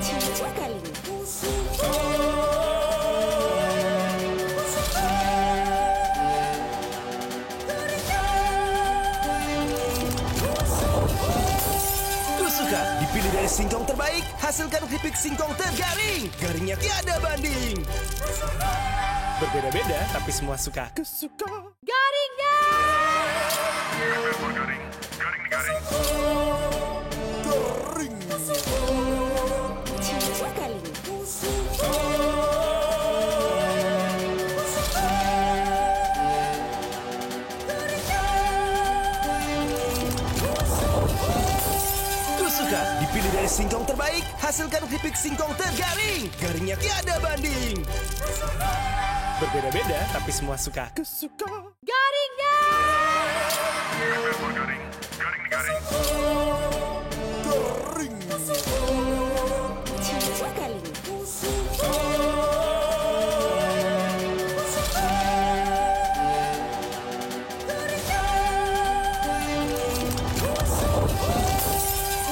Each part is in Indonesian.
Cica kali ini. Tusuka dipilih dari singkong terbaik, hasilkan keripik singkong tergaring. Garingnya tiada banding. Berbeda-beda tapi semua suka. Kesuka. Garingnya. Garing. Cica kali ini. Tusuka dipilih dari singkong terbaik, hasilkan keripik singkong tergaring. Garingnya tiada banding. Berbeda-beda tapi semua suka. Kesuka. Garingnya. Cica kali ini.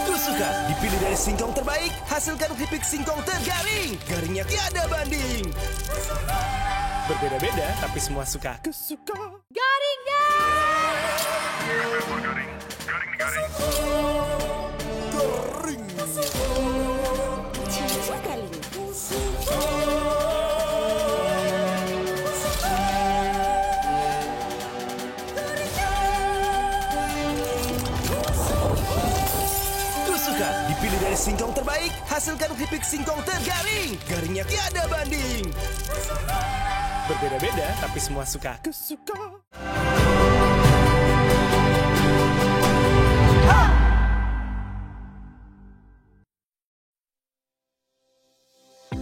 Tusuka dipilih dari singkong terbaik, hasilkan keripik singkong tergaring. Garingnya tiada banding. Berbeda-beda tapi semua suka. Kesuka. Garingnya. Cica kali ini. Tusuka dipilih dari singkong terbaik, hasilkan keripik singkong tergaring. Garingnya tiada banding. Berbeda-beda tapi semua suka. Kesuka.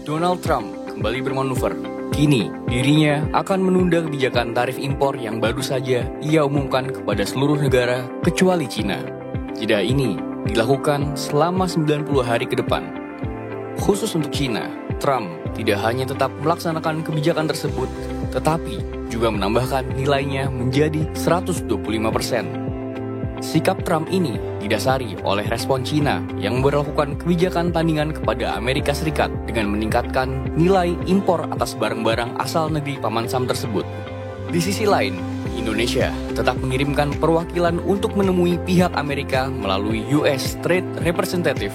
Donald Trump kembali bermanuver. Kini, dirinya akan menunda kebijakan tarif impor yang baru saja ia umumkan kepada seluruh negara kecuali Cina. Jeda ini dilakukan selama 90 hari ke depan. Khusus untuk Cina, Trump tidak hanya tetap melaksanakan kebijakan tersebut, tetapi juga menambahkan nilainya menjadi 125%. Sikap Trump ini didasari oleh respon Cina yang memberlakukan kebijakan tandingan kepada Amerika Serikat dengan meningkatkan nilai impor atas barang-barang asal negeri Paman Sam tersebut. Di sisi lain, Indonesia tetap mengirimkan perwakilan untuk menemui pihak Amerika melalui US Trade Representative.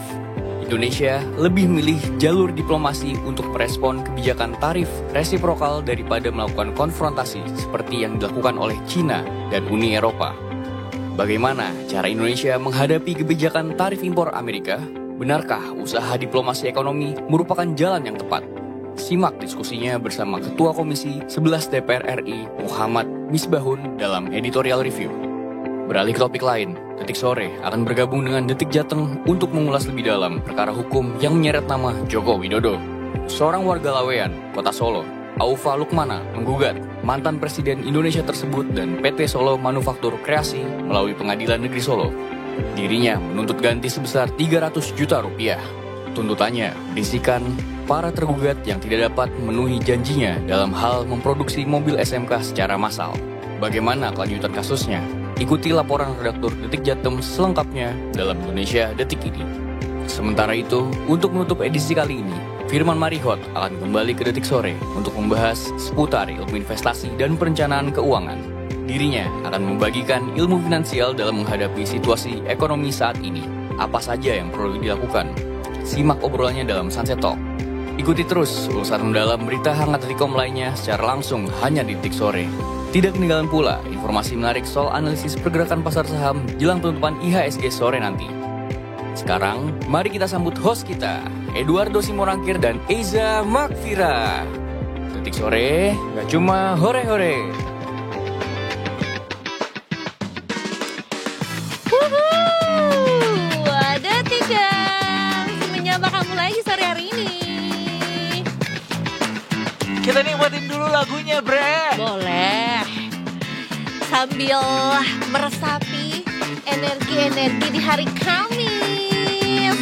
Indonesia lebih memilih jalur diplomasi untuk merespon kebijakan tarif resiprokal daripada melakukan konfrontasi seperti yang dilakukan oleh Cina dan Uni Eropa. Bagaimana cara Indonesia menghadapi kebijakan tarif impor Amerika? Benarkah usaha diplomasi ekonomi merupakan jalan yang tepat? Simak diskusinya bersama Ketua Komisi 11 DPR RI Muhammad Misbahun dalam editorial review. Beralih ke topik lain, Detik Sore akan bergabung dengan Detik Jateng untuk mengulas lebih dalam perkara hukum yang menyeret nama Joko Widodo. Seorang warga Laweyan, Kota Solo, Aufa Lukmana, menggugat mantan Presiden Indonesia tersebut dan PT Solo Manufaktur Kreasi melalui Pengadilan Negeri Solo. Dirinya menuntut ganti sebesar 300 juta rupiah. Tuntutannya berisikan para tergugat yang tidak dapat memenuhi janjinya dalam hal memproduksi mobil SMK secara massal. Bagaimana kelanjutan kasusnya? Ikuti laporan redaktur Detik Jateng selengkapnya dalam Indonesia Detik ini. Sementara itu, untuk menutup edisi kali ini, Firman Marihot akan kembali ke Detik Sore untuk membahas seputar ilmu investasi dan perencanaan keuangan. Dirinya akan membagikan ilmu finansial dalam menghadapi situasi ekonomi saat ini. Apa saja yang perlu dilakukan? Simak obrolannya dalam Sunset Talk. Ikuti terus ulasan mendalam berita hangat Detikom lainnya secara langsung hanya di Detik Sore. Tidak ketinggalan pula informasi menarik soal analisis pergerakan pasar saham jelang penutupan IHSG sore nanti. Sekarang, mari kita sambut host kita, Eduardo Simorangkir dan Eiza Makfira. Detik Sore, gak cuma hore-hore. Ada tiga menyapa kamu lagi sore hari ini. Kita nikmatin dulu lagunya, Bre. Boleh. Sambil meresapi energi-energi di hari Kamis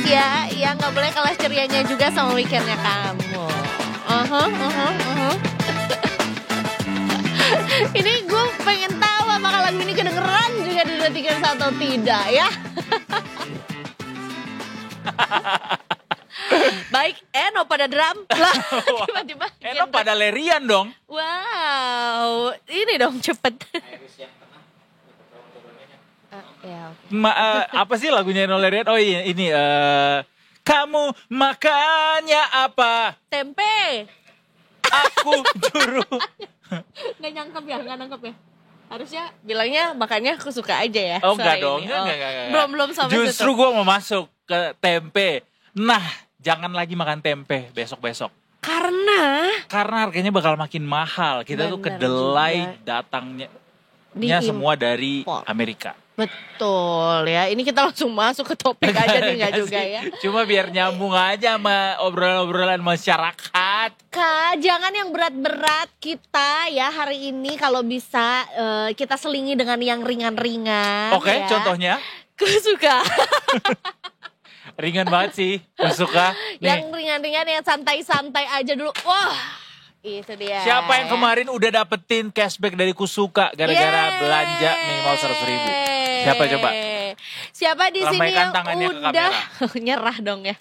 ya nggak boleh kalah cerianya juga sama weekendnya kamu. Ini gue pengen tahu apakah lagu ini kedengeran juga di Detikers atau tidak ya. Baik, Eno pada drum lah. Tiba-tiba Eno pada lerian dong. wow, ini dong cepet. Ya, oke. Apa sih lagunya Eno lerian? Oh iya, ini kamu makannya apa? Tempe. Aku juru. Nggak nangkep ya. Harusnya bilangnya makanya aku suka aja ya. Oh enggak sore dong, ini. enggak. Belum sampai situ. Justru gue mau masuk ke tempe. Nah, jangan lagi makan tempe besok-besok. Karena Karena harganya bakal makin mahal. Kita tuh Bener kedelai juga. datangnya Diimpor. semua dari Amerika. betul ya. Ini kita langsung masuk ke topik aja nih nggak juga ya. Cuma biar nyambung aja sama obrolan-obrolan masyarakat. Kak, jangan yang berat-berat kita ya hari ini kalau bisa kita selingi dengan yang ringan-ringan. Oke, ya. contohnya Aku suka. ringan banget sih. Gue suka. Yang Nih, ringan-ringan yang santai-santai aja dulu. Wah, itu dia. siapa yang kemarin udah dapetin cashback dari Kusuka gara-gara Yeay. belanja minimal 100.000? Siapa coba? Siapa di sini Lambaikan yang tangannya ke udah nyerah dong ya.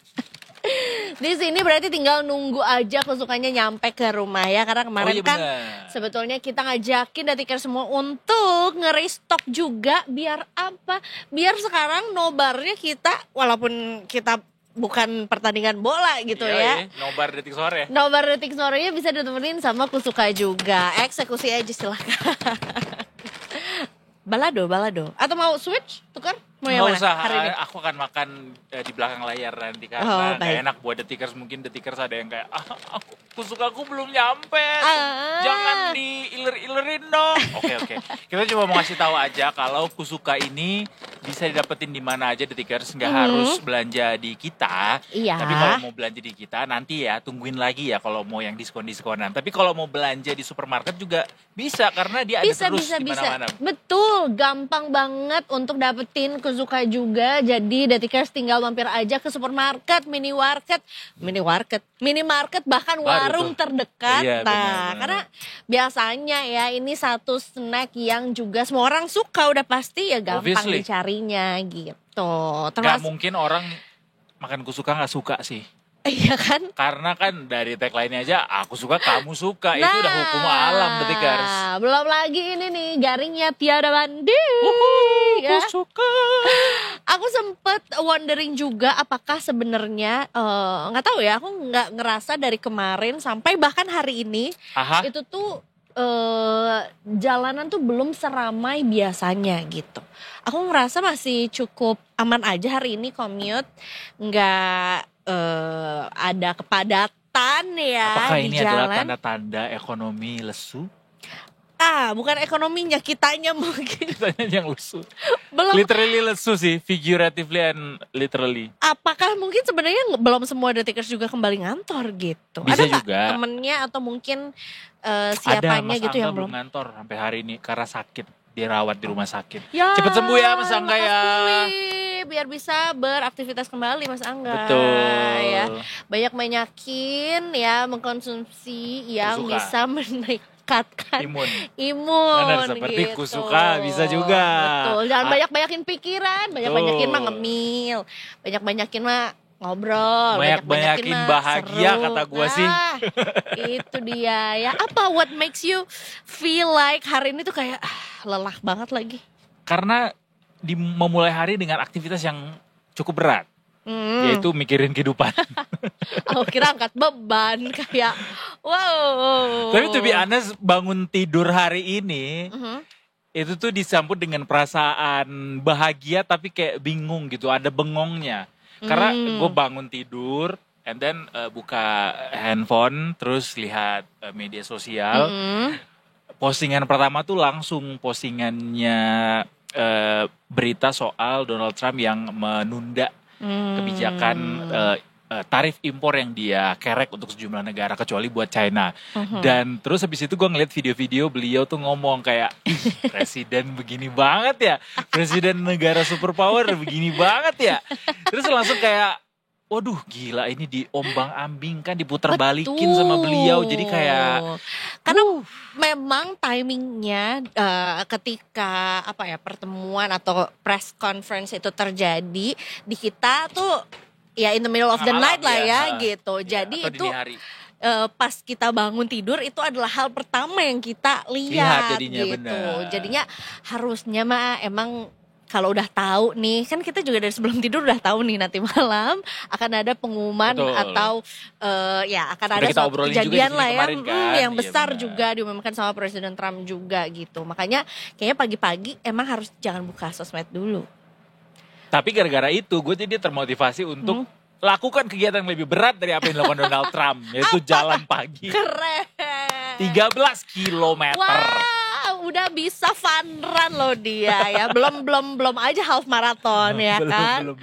Di sini berarti tinggal nunggu aja Kusukanya nyampe ke rumah ya. Karena kemarin Oh iya kan bener. sebetulnya kita ngajakin Detikers semua untuk nge-restock juga. Biar apa? Biar sekarang nobarnya kita, walaupun kita bukan pertandingan bola gitu ya. Nobar detik sore. Nobar Detik sorenya bisa ditemenin sama Kusuka juga. Eksekusi aja silahkan. Balado. Atau mau switch? Tukar? Mau yang Nggak mana usah, hari ini? aku akan makan di belakang layar nanti Oh, karena baik. gak enak buat Detikers. Mungkin Detikers ada yang kayak Kusukaku belum nyampe, Ah. jangan diiler-ilerin dong. Oke. Kita cuma mau ngasih tahu aja kalau Kusuka ini bisa didapetin di mana aja Detikers, nggak harus belanja di kita. Iya. Tapi kalau mau belanja di kita nanti ya tungguin lagi ya kalau mau yang diskon-diskonan. Tapi kalau mau belanja di supermarket juga bisa karena dia ada terus di mana-mana. Betul, gampang banget untuk dapetin Kusuka juga. Jadi Detikers tinggal mampir aja ke supermarket, minimarket, bahkan Baru warung tuh. terdekat. Iya, Nah, benar. karena biasanya ya ini satu snack yang juga semua orang suka, udah pasti ya gampang Obviously. dicarinya gitu. Gak mungkin orang makan Kusuka nggak suka sih. Iya kan? Karena kan dari tagline-nya aja, aku suka, kamu suka. Itu udah hukum alam, Detikers. Belum lagi ini nih, garingnya tiada banding. Ya. Kusuka. Aku sempet wondering juga apakah sebenarnya nggak tahu ya, aku nggak ngerasa dari kemarin sampai bahkan hari ini Aha, itu tuh jalanan tuh belum seramai biasanya gitu. Aku ngerasa masih cukup aman aja hari ini commute, nggak ada kepadatan ya apakah di ini jalan. adalah tanda-tanda ekonomi lesu? Bukan ekonominya, kitanya mungkin Tanya yang lesu. belum. Literally lesu sih, figuratively and literally. Apakah mungkin sebenarnya belum semua Detikers juga kembali ngantor gitu? Bisa Ada nggak juga. temennya atau mungkin Ada siapanya Mas gitu Angga yang belum belum? ngantor sampai hari ini karena sakit, dirawat di rumah sakit. Ya, Cepet sembuh ya Mas Angga lekas ya. pulih, biar bisa beraktivitas kembali Mas Angga. Betul. Ya, banyak banyakin ya mengkonsumsi yang Kusuka. bisa meningkatkan Imun. imun Benar, seperti gitu. Kusuka bisa juga. Betul. Jangan Ah. banyak-banyakin pikiran, banyak-banyakin mah Betul. ngemil, banyak-banyakin mah ngobrol, Banyak-banyakin mah bahagia seru. kata gua sih. Itu dia ya. Apa what makes you feel like hari ini tuh kayak lelah banget lagi? Karena memulai hari dengan aktivitas yang cukup berat, yaitu mikirin kehidupan. Aku kira angkat beban kayak wow. Tapi to be honest, bangun tidur hari ini itu tuh disambut dengan perasaan bahagia tapi kayak bingung gitu, ada bengongnya. Karena gue bangun tidur and then buka handphone terus lihat media sosial. Postingan pertama tuh langsung postingannya berita soal Donald Trump yang menunda kebijakan tarif impor yang dia kerek untuk sejumlah negara kecuali buat China. Dan terus habis itu gue ngeliat video-video beliau tuh ngomong kayak, "Ih, presiden begini banget ya, presiden negara superpower begini banget ya." Terus langsung kayak, waduh gila ini diombang-ambingkan, diputar balikin sama beliau. Jadi kayak karena memang timingnya ketika pertemuan atau press conference itu terjadi di kita tuh ya in the middle of the malam night lah ya gitu. Ya, Jadi atau itu dini hari. pas kita bangun tidur itu adalah hal pertama yang kita lihat jadinya, gitu. bener. Jadinya harusnya mah emang kalau udah tahu nih, kan kita juga dari sebelum tidur udah tahu nih nanti malam akan ada pengumuman Betul. atau akan Udah ada kita suatu obrolin juga kejadian di sini lah ya kemarin kan. yang Iya, besar bener. juga diumumkan sama Presiden Trump juga gitu. Makanya kayaknya pagi-pagi emang harus jangan buka sosmed dulu. Tapi gara-gara itu gue jadi termotivasi untuk lakukan kegiatan yang lebih berat dari apa yang dilakukan Donald Trump, yaitu jalan pagi Keren. 13 kilometer. Wah, udah bisa fun run loh dia ya. Belum aja half marathon ya kan. Belum.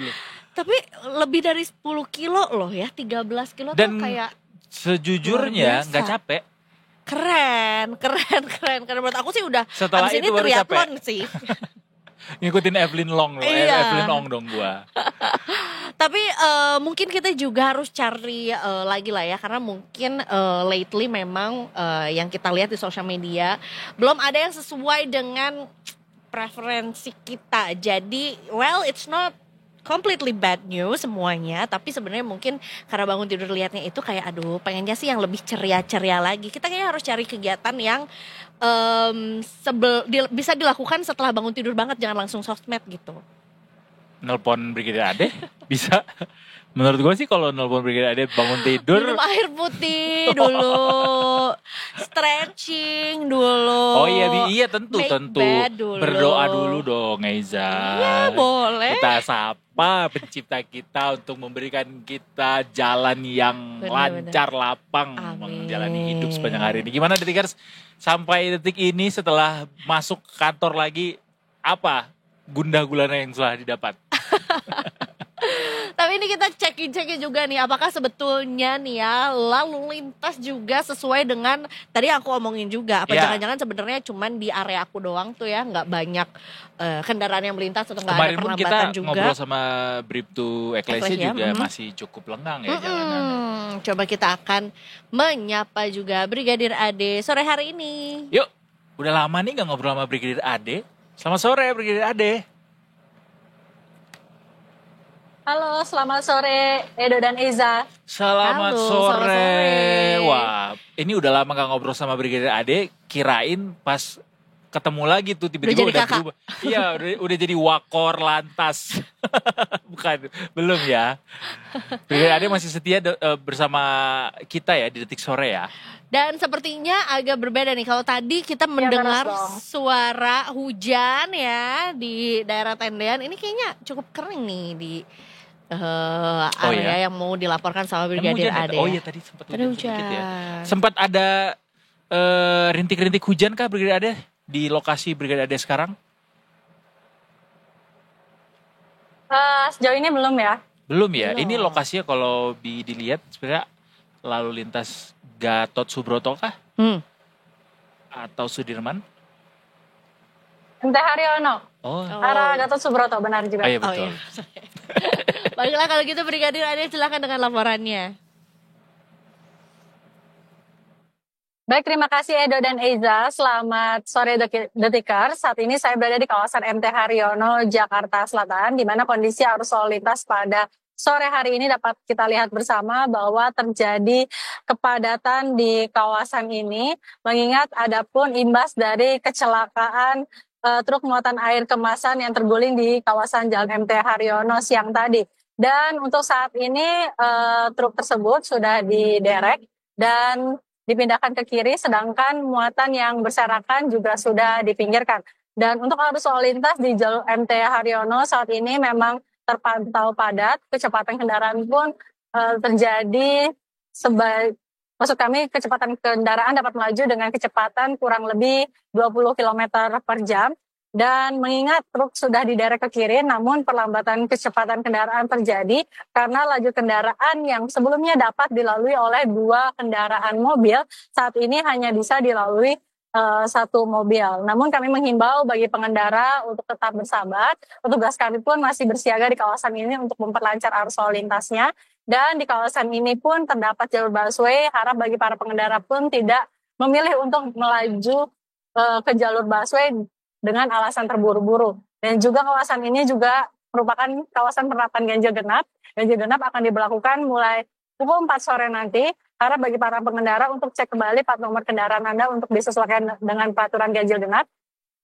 Tapi lebih dari 10 kilo loh ya, 13 kilo Dan tuh kayak sejujurnya luar biasa. nggak capek. keren. Menurut aku sih udah Setelah abis itu ini baru triathlon sih. Ngikutin Evelyn Long loh, Iya. Evelyn Ong dong gua. Tapi mungkin kita juga harus cari lagi lah ya, karena mungkin lately memang yang kita lihat di sosial media belum ada yang sesuai dengan preferensi kita. Jadi it's not completely bad news semuanya, tapi sebenarnya mungkin karena bangun tidur liatnya itu kayak aduh pengennya sih yang lebih ceria-ceria lagi. Kita kayaknya harus cari kegiatan yang bisa dilakukan setelah bangun tidur banget, jangan langsung sosmed gitu. Nelpon Brigadier Ade bisa. Menurut gue sih kalau nelpon Brigadier Ade bangun tidur. Minum air putih dulu, stretching dulu. Oh iya tentu make tentu. bed dulu. Berdoa dulu dong Eiza. Iya boleh. Kita sapa pencipta kita untuk memberikan kita jalan yang Bener. lancar, lapang Amin. menjalani hidup sepanjang hari ini. Gimana Detikers sampai detik ini setelah masuk kantor lagi, apa gundah gulana yang telah didapat? Tapi ini kita cekin juga nih, apakah sebetulnya nih ya lalu lintas juga sesuai dengan tadi aku omongin juga, apa Ya. jangan-jangan sebenarnya cuman di area aku doang tuh ya, nggak banyak kendaraan yang melintas atau nggak ada Kemarin pun kita perlambatan juga. ngobrol sama Bribtu Eklesia Eklesia, juga masih cukup lengang ya jalanan. Coba kita akan menyapa juga Brigadir Ade sore hari ini. Yuk, udah lama nih gak ngobrol sama Brigadier Ade. Selamat sore Brigadier Ade. Halo, selamat sore Edo dan Eiza. Selamat Halo, sore. selamat sore. Wah, ini udah lama gak ngobrol sama Brigadier Ade. Kirain pas ketemu lagi tuh tiba-tiba Udah jadi udah kakak. berubah. Iya, udah jadi wakor lantas. Bukan, belum ya. Brigadier Ade masih setia bersama kita ya di Detik Sore ya. Dan sepertinya agak berbeda nih, kalau tadi kita mendengar beres dong. suara hujan ya di daerah Tendean, ini kayaknya cukup kering nih di area yang mau dilaporkan sama Emang Brigadir hujan ya? Ade. Oh ya. iya tadi sempat Ada hujan sedikit ya. hujan. Sempat ada rintik-rintik hujan kah Brigadier Ade di lokasi Brigadier Ade sekarang? Sejauh ini belum ya. Belum ya. Belum. Ini lokasinya kalau dilihat sebenarnya lalu lintas Gatot Subroto kah? Atau Sudirman? MT Haryono, Oh, arah Gatot Subroto, benar juga. iya Oh betul. iya. Baiklah kalau gitu Brigadir Ade silakan dengan laporannya. Baik, terima kasih Edo dan Eiza. Selamat sore Detikers. Saat ini saya berada di kawasan MT Haryono, Jakarta Selatan, di mana kondisi arus lalu lintas pada sore hari ini dapat kita lihat bersama bahwa terjadi kepadatan di kawasan ini, mengingat adapun imbas dari kecelakaan truk muatan air kemasan yang terguling di kawasan Jalan MT Haryono siang tadi. Dan untuk saat ini truk tersebut sudah diderek dan dipindahkan ke kiri, sedangkan muatan yang berserakan juga sudah dipinggirkan. Dan untuk arus lalu lintas di jalur MT Haryono saat ini memang terpantau padat, kecepatan kendaraan pun terjadi maksud kami kecepatan kendaraan dapat melaju dengan kecepatan kurang lebih 20 km per jam. Dan mengingat truk sudah diderek ke kiri, namun perlambatan kecepatan kendaraan terjadi karena laju kendaraan yang sebelumnya dapat dilalui oleh 2 kendaraan mobil, saat ini hanya bisa dilalui 1 mobil. Namun kami menghimbau bagi pengendara untuk tetap bersabar. Petugas kami pun masih bersiaga di kawasan ini untuk memperlancar arus lalu lintasnya. Dan di kawasan ini pun terdapat jalur busway, harap bagi para pengendara pun tidak memilih untuk melaju ke jalur busway dengan alasan terburu-buru. Dan juga kawasan ini juga merupakan kawasan penerapan ganjil genap. Ganjil genap akan diberlakukan mulai pukul 4 sore nanti. Harap bagi para pengendara untuk cek kembali plat nomor kendaraan Anda untuk disesuaikan dengan peraturan ganjil genap.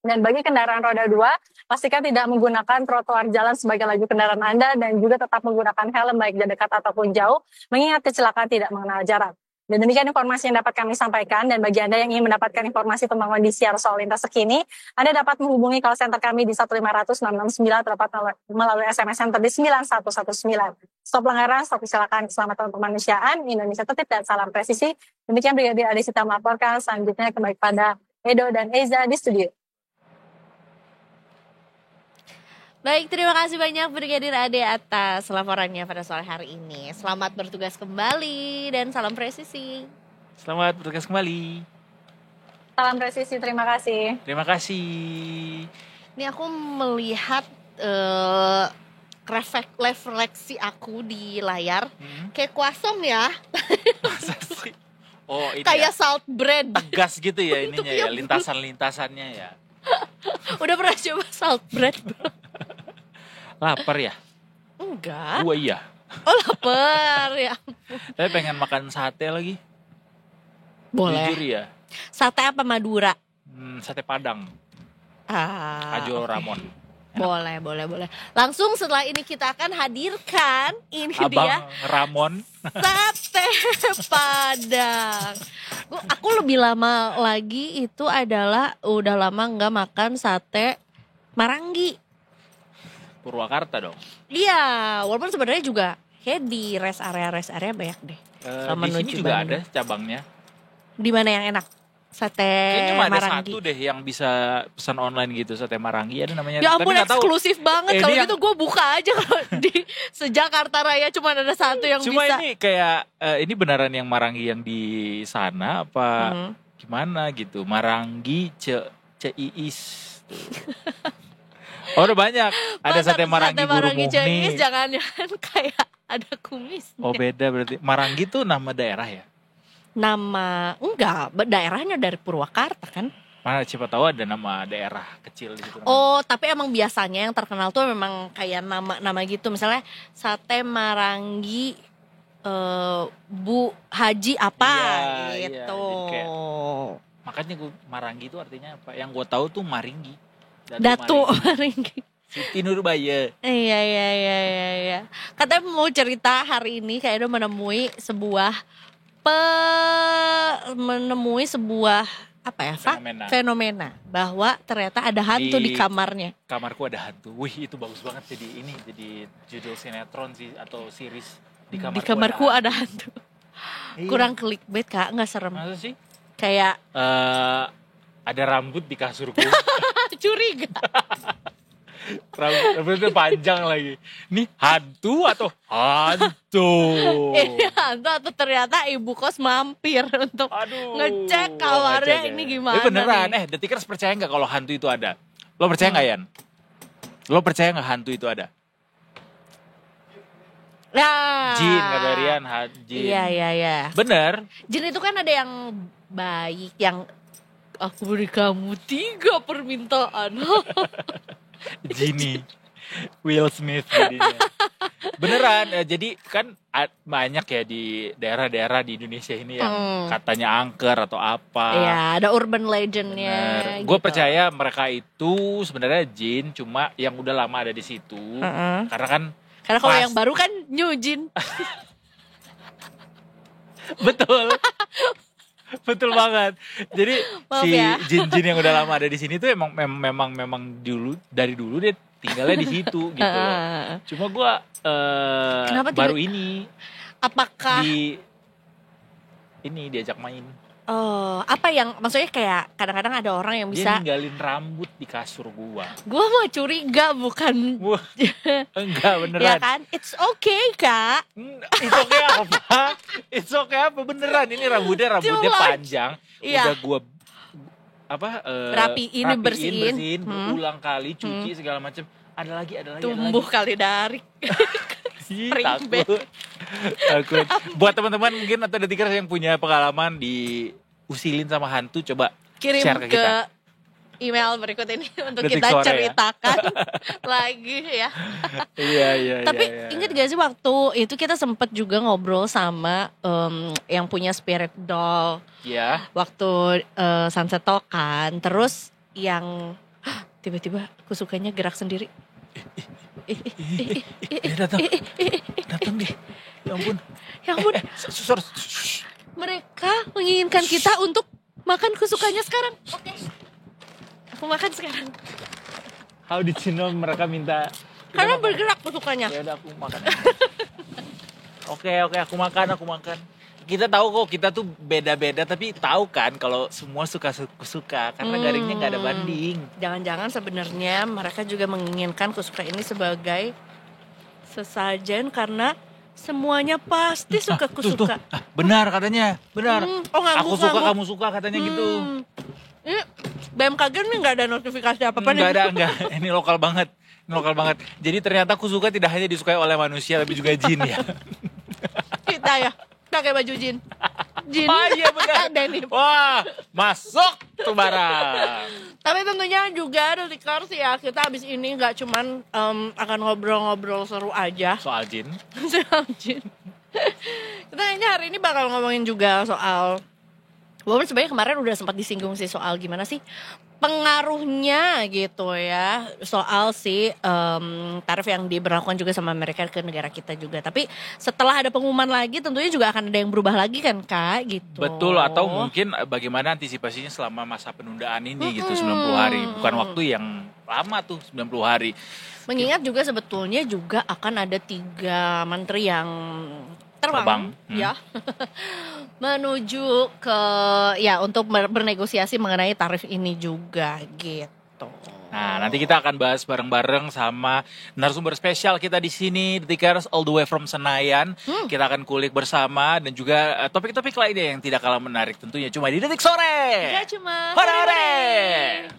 Dan bagi kendaraan roda 2, pastikan tidak menggunakan trotoar jalan sebagai laju kendaraan Anda dan juga tetap menggunakan helm baik jarak dekat ataupun jauh, mengingat kecelakaan tidak mengenal jarak. Dan demikian informasi yang dapat kami sampaikan, dan bagi Anda yang ingin mendapatkan informasi tentang kondisi arus lalu lintas terkini, Anda dapat menghubungi call center kami di 1500 669 tepat melalui SMS center di 9119. Stop pelanggaran, stop kecelakaan, keselamatan untuk kemanusiaan, Indonesia tertib dan salam presisi. Demikian Brigadir Adesita melaporkan, selanjutnya kembali pada Edo dan Eza di studio. Baik, terima kasih banyak Brigadir Ade atas laporannya pada sore hari ini. Selamat bertugas kembali dan salam presisi. Selamat bertugas kembali. Salam presisi, terima kasih. Terima kasih. Ini aku melihat refleksi aku di layar kayak kuasong ya. Masa sih? Oh, ini kayak ya, salt bread. tegas gitu ya ininya Bentuknya ya, lintasan-lintasannya ya. Udah pernah coba salt bread belum? Lapar ya? Enggak. Gua iya. Oh, lapar ya. Tapi pengen makan sate lagi. Boleh. Jujur ya. Sate apa Madura? Sate Padang. Oke. Ajo Ramon. Boleh. Langsung setelah ini kita akan hadirkan ini Abang dia Ramon. sate Padang. Aku lebih lama lagi itu adalah udah lama nggak makan sate Marangi. Purwakarta dong. Iya, walaupun sebenarnya juga kayak di rest area banyak deh. Di sini juga ada cabangnya. Di mana yang enak? Sate Kayaknya cuma ada Marangi. satu deh yang bisa pesan online gitu, sate Marangi ada namanya. Ya ampun, Tapi nggak tahu. eksklusif banget. Kalau yang- gitu gue buka aja kalau di sejakarta Raya cuma ada satu yang Cuma bisa. ini kayak ini beneran yang Marangi yang di sana apa gimana gitu? Marangi Ciis tuh. Oh, udah banyak. Ada Masa sate Marangi Guru Cengis, Muhni. jangan kayak ada kumis. Oh, beda berarti. Marangi tuh nama daerah ya? Nama enggak, daerahnya dari Purwakarta kan. Mana siapa tahu ada nama daerah kecil di situ. namanya. Oh, tapi emang biasanya yang terkenal tuh memang kayak nama-nama gitu. Misalnya sate Marangi Bu Haji apa Iya, gitu. jadi kayak, makanya gue Marangi itu artinya apa? Yang gue tahu tuh Maringgi. Datu Maringgi. Maringgi. Siti Nurbaya. Iya. Katanya mau cerita hari ini kayaknya menemui sebuah apa ya, fenomena bahwa ternyata ada hantu di kamarnya. Kamarku ada hantu. Wih, itu bagus banget jadi judul sinetron sih atau series di Kamarku ada hantu. Iya. Kurang clickbait Kak, nggak serem. Masa sih? Kayak Ada rambut di kasurku. curiga. Rambutnya panjang lagi. Nih hantu atau hantu? Ini hantu atau ternyata ibu kos mampir untuk ngecek kamarnya ini gimana beneran, nih? Detikers percaya nggak kalau hantu itu ada? Lo percaya nggak Yan? Lo percaya nggak hantu itu ada? Nah, Jin kata Rian, jin. Iya. Bener. Jin itu kan ada yang baik, yang aku beri kamu 3 permintaan. Genie Will Smith jadinya. Beneran, jadi kan banyak ya di daerah-daerah di Indonesia ini yang katanya angker atau apa. Iya, ada urban legendnya. Gue percaya mereka itu sebenarnya jin, cuma yang udah lama ada di situ. Karena kalau yang baru kan new jin. Betul. Betul banget. Jadi Maaf si ya. jin-jin yang udah lama ada di sini tuh memang dulu dari dulu dia tinggalnya di situ gitu loh. Cuma gue baru ini Apakah diajak main. apa yang maksudnya kayak kadang-kadang ada orang yang Dia bisa ninggalin rambut di kasur gua. Gua mau curiga bukan. Wah, enggak beneran. Ya kan? It's okay, Kak. It's okay apa? It's okay apa beneran? Ini rambutnya panjang. Iya. Udah gua Rapiin, bersihin. berulang kali, cuci segala macam. Ada lagi. Tumbuh kali dari. Spring bed. Takut. Buat teman-teman mungkin atau detikers yang punya pengalaman diusilin sama hantu, coba Kirim share ke kita. email berikut ini untuk Detik kita sore ya. ceritakan lagi ya. Iya. Tapi ingat gak sih waktu itu kita sempet juga ngobrol sama yang punya spirit doll Iya. waktu Sunset Talk kan. Terus yang tiba-tiba kusukanya gerak sendiri. Datang deh. Ya ampun. Ya ampun, mereka menginginkan kita untuk makan kusukannya sekarang. Oke. Aku makan sekarang. How did you know mereka minta? Karena bergerak kusukannya. Ya udah aku makan. Oke, aku makan. Kita tahu kok kita tuh beda-beda, tapi tahu kan kalau semua suka karena garingnya nggak ada banding. Jangan-jangan sebenarnya mereka juga menginginkan kusuka ini sebagai sesajen karena semuanya pasti suka kusuka. Benar katanya, benar. Aku suka, ngangguk. kamu suka katanya gitu. Ini BMKG nih nggak ada notifikasi apa-apa nih. Enggak. Ini lokal banget. Jadi ternyata kusuka tidak hanya disukai oleh manusia, tapi juga jin ya. Kita ya pakai baju jin. Oh iya benar. Denim. Wah, masuk tuh barang. Tapi tentunya juga Detikers ya, kita abis ini nggak cuman akan ngobrol-ngobrol seru aja Soal jin. soal jin. Kita kayaknya hari ini bakal ngomongin juga soal, walaupun sebenarnya kemarin udah sempat disinggung sih soal gimana sih pengaruhnya gitu ya, soal si tarif yang diberlakukan juga sama Amerika ke negara kita juga. Tapi setelah ada pengumuman lagi tentunya juga akan ada yang berubah lagi kan Kak gitu. Betul, atau mungkin bagaimana antisipasinya selama masa penundaan ini gitu 90 hari. Bukan waktu yang lama tuh 90 hari. Mengingat juga sebetulnya juga akan ada 3 menteri yang terbang. Ya menuju ke untuk bernegosiasi mengenai tarif ini juga gitu. Nah, nanti kita akan bahas bareng-bareng sama narasumber spesial kita di sini, Detikers all the way from Senayan. Kita akan kulik bersama dan juga topik-topik lainnya yang tidak kalah menarik tentunya cuma di Detik Sore. Ya cuma Hore-hore.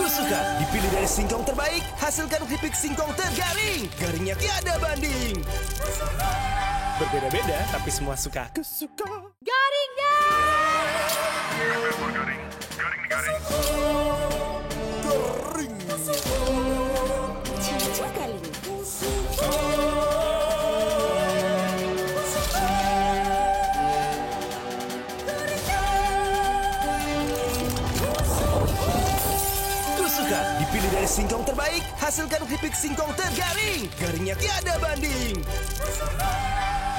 Tusuka dipilih dari singkong terbaik, hasilkan keripik singkong tergaring. Garingnya tiada banding. Berbeda-beda tapi semua suka. Kesuka. garingnya. Tusuka dipilih dari singkong terbaik, hasilkan keripik singkong tergaring. Garingnya tiada banding.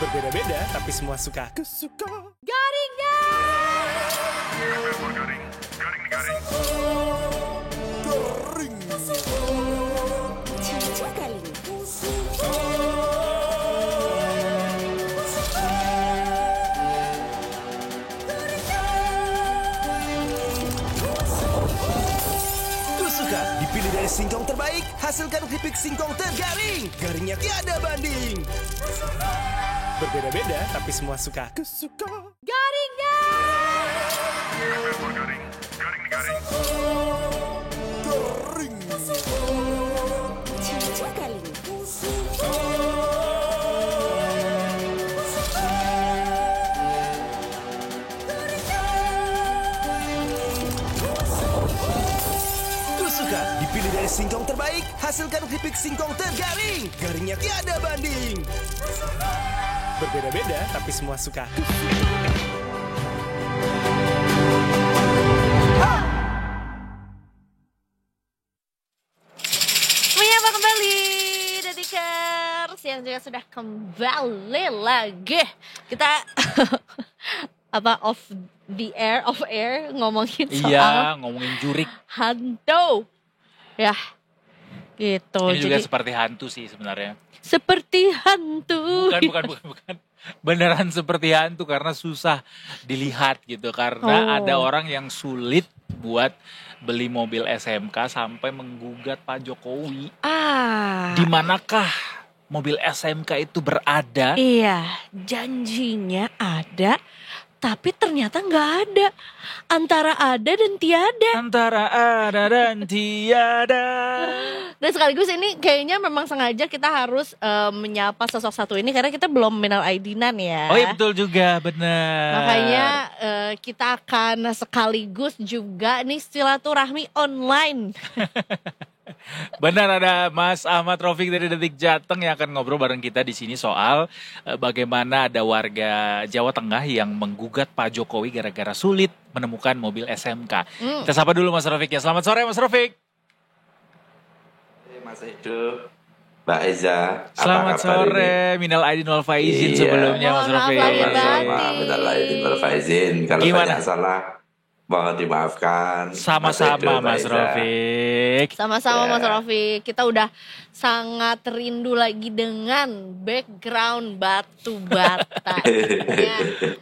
Berbeda-beda tapi semua suka. Kesuka. Garingnya. Tusuka dipilih dari singkong terbaik, hasilkan keripik singkong tergaring. Garingnya tiada banding. Berbeda-beda tapi semua suka. Kesuka. Garingnya. Tusuka dipilih dari singkong terbaik, hasilkan keripik singkong tergaring. Garingnya tiada banding. Berbeda-beda tapi semua suka. Menyapa kembali Detikers yang juga sudah kembali lagi. Kita off air ngomongin soal Iya, ngomongin jurik. hantu. Ya. Gitu. Ini juga seperti hantu sih sebenarnya. seperti hantu. Bukan. Beneran seperti hantu karena susah dilihat gitu. Karena ada orang yang sulit buat beli mobil SMK sampai menggugat Pak Jokowi. Di manakah mobil SMK itu berada? Iya, janjinya ada, tapi ternyata nggak ada. Antara ada dan tiada. Antara ada dan tiada. Dan sekaligus ini kayaknya memang sengaja kita harus menyapa sosok satu ini karena kita belum minal aidinan ya. Oh iya betul juga, benar. Makanya kita akan sekaligus juga nih silaturahmi online. Benar, ada Mas Ahmad Raufik dari Detik Jateng yang akan ngobrol bareng kita di sini soal bagaimana ada warga Jawa Tengah yang menggugat Pak Jokowi gara-gara sulit menemukan mobil SMK. Kita sapa dulu Mas Raufik ya. Selamat sore Mas Raufik. Mas Edo, Mbak Eza, Selamat sore, minal aidin wal faizin sebelumnya Mas Raufik. Minal aidin wal faizin. Kalau banyak salah, mohon dimaafkan. Sama-sama Mas Raufik. Sama-sama Mas Raufik. Kita udah sangat rindu lagi dengan background batu bata.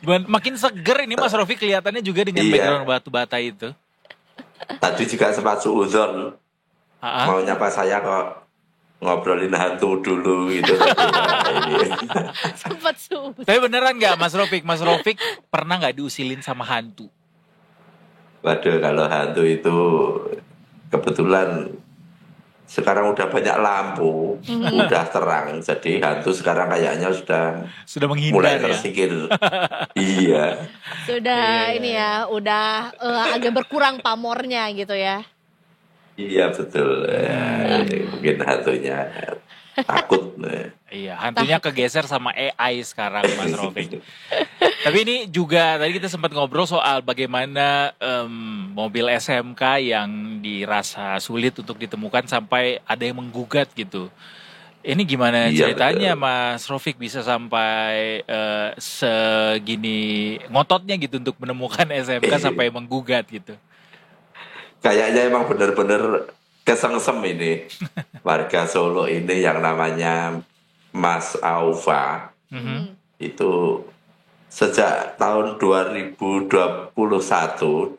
Makin seger ini Mas Raufik kelihatannya juga dengan background batu bata itu. Tadi juga sempat suudzon. Mau nyapa saya kok ngobrolin hantu dulu gitu. Sempat suudzon. Tapi beneran gak Mas Raufik? Mas Raufik pernah gak diusilin sama hantu? Waduh, kalau hantu itu kebetulan sekarang udah banyak lampu, udah terang. Jadi hantu sekarang kayaknya sudah menghindar mulai ya? tersikir. Iya. Sudah ini ya, udah agak berkurang pamornya gitu ya. Iya betul. Mungkin hantunya takut. Iya, hantunya kegeser sama AI sekarang Mas Raufik. Tapi ini juga tadi kita sempat ngobrol soal bagaimana mobil SMK yang dirasa sulit untuk ditemukan sampai ada yang menggugat gitu. Ini gimana ceritanya betul. Mas Raufik bisa sampai segini ngototnya gitu untuk menemukan SMK sampai menggugat gitu? Kayaknya emang benar-benar kesengsem ini warga Solo ini yang namanya Mas Aufa. Itu sejak tahun 2021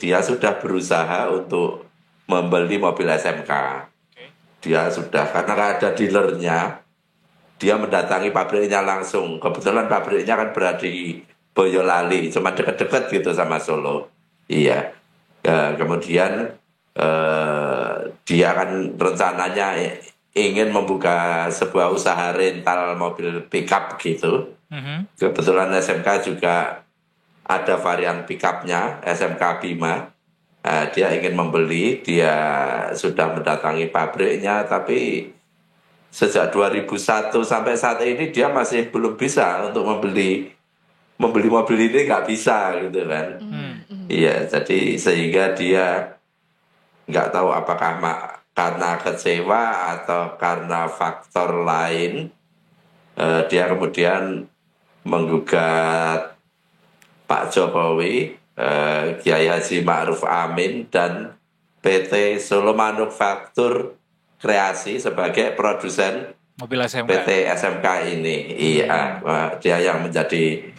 dia sudah berusaha untuk membeli mobil SMK. Dia sudah, karena nggak ada dealernya, dia mendatangi pabriknya langsung. Kebetulan pabriknya kan berada di Boyolali, cuma dekat-dekat gitu sama Solo. Iya. Kemudian dia kan rencananya ingin membuka sebuah usaha rental mobil pickup gitu. Kebetulan SMK juga ada varian pickupnya, SMK Bima. Dia ingin membeli, dia sudah mendatangi pabriknya, tapi sejak 2001 sampai saat ini dia masih belum bisa untuk membeli mobil ini, nggak bisa gitu kan. Iya, jadi sehingga dia nggak tahu apakah karena kecewa atau karena faktor lain, dia kemudian menggugat Pak Jokowi, Kiai Haji Ma'ruf Amin dan PT Solo Manufaktur Kreasi sebagai produsen mobil SMK. PT SMK ini. Iya, dia yang menjadi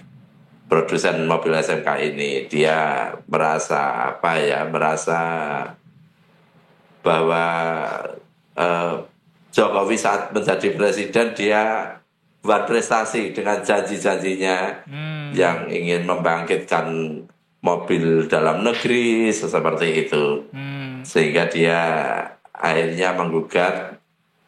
produsen mobil SMK ini. Dia merasa merasa bahwa Jokowi saat menjadi presiden dia buat prestasi dengan janji-janjinya yang ingin membangkitkan mobil dalam negeri seperti itu. Sehingga dia akhirnya menggugat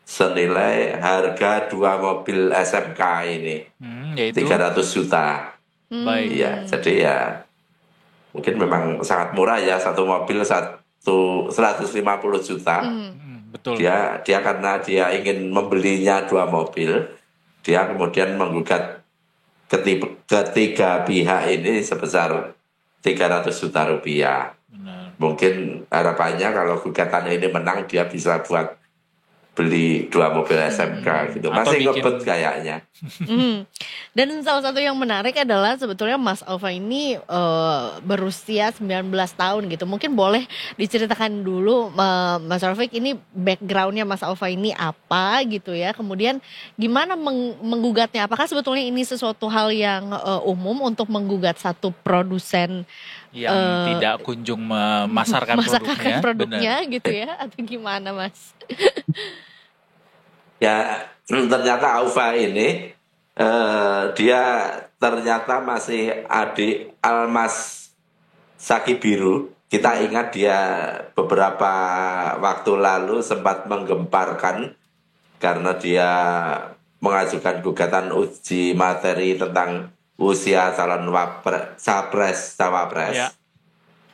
senilai harga 2 mobil SMK ini, yaitu 300 juta. Baik. Iya, jadi ya mungkin memang sangat murah ya, satu mobil 150 juta. Betul. Dia karena dia ingin membelinya 2 mobil, dia kemudian menggugat ketiga pihak ini sebesar 300 juta rupiah. Benar. Mungkin harapannya kalau gugatan ini menang, dia bisa buat beli 2 mobil SMK gitu. Atau Masih bikin- ngebet kayaknya. Dan salah satu yang menarik adalah sebetulnya Mas Alfa ini berusia 19 tahun gitu. Mungkin boleh diceritakan dulu Mas Rafiq, ini backgroundnya Mas Alfa ini apa gitu ya. Kemudian gimana menggugatnya? Apakah sebetulnya ini sesuatu hal yang umum untuk menggugat satu produsen yang tidak kunjung memasarkan produknya gitu ya, atau gimana Mas? Ya ternyata Aufa ini dia ternyata masih adik Almas Saki Biru. Kita ingat dia beberapa waktu lalu sempat menggemparkan karena dia mengajukan gugatan uji materi tentang usia calon cawapres. Ya.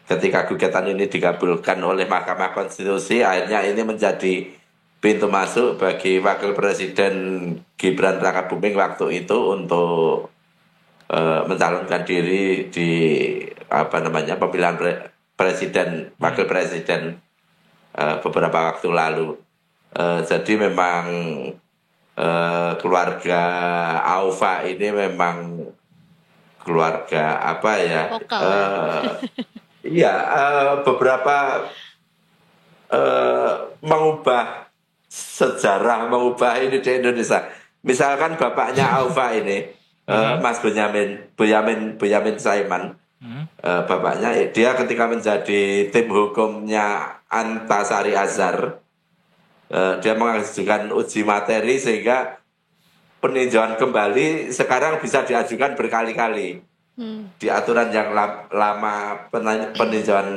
Ketika gugatan ini dikabulkan oleh Mahkamah Konstitusi, akhirnya ini menjadi pintu masuk bagi Wakil Presiden Gibran Rakabuming waktu itu untuk mencalonkan diri di pemilihan presiden, Wakil Presiden beberapa waktu lalu. Jadi memang keluarga Aufa ini memang keluarga apa ya? Vokal, Iya, beberapa mengubah sejarah, mengubah ini di Indonesia. Misalkan bapaknya Aufa ini, Mas Boyamin Saiman, bapaknya dia ketika menjadi tim hukumnya Antasari Azhar, dia mengajukan uji materi sehingga peninjauan kembali sekarang bisa diajukan berkali-kali. Di aturan yang lama peninjauan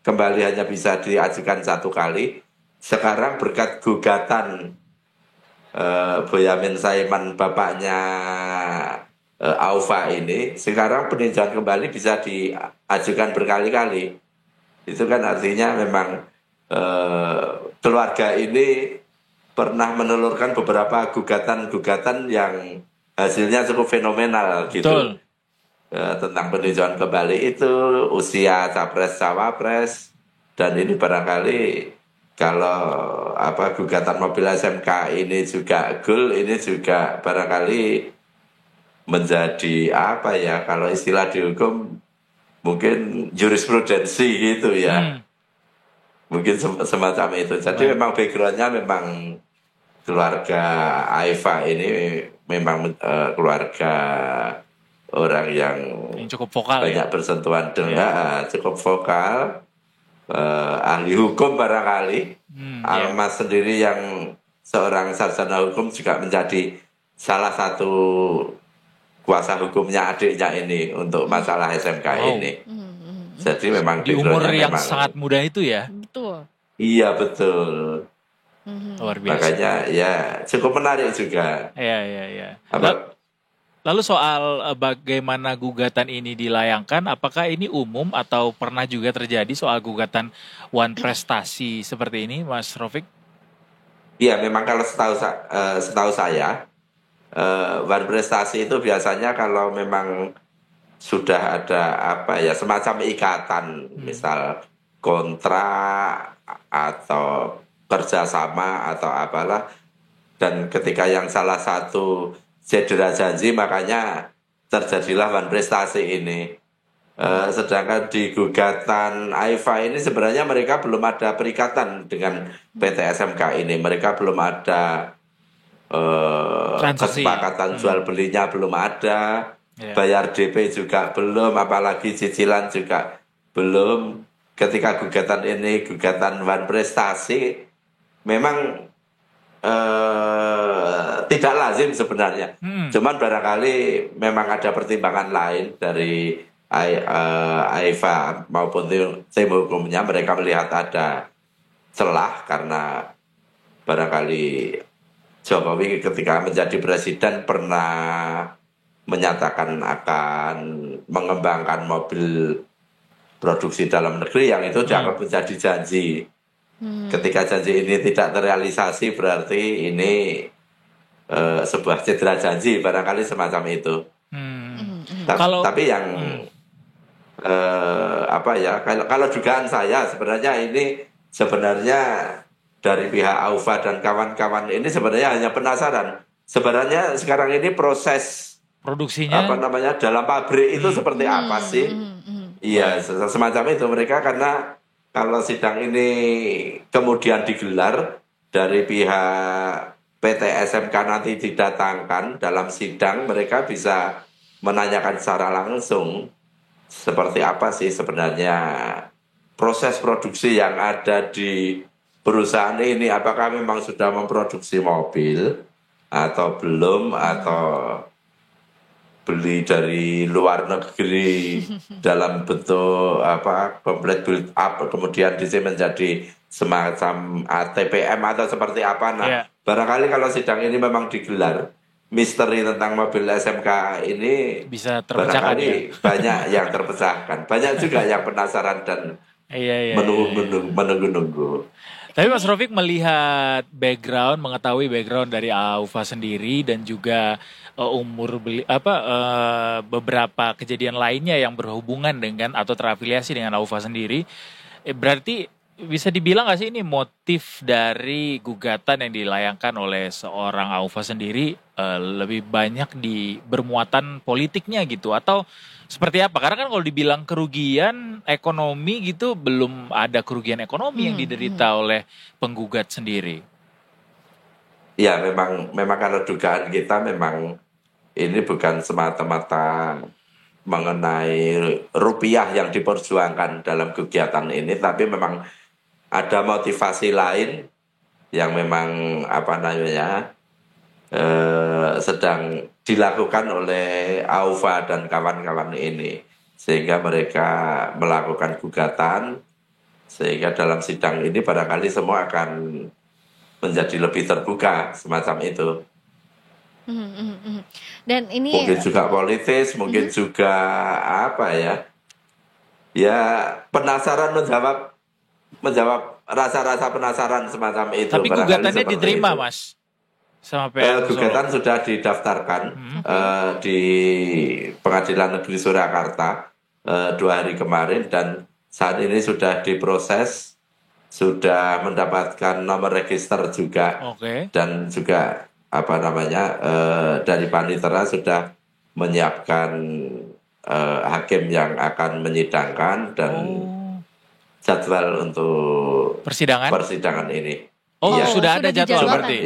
kembali hanya bisa diajukan 1 kali. Sekarang berkat gugatan Boyamin Saiman bapaknya Aufa ini, sekarang peninjauan kembali bisa diajukan berkali-kali. Itu kan artinya memang keluarga ini pernah menelurkan beberapa gugatan-gugatan yang hasilnya cukup fenomenal gitu. Betul. Tentang peninjauan kembali itu usia capres-cawapres, dan ini barangkali kalau gugatan mobil SMK ini juga goal, ini juga barangkali menjadi kalau istilah di hukum mungkin jurisprudensi gitu ya. Mungkin semacam itu. Jadi memang backgroundnya memang keluarga Aifa ini memang keluarga orang yang cukup vokal, banyak bersentuhan dengan cukup vokal, ahli hukum barangkali. Almas sendiri yang seorang sarjana hukum juga menjadi salah satu kuasa hukumnya adiknya ini untuk masalah SMK ini. Jadi memang di umur yang memang, sangat muda itu ya. Betul. Iya betul. Luar biasa. Makanya ya cukup menarik juga. Iya. Lalu soal bagaimana gugatan ini dilayangkan, apakah ini umum atau pernah juga terjadi soal gugatan One Prestasi seperti ini, Mas Rafiq? Iya, memang kalau setahu saya, One Prestasi itu biasanya kalau memang sudah ada semacam ikatan, misal kontrak atau kerjasama atau apalah, dan ketika yang salah satu cedera janji, makanya terjadilah One Prestasi ini. Sedangkan di gugatan Aifa ini sebenarnya mereka belum ada perikatan dengan PT SMK ini. Mereka belum ada kesepakatan jual belinya, belum ada. Bayar DP juga belum, apalagi cicilan juga belum. Ketika gugatan ini gugatan One Prestasi, memang tidak lazim sebenarnya. Cuman barangkali memang ada pertimbangan lain dari Aifa maupun tim hukumnya. Mereka melihat ada celah karena barangkali Jokowi ketika menjadi presiden pernah menyatakan akan mengembangkan mobil produksi dalam negeri yang itu dianggap menjadi janji. Ketika janji ini tidak terrealisasi, berarti ini sebuah cedera janji, barangkali semacam itu. Tapi yang kalau dugaan saya sebenarnya ini dari pihak AUFA dan kawan-kawan ini sebenarnya hanya penasaran. Sebenarnya sekarang ini proses Produksinya dalam pabrik itu seperti apa sih? Iya, semacam itu mereka, karena kalau sidang ini kemudian digelar dari pihak PT SMK nanti didatangkan dalam sidang, mereka bisa menanyakan secara langsung seperti apa sih sebenarnya proses produksi yang ada di perusahaan ini, apakah memang sudah memproduksi mobil atau belum, atau beli dari luar negeri dalam bentuk komplit build up kemudian menjadi semacam ATPM atau seperti apa. Nah, barangkali kalau sidang ini memang digelar, misteri tentang mobil SMK ini bisa terpecahkan, banyak yang terpecahkan, banyak juga yang penasaran dan menunggu-nunggu. Tapi Mas Rofik melihat mengetahui background dari AUFA sendiri dan juga beberapa kejadian lainnya yang berhubungan dengan atau terafiliasi dengan AUFA sendiri, berarti bisa dibilang nggak sih ini motif dari gugatan yang dilayangkan oleh seorang AUFA sendiri lebih banyak di bermuatan politiknya gitu, atau seperti apa? Karena kan kalau dibilang kerugian ekonomi gitu, belum ada kerugian ekonomi yang diderita oleh penggugat sendiri. Ya, memang kalau dugaan kita memang ini bukan semata-mata mengenai rupiah yang diperjuangkan dalam kegiatan ini, tapi memang ada motivasi lain yang memang sedang dilakukan oleh AUFA dan kawan-kawan ini, sehingga mereka melakukan gugatan, sehingga dalam sidang ini barangkali semua akan menjadi lebih terbuka semacam itu. Dan ini mungkin juga politis, mungkin juga penasaran, menjawab rasa-rasa penasaran semacam itu. Tapi gugatannya diterima, Mas, sama PN gugatan sudah didaftarkan di Pengadilan Negeri Surakarta 2 hari kemarin, dan saat ini sudah diproses, sudah mendapatkan nomor register juga, dan juga dari Panitera sudah menyiapkan hakim yang akan menyidangkan dan jadwal untuk persidangan ini. Sudah ada jadwal berarti?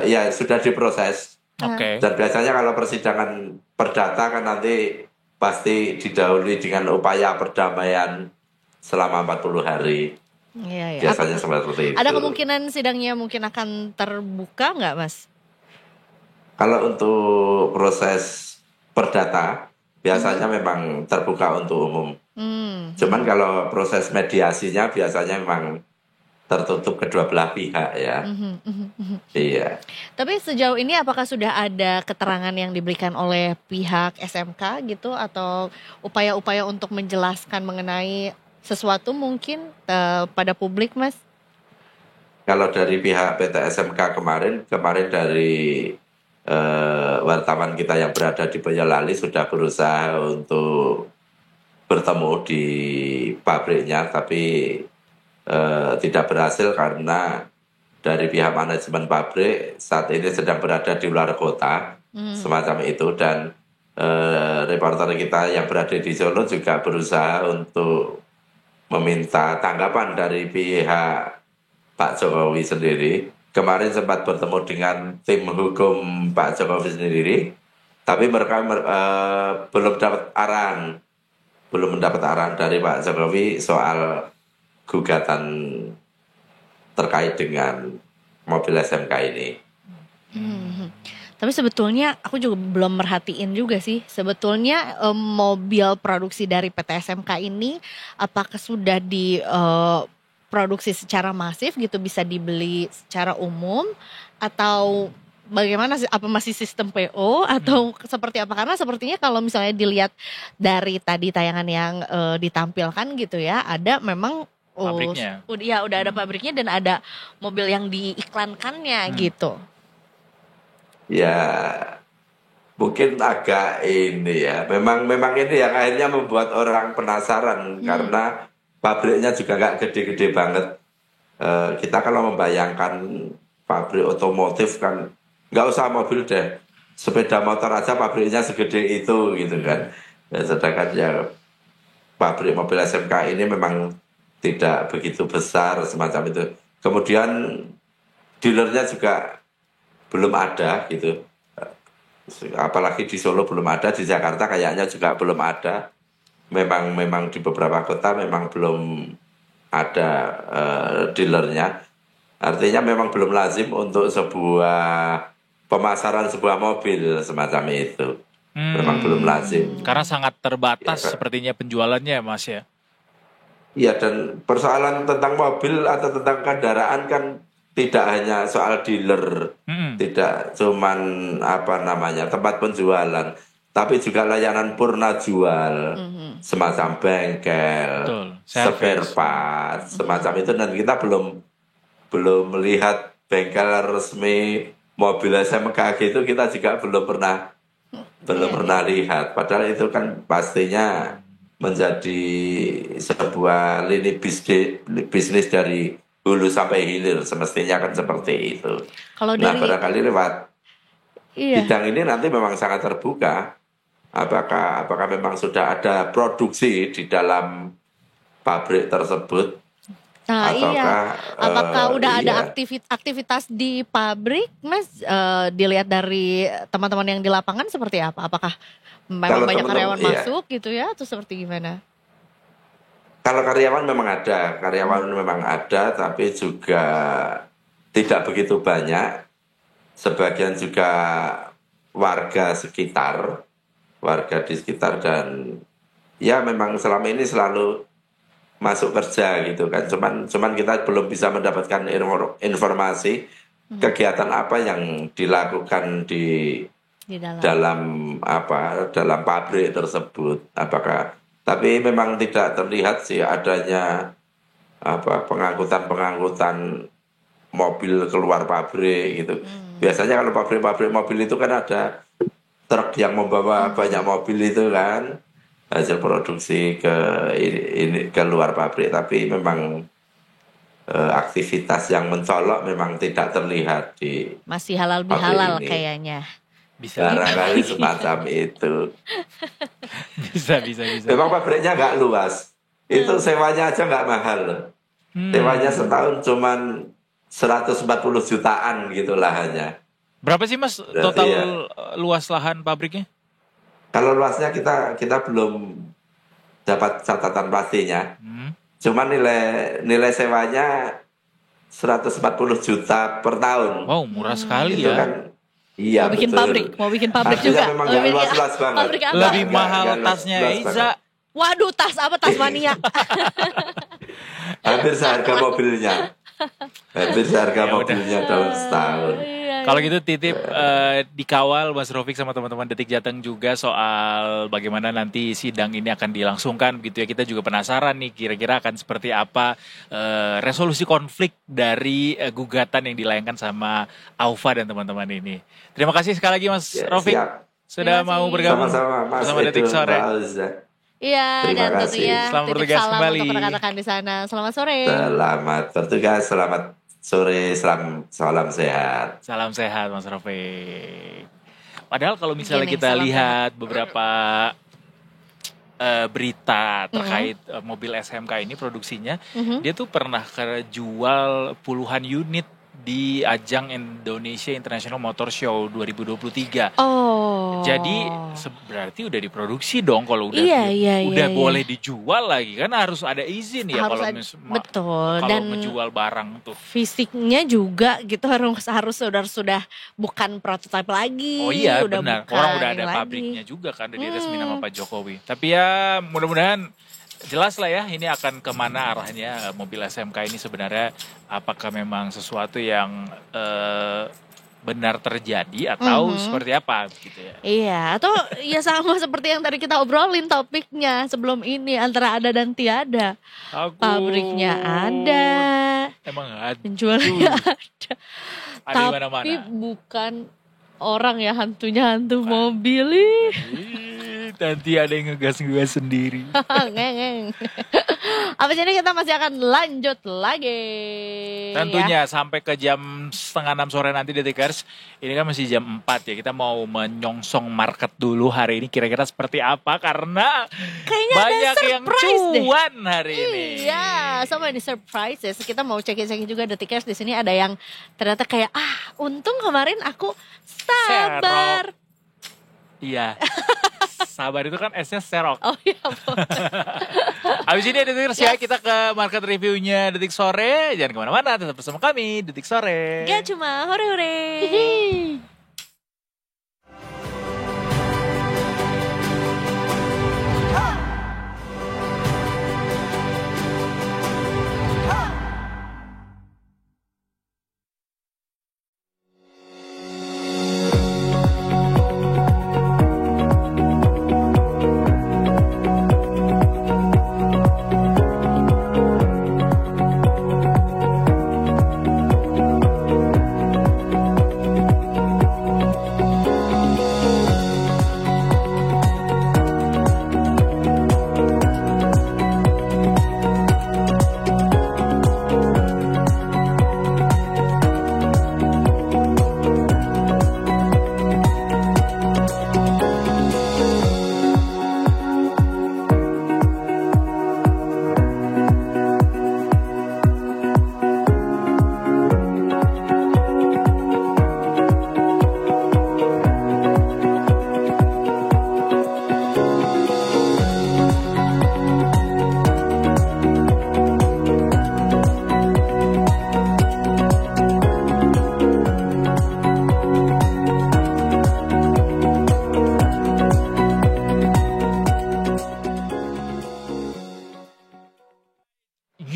Iya, sudah diproses. Dan biasanya kalau persidangan perdata kan nanti pasti didahului dengan upaya perdamaian selama 40 hari. Biasanya seperti itu. Ada kemungkinan sidangnya mungkin akan terbuka nggak, Mas? Kalau untuk proses perdata biasanya memang terbuka untuk umum. Cuman kalau proses mediasinya biasanya memang tertutup kedua belah pihak ya. Iya. Tapi sejauh ini apakah sudah ada keterangan yang diberikan oleh pihak SMK gitu, atau upaya-upaya untuk menjelaskan mengenai sesuatu mungkin pada publik, Mas? Kalau dari pihak PT SMK kemarin dari wartawan kita yang berada di Boyolali sudah berusaha untuk bertemu di pabriknya, tapi tidak berhasil karena dari pihak manajemen pabrik saat ini sedang berada di luar kota, semacam itu. Dan reporter kita yang berada di Solo juga berusaha untuk meminta tanggapan dari pihak Pak Jokowi sendiri. Kemarin sempat bertemu dengan tim hukum Pak Jokowi sendiri, tapi mereka belum mendapat arahan dari Pak Jokowi soal gugatan terkait dengan mobil SMK ini. Tapi sebetulnya aku juga belum merhatiin juga sih. Sebetulnya mobil produksi dari PT SMK ini apakah sudah diproduksi secara masif gitu, bisa dibeli secara umum, atau bagaimana sih? Apa masih sistem PO atau seperti apa? Karena sepertinya kalau misalnya dilihat dari tadi tayangan yang ditampilkan gitu ya, ada memang pabriknya. Udah ada pabriknya dan ada mobil yang diiklankannya gitu. Ya, mungkin agak ini ya. Memang ini yang akhirnya membuat orang penasaran karena pabriknya juga nggak gede-gede banget. kita kalau membayangkan pabrik otomotif kan nggak usah mobil deh, sepeda motor aja pabriknya segede itu gitu kan. Sedangkan ya pabrik mobil SMK ini memang tidak begitu besar semacam itu. Kemudian dealernya juga belum ada gitu. Apalagi di Solo belum ada, di Jakarta kayaknya juga belum ada. Memang di beberapa kota memang belum ada dealernya. Artinya memang belum lazim untuk sebuah pemasaran sebuah mobil semacam itu. Memang belum lazim. Karena sangat terbatas sepertinya penjualannya Mas ya. Iya, dan persoalan tentang mobil atau tentang kendaraan kan tidak hanya soal dealer, tidak cuman tempat penjualan, tapi juga layanan purna jual, semacam bengkel, spare part, semacam itu. Dan kita belum melihat bengkel resmi mobil SMK gitu, kita juga belum pernah lihat. Padahal itu kan pastinya menjadi sebuah lini bisnis dari hulu sampai hilir, semestinya kan seperti itu. Barangkali lewat bidang ini nanti memang sangat terbuka. Apakah memang sudah ada produksi di dalam pabrik tersebut? Nah apakah udah ada aktivitas di pabrik, Mas? Dilihat dari teman-teman yang di lapangan seperti apa? Apakah memang banyak karyawan masuk gitu ya, atau seperti gimana? Kalau karyawan memang ada, tapi juga tidak begitu banyak. Sebagian juga warga di sekitar, dan ya memang selama ini selalu masuk kerja gitu kan. Cuman kita belum bisa mendapatkan informasi kegiatan apa yang dilakukan di dalam pabrik tersebut. Tapi memang tidak terlihat sih adanya pengangkutan mobil keluar pabrik gitu. Biasanya kalau pabrik mobil itu kan ada truk yang membawa banyak mobil itu kan, hasil produksi ke luar pabrik. Tapi memang aktivitas yang mencolok memang tidak terlihat di masih halal bihalal kayaknya. Bisa barangkali semacam itu. Bisa. Memang pabriknya nggak luas. Itu sewanya aja nggak mahal. Sewanya setahun cuman 140 jutaan gitu lahannya. Berapa sih Mas total luas lahan pabriknya? Kalau luasnya kita belum dapat catatan pastinya. Cuman nilai sewanya 140 juta per tahun. Wow, murah sekali itu ya. Kan, iya, mau bikin pabrik juga. Memang gak luas banget. Pabrik apa? Lebih mahal tasnya Eiza. Waduh, tas apa, tas mania? Hampir seharga mobilnya. Dalam setahun. Kalau gitu titip dikawal Mas Rafiq sama teman-teman Detik Jateng juga soal bagaimana nanti sidang ini akan dilangsungkan gitu ya. Kita juga penasaran nih kira-kira akan seperti apa resolusi konflik dari gugatan yang dilayangkan sama Aufa dan teman-teman ini. Terima kasih sekali lagi Mas Rafiq sudah mau bergabung bersama Detik Sore. Iya, dan tentunya selamat bertugas kembali untuk rekan-rekan di sana. Selamat sore. Selamat bertugas, selamat sore, salam sehat. Salam sehat Mas Rafiq. Padahal kalau misalnya kita lihat beberapa berita terkait mobil SMK ini produksinya, dia tuh pernah jual puluhan unit di ajang Indonesia International Motor Show 2023. Jadi berarti udah diproduksi dong kalau udah boleh dijual lagi, kan harus ada izin ya kalau betul, kalau dan menjual barang tuh. Fisiknya juga gitu harus sudah bukan prototipe lagi. Oh iya benar. Orang udah ada pabriknya juga kan, udah diresmi nama Pak Jokowi. Tapi ya mudah-mudahan jelas lah ya ini akan kemana arahnya mobil SMK ini sebenarnya, apakah memang sesuatu yang benar terjadi atau seperti apa gitu ya. Iya, atau ya sama seperti yang tadi kita obrolin topiknya sebelum ini, antara ada dan tiada. Pabriknya ada, emang ada, penjualnya ada mana-mana. Tapi bukan orang ya, hantunya hantu mobil. Nanti ada yang ngegas sendiri. Abis ini kita masih akan lanjut lagi. Tentunya sampai ke jam 5:30 sore nanti Detikers. Ini kan masih jam 4 ya. Kita mau menyongsong market dulu hari ini kira-kira seperti apa. Karena Kayaknya banyak ada yang surprise deh. cuan hari ini. Iya, sama ini surprises. Kita mau cekin-cekin juga Detikers. Di sini ada yang ternyata kayak untung kemarin aku sabar. Iya. Sabar itu kan S-nya serok. Oh iya, boleh. Habis ini Detikers ya, kita ke market reviewnya Detik Sore. Jangan kemana-mana, tetap bersama kami Detik Sore. Gak cuma hore-hore.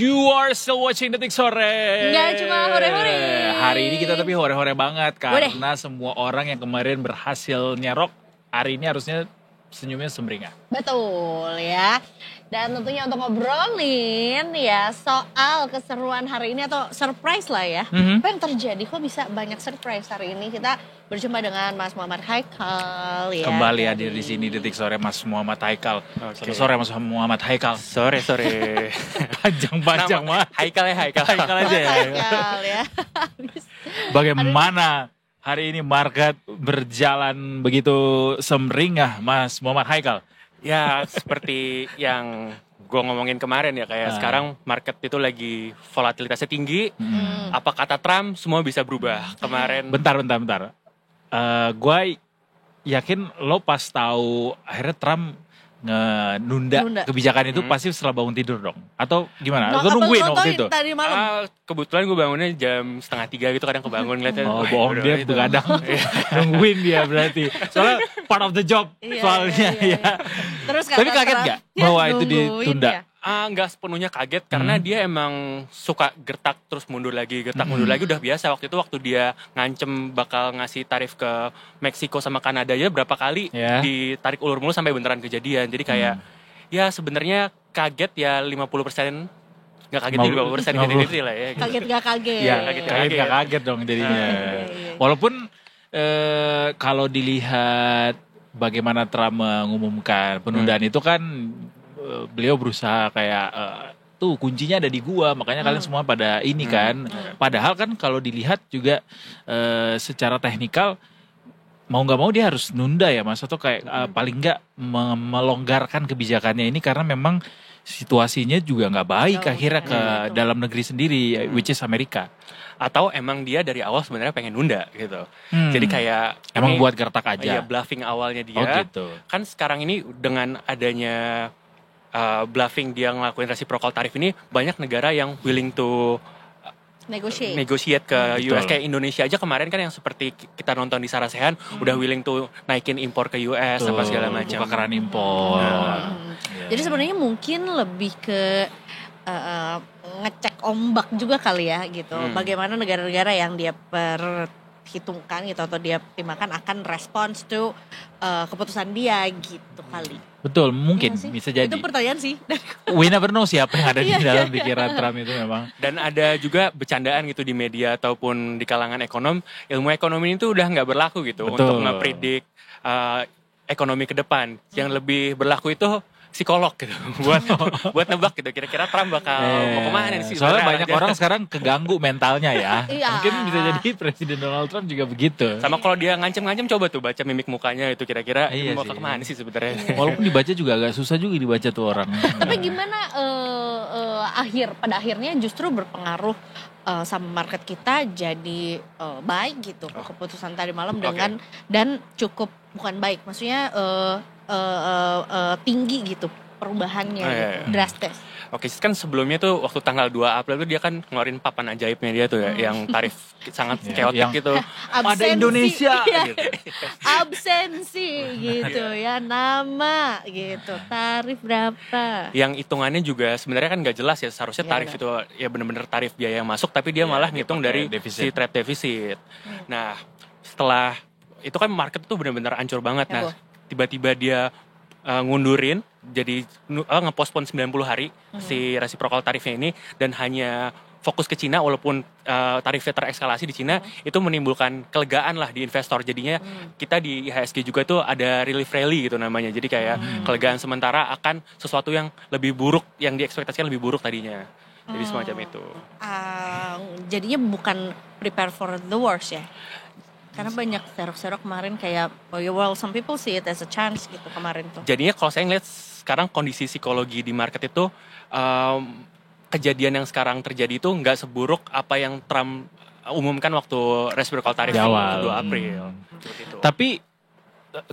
You are still watching Detik Sore. Nggak cuma hore-hore. Hari ini kita tapi hore-hore banget karena semua orang yang kemarin berhasil nyerok hari ini harusnya senyumnya sumringah. Betul ya. Dan tentunya untuk ngobrolin ya soal keseruan hari ini atau surprise lah ya. Apa yang terjadi? Kok bisa banyak surprise hari ini? Kita berjumpa dengan Mas Muhammad Haikal ya. Kembali hadir di sini Detik Sore Mas Muhammad Haikal. Selamat sore Mas Muhammad Haikal. Sore. Panjang mah. Haikal Haikal aja ya. Haikal ya. Bagaimana hari ini market berjalan begitu semringah Mas Muhammad Haikal? Ya seperti yang gue ngomongin kemarin ya, kayak sekarang market itu lagi volatilitasnya tinggi. Apa kata Trump semua bisa berubah. Kemarin Bentar. Gue yakin lo pas tahu akhirnya Trump nunda kebijakan itu pasti setelah bangun tidur dong? Atau gimana? Atau nungguin waktu itu? Tadi malam. kebetulan gue bangunnya jam 2:30 gitu, kadang kebangun ngeliatnya. Oh bohong, dia begadang. Nungguin dia berarti. Soalnya part of the job soalnya ya. Terus Tapi kaget gak bahwa itu ditunda? Nggak sepenuhnya kaget karena dia emang suka gertak terus mundur lagi, mundur lagi udah biasa. Waktu dia ngancem bakal ngasih tarif ke Meksiko sama Kanada ya berapa kali ditarik ulur mulu sampai beneran kejadian. Jadi kayak ya sebenarnya kaget ya 50%, nggak kaget 50% gitu lah ya. Gitu. Kaget gak kaget? Ya, kaget gak kaget dong jadinya. Walaupun kalau dilihat bagaimana Trump mengumumkan penundaan itu kan beliau berusaha kayak tuh kuncinya ada di gua, makanya kalian semua pada ini kan. Padahal kan kalau dilihat juga secara teknikal mau nggak mau dia harus nunda ya Mas, atau kayak paling nggak melonggarkan kebijakannya ini karena memang situasinya juga nggak baik akhirnya ke dalam negeri sendiri, which is Amerika. Atau emang dia dari awal sebenarnya pengen nunda gitu. Jadi kayak emang buat gertak aja. Iya, bluffing awalnya dia. Oh gitu. Kan sekarang ini dengan adanya bluffing dia ngelakuin reciprocal tarif ini, banyak negara yang willing to negotiate ke US. Kayak Indonesia aja kemarin kan yang seperti kita nonton di Sarasehan udah willing to naikin impor ke US apa segala macam. Buka keran impor. Jadi sebenarnya mungkin lebih ke ngecek ombak juga kali ya gitu. Bagaimana negara-negara yang dia perhitungkan gitu atau dia pertimbangkan akan respons to keputusan dia gitu kali. Betul, mungkin Ya, bisa jadi. Itu pertanyaan sih. We never know siapa yang ada di dalam pikiran Trump itu memang. Dan ada juga bercandaan gitu di media ataupun di kalangan ilmu ekonomi itu udah nggak berlaku gitu. Betul. Untuk ngepredik ekonomi ke depan. Yang lebih berlaku itu psikolog gitu buat nebak gitu kira-kira Trump bakal mau kemana sih. Soalnya banyak orang sekarang keganggu mentalnya ya. Iya. Mungkin bisa jadi Presiden Donald Trump juga begitu. Sama kalau dia ngancem-ngancem coba tuh baca mimik mukanya itu kira-kira mau sih. kemana sih sebenarnya. Walaupun dibaca juga agak susah juga dibaca tuh orang. Tapi gimana pada akhirnya justru berpengaruh sama market kita jadi baik gitu keputusan tadi malam dengan dan cukup bukan baik maksudnya tinggi gitu perubahannya gitu, drastis. Oke, kan sebelumnya tuh waktu tanggal 2 April tuh dia kan ngeluarin papan ajaibnya dia tuh ya, yang tarif sangat chaotic gitu. Ada Indonesia gitu. Absensi gitu ya, nama gitu, tarif berapa. Yang hitungannya juga sebenarnya kan nggak jelas ya, seharusnya tarif itu ya benar-benar tarif biaya yang masuk, tapi dia malah ngitung dari si trade deficit. Nah, setelah itu kan market tuh benar-benar hancur banget. Nah, tiba-tiba dia ngundurin jadi ngepospon 90 hari si reciprocal tarifnya ini dan hanya fokus ke Cina walaupun tarifnya tereskalasi di Cina itu menimbulkan kelegaan lah di investor. Jadinya kita di IHSG juga tuh ada relief rally gitu namanya. Jadi kayak kelegaan sementara akan sesuatu yang lebih buruk yang diekspektasikan lebih buruk tadinya. Jadi semacam itu. Jadinya bukan prepare for the worst ya. Karena banyak serok-serok kemarin kayak well some people see it as a chance gitu kemarin tuh. Jadinya kalau saya ngeliat sekarang kondisi psikologi di market itu kejadian yang sekarang terjadi itu nggak seburuk apa yang Trump umumkan waktu reciprocal tarif 2 April. Tapi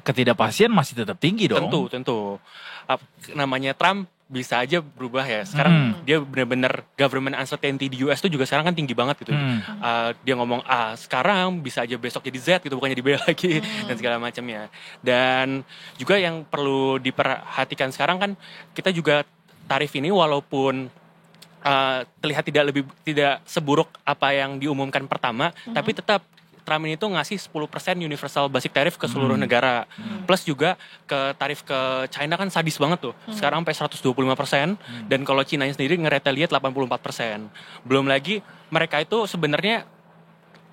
ketidakpastian masih tetap tinggi dong. Tentu. Namanya Trump bisa aja berubah ya. Sekarang dia benar-benar government uncertainty di US tuh juga sekarang kan tinggi banget gitu. Dia ngomong A sekarang bisa aja besok jadi Z gitu, bukan jadi B lagi dan segala macamnya. Dan juga yang perlu diperhatikan sekarang kan kita juga tarif ini walaupun terlihat tidak seburuk apa yang diumumkan pertama, tapi tetap Trump ini tuh ngasih 10% universal basic tariff ke seluruh negara. Plus juga ke tarif ke China kan sadis banget tuh. Sekarang sampai 125%. Dan kalau China sendiri nge-retaliate 84%. Belum lagi mereka itu sebenarnya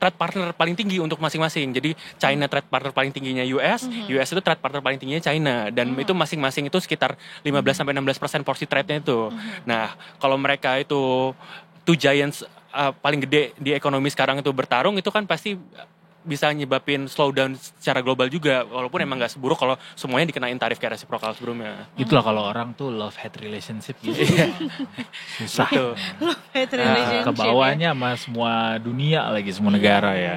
trade partner paling tinggi untuk masing-masing. Jadi China trade partner paling tingginya US, US itu trade partner paling tingginya China. Dan itu masing-masing itu sekitar 15-16% porsi trade-nya itu. Nah, kalau mereka itu two giants paling gede di ekonomi sekarang itu bertarung, itu kan pasti bisa nyebabin slowdown secara global juga, walaupun emang gak seburuk kalau semuanya dikenain tarif kayak reciprocal sebelumnya. Itulah kalau orang tuh love-hate relationship gitu. Susah. Love-hate relationship. Kebawahnya sama semua dunia lagi, semua negara ya.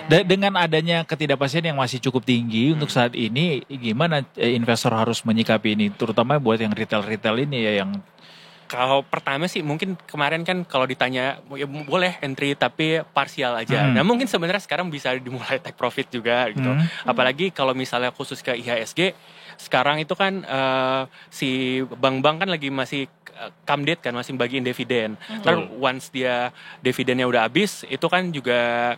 Dengan adanya ketidakpastian yang masih cukup tinggi untuk saat ini, gimana investor harus menyikapi ini, terutama buat yang retail-retail ini ya, yang kalau pertama sih mungkin kemarin kan kalau ditanya ya boleh entry tapi parsial aja. Nah mungkin sebenarnya sekarang bisa dimulai take profit juga gitu. Apalagi kalau misalnya khusus ke IHSG sekarang itu kan si bank-bank kan lagi masih come date kan, masih bagiin dividen. Terus once dia dividennya udah habis itu kan juga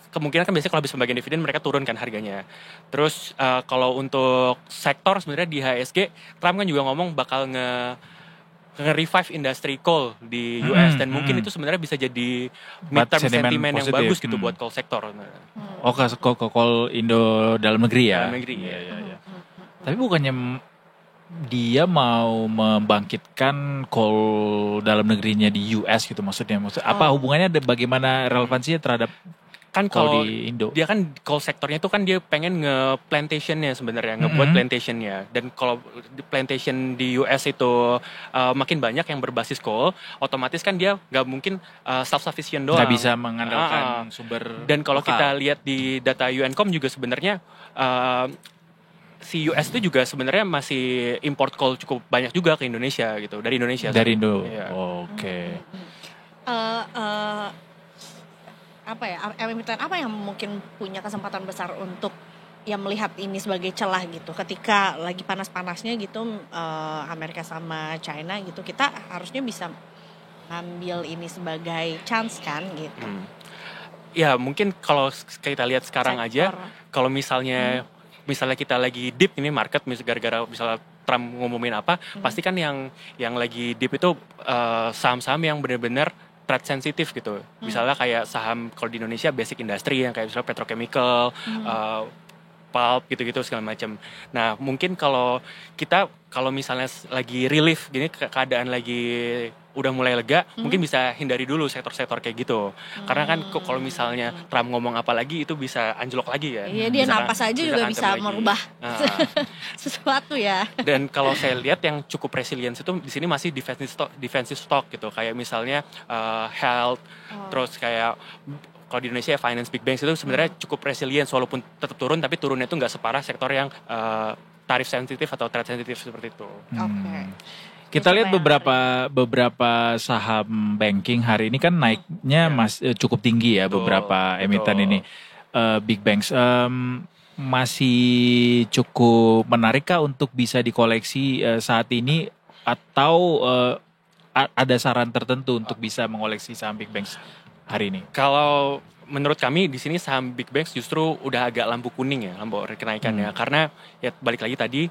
kemungkinan kan biasanya kalau habis pembagian dividen mereka turunkan harganya. Terus kalau untuk sektor sebenarnya di IHSG Trump kan juga ngomong bakal nge-revive industry coal di US dan mungkin itu sebenarnya bisa jadi midterm sentiment yang bagus gitu buat coal sektor. Coal Indo dalam negeri ya. Dalam negeri. Ya. Tapi bukannya dia mau membangkitkan coal dalam negerinya di US gitu maksudnya apa hubungannya, bagaimana relevansinya terhadap kan kalau di Indo? Dia kan coal sektornya itu kan dia pengen nge-plantationnya sebenarnya, ngebuat plantationnya. Dan kalau plantation di US itu makin banyak yang berbasis coal, otomatis kan dia nggak mungkin self-sufficient doang. Nggak bisa mengandalkan sumber. Dan kalau kita lihat di data UNCOM juga sebenarnya si US itu juga sebenarnya masih import coal cukup banyak juga ke Indonesia gitu, dari Indonesia. Dari Indo. Ya. Oke. Emiten apa yang mungkin punya kesempatan besar untuk ya melihat ini sebagai celah gitu ketika lagi panas-panasnya gitu Amerika sama China gitu, kita harusnya bisa ngambil ini sebagai chance kan gitu. Ya mungkin kalau kita lihat sekarang aja kalau misalnya kita lagi dip ini market gara-gara misalnya Trump ngumumin apa, pasti kan yang lagi dip itu saham-saham yang benar-benar trade sensitif gitu. Misalnya kayak saham kalau di Indonesia basic industry yang kayak misalnya petrochemical, pulp gitu-gitu segala macam. Nah mungkin kalau misalnya lagi relief gini, keadaan lagi udah mulai lega, mungkin bisa hindari dulu sektor-sektor kayak gitu. Karena kan kalau misalnya Trump ngomong apa lagi itu bisa anjlok lagi ya. Iya, dia napas aja juga bisa merubah sesuatu ya. Dan kalau saya lihat yang cukup resilience itu di sini masih defensive stock gitu. Kayak misalnya health, terus kayak kalau di Indonesia ya finance big banks itu sebenarnya cukup resilient walaupun tetap turun, tapi turunnya itu nggak separah sektor yang tarif sensitif atau trade sensitif seperti itu. Oke. Kita lihat beberapa saham banking hari ini kan naiknya cukup tinggi ya, beberapa emiten ini big banks. Masih cukup menarik kah untuk bisa dikoleksi saat ini, atau ada saran tertentu untuk bisa mengoleksi saham big banks hari ini? Kalau menurut kami di sini saham big banks justru udah agak lampu kuning ya, lampu kenaikannya. Karena ya balik lagi tadi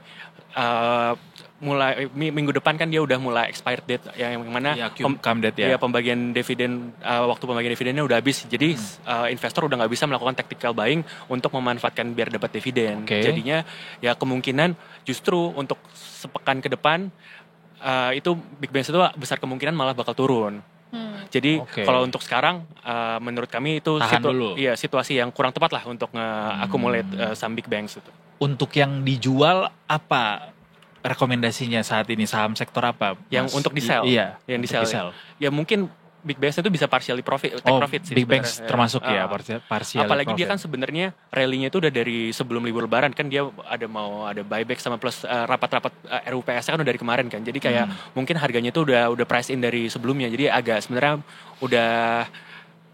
mulai minggu depan kan dia udah mulai expired date yang mana pembagian dividen, waktu pembagian dividennya udah habis. Jadi investor udah nggak bisa melakukan tactical buying untuk memanfaatkan biar dapat dividen. Jadinya ya kemungkinan justru untuk sepekan ke depan itu big banks itu besar kemungkinan malah bakal turun. Jadi kalau untuk sekarang menurut kami itu situasi yang kurang tepat lah untuk nge-accumulate saham big banks itu. Untuk yang dijual apa rekomendasinya saat ini, saham sektor apa? Yang untuk di-sell? Iya, yang di-sell. Ya mungkin big banks itu bisa partially profit, take profit sih. Big banks termasuk ya, partially apalagi profit. Dia kan sebenarnya rally-nya itu udah dari sebelum libur lebaran kan, dia ada buyback sama plus rapat-rapat RUPS kan udah dari kemarin kan. Jadi kayak mungkin harganya itu udah price in dari sebelumnya. Jadi agak sebenarnya udah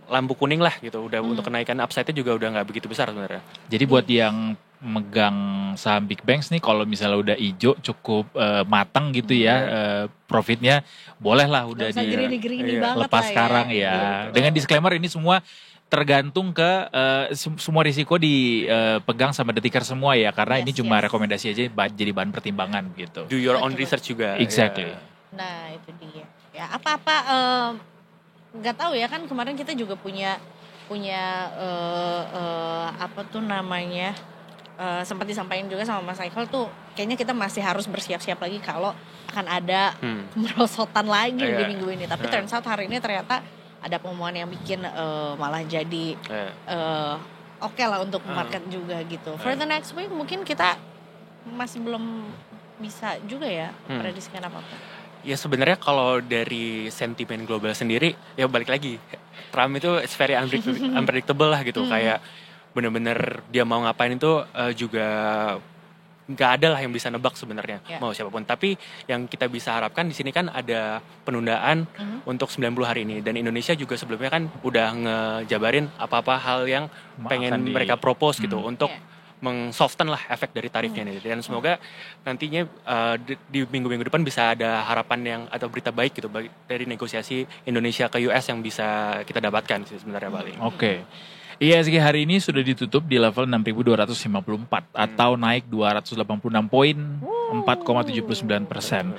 lampu kuning lah gitu. Udah untuk kenaikan upside-nya juga udah nggak begitu besar sebenarnya. Jadi buat yang megang saham big banks nih, kalau misalnya udah hijau cukup matang gitu ya, profitnya bolehlah udah lepas sekarang ya. Dengan disclaimer ini semua tergantung ke semua risiko dipegang sama Detiker semua ya, karena ini cuma rekomendasi aja, jadi bahan pertimbangan gitu. Do your own research juga. Exactly. Nah itu dia. Ya apa-apa nggak tahu ya, kan kemarin kita juga punya apa tuh namanya, sempat disampaikan juga sama Mas Michael tuh, kayaknya kita masih harus bersiap-siap lagi kalau akan ada kemerosotan lagi di minggu ini. Tapi turns out hari ini ternyata ada pengumuman yang bikin malah jadi oke lah untuk market juga gitu. For the next week mungkin kita masih belum bisa juga ya prediksikan apa-apa. Ya sebenarnya kalau dari sentimen global sendiri ya balik lagi, Trump itu it's very unpredictable lah gitu. Kayak bener-bener dia mau ngapain itu juga nggak ada lah yang bisa nebak sebenarnya mau siapapun. Tapi yang kita bisa harapkan di sini kan ada penundaan untuk 90 hari ini, dan Indonesia juga sebelumnya kan udah ngejabarin apa-apa hal yang pengen mereka propose gitu untuk mengsoften lah efek dari tarifnya nih. Dan semoga nantinya di minggu-minggu depan bisa ada harapan yang atau berita baik gitu dari negosiasi Indonesia ke US yang bisa kita dapatkan sih sebenarnya paling. IHSG hari ini sudah ditutup di level 6.254 atau naik 286 poin, 4,79%.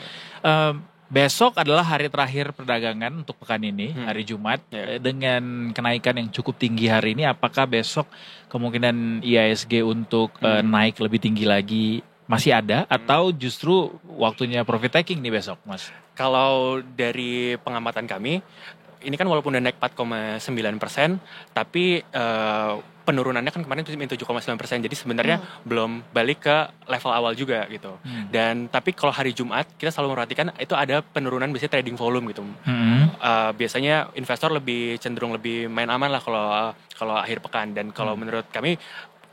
Besok adalah hari terakhir perdagangan untuk pekan ini, hari Jumat, dengan kenaikan yang cukup tinggi hari ini. Apakah besok kemungkinan IHSG untuk naik lebih tinggi lagi masih ada, atau justru waktunya profit taking nih besok, Mas? Kalau dari pengamatan kami, ini kan walaupun udah naik 4,9%, tapi penurunannya kan kemarin 7,9%. Jadi sebenarnya belum balik ke level awal juga gitu. Dan tapi kalau hari Jumat kita selalu memperhatikan itu ada penurunan biasanya trading volume gitu. Biasanya investor lebih cenderung lebih main aman lah kalau akhir pekan. Dan kalau menurut kami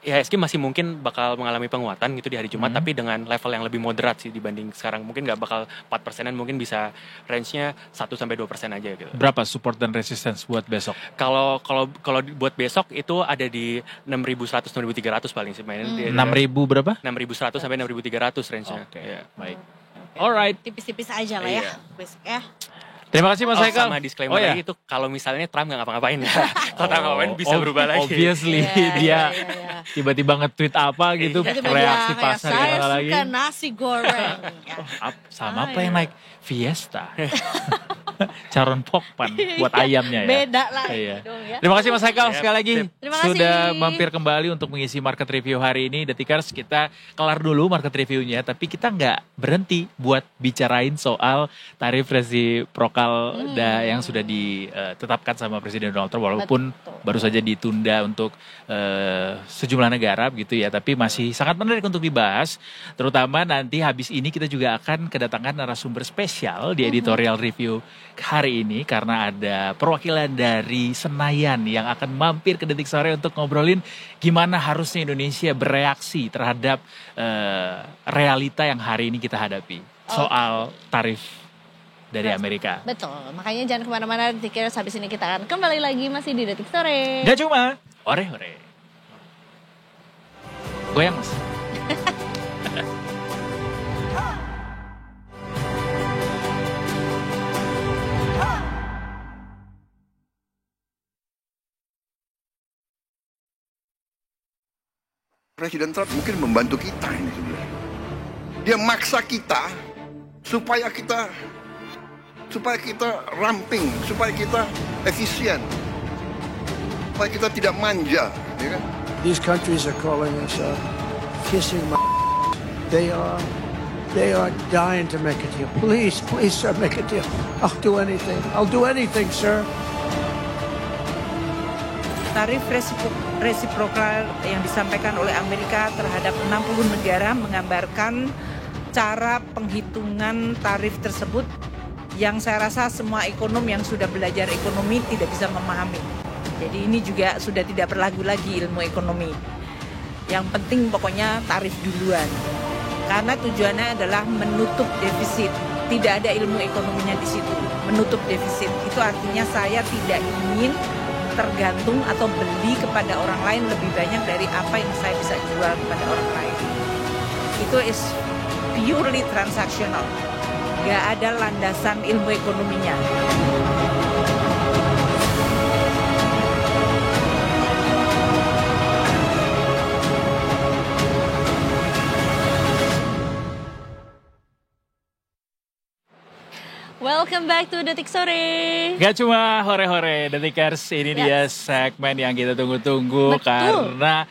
IHSG masih mungkin bakal mengalami penguatan gitu di hari Jumat, tapi dengan level yang lebih moderat sih dibanding sekarang. Mungkin nggak bakal 4%-an, mungkin bisa range-nya 1-2% aja gitu. Berapa support dan resistance buat besok? Kalau buat besok itu ada di 6.100-6.300 paling sih mainnya. 6.000 berapa? 6.100 sampai 6.300 range-nya. Baik. Alright. Tipis-tipis aja lah ya besok ya. Terima kasih Mas Haikal. Sama disclaimer lagi itu kalau misalnya Trump nggak ngapa-ngapain ya. Kalau Trump ngapa-ngapain bisa berubah lagi. Obviously dia tiba-tiba nge-tweet apa gitu, reaksi pasar gimana lagi. Saya suka nasi goreng. Sama apa yang naik? Fiesta. Caron pokpan buat ayamnya ya. Beda lah Iya. dong ya. Terima kasih Mas Haikal sekali lagi Terima kasih. sudah mampir kembali untuk mengisi market review hari ini. Detikers, kita kelar dulu market reviewnya, tapi kita nggak berhenti buat bicarain soal tarif resiprokal yang sudah ditetapkan sama Presiden Donald Trump, walaupun baru saja ditunda untuk sejumlah negara gitu ya, tapi masih sangat menarik untuk dibahas. Terutama nanti habis ini kita juga akan kedatangan narasumber spesial di editorial review hari ini, karena ada perwakilan dari Senayan yang akan mampir ke Detik Sore untuk ngobrolin gimana harusnya Indonesia bereaksi terhadap realita yang hari ini kita hadapi soal tarif dari Amerika. Betul, makanya jangan kemana-mana Detikers, habis ini kita akan kembali lagi masih di Detik Sore. Gak cuma ore-ore. Goyang Mas. Presiden Trump mungkin membantu kita ini sebenarnya. Dia maksa kita supaya kita ramping, supaya kita efisien, supaya kita tidak manja, ya kan? These countries are calling us kissing my. They are dying to make a deal. Please, sir, make a deal. I'll do anything, sir. Tarif resiprokal yang disampaikan oleh Amerika terhadap 60 negara menggambarkan cara penghitungan tarif tersebut yang saya rasa semua ekonom yang sudah belajar ekonomi tidak bisa memahami. Jadi ini juga sudah tidak berlagu lagi ilmu ekonomi. Yang penting pokoknya tarif duluan. Karena tujuannya adalah menutup defisit. Tidak ada ilmu ekonominya di situ. Menutup defisit. Itu artinya saya tidak ingin tergantung atau beli kepada orang lain lebih banyak dari apa yang saya bisa jual kepada orang lain. Itu is purely transactional. Gak ada landasan ilmu ekonominya. Welcome back to Detik Sore. Gak cuma hore-hore Detikers, ini dia segmen yang kita tunggu-tunggu. Betul. Karena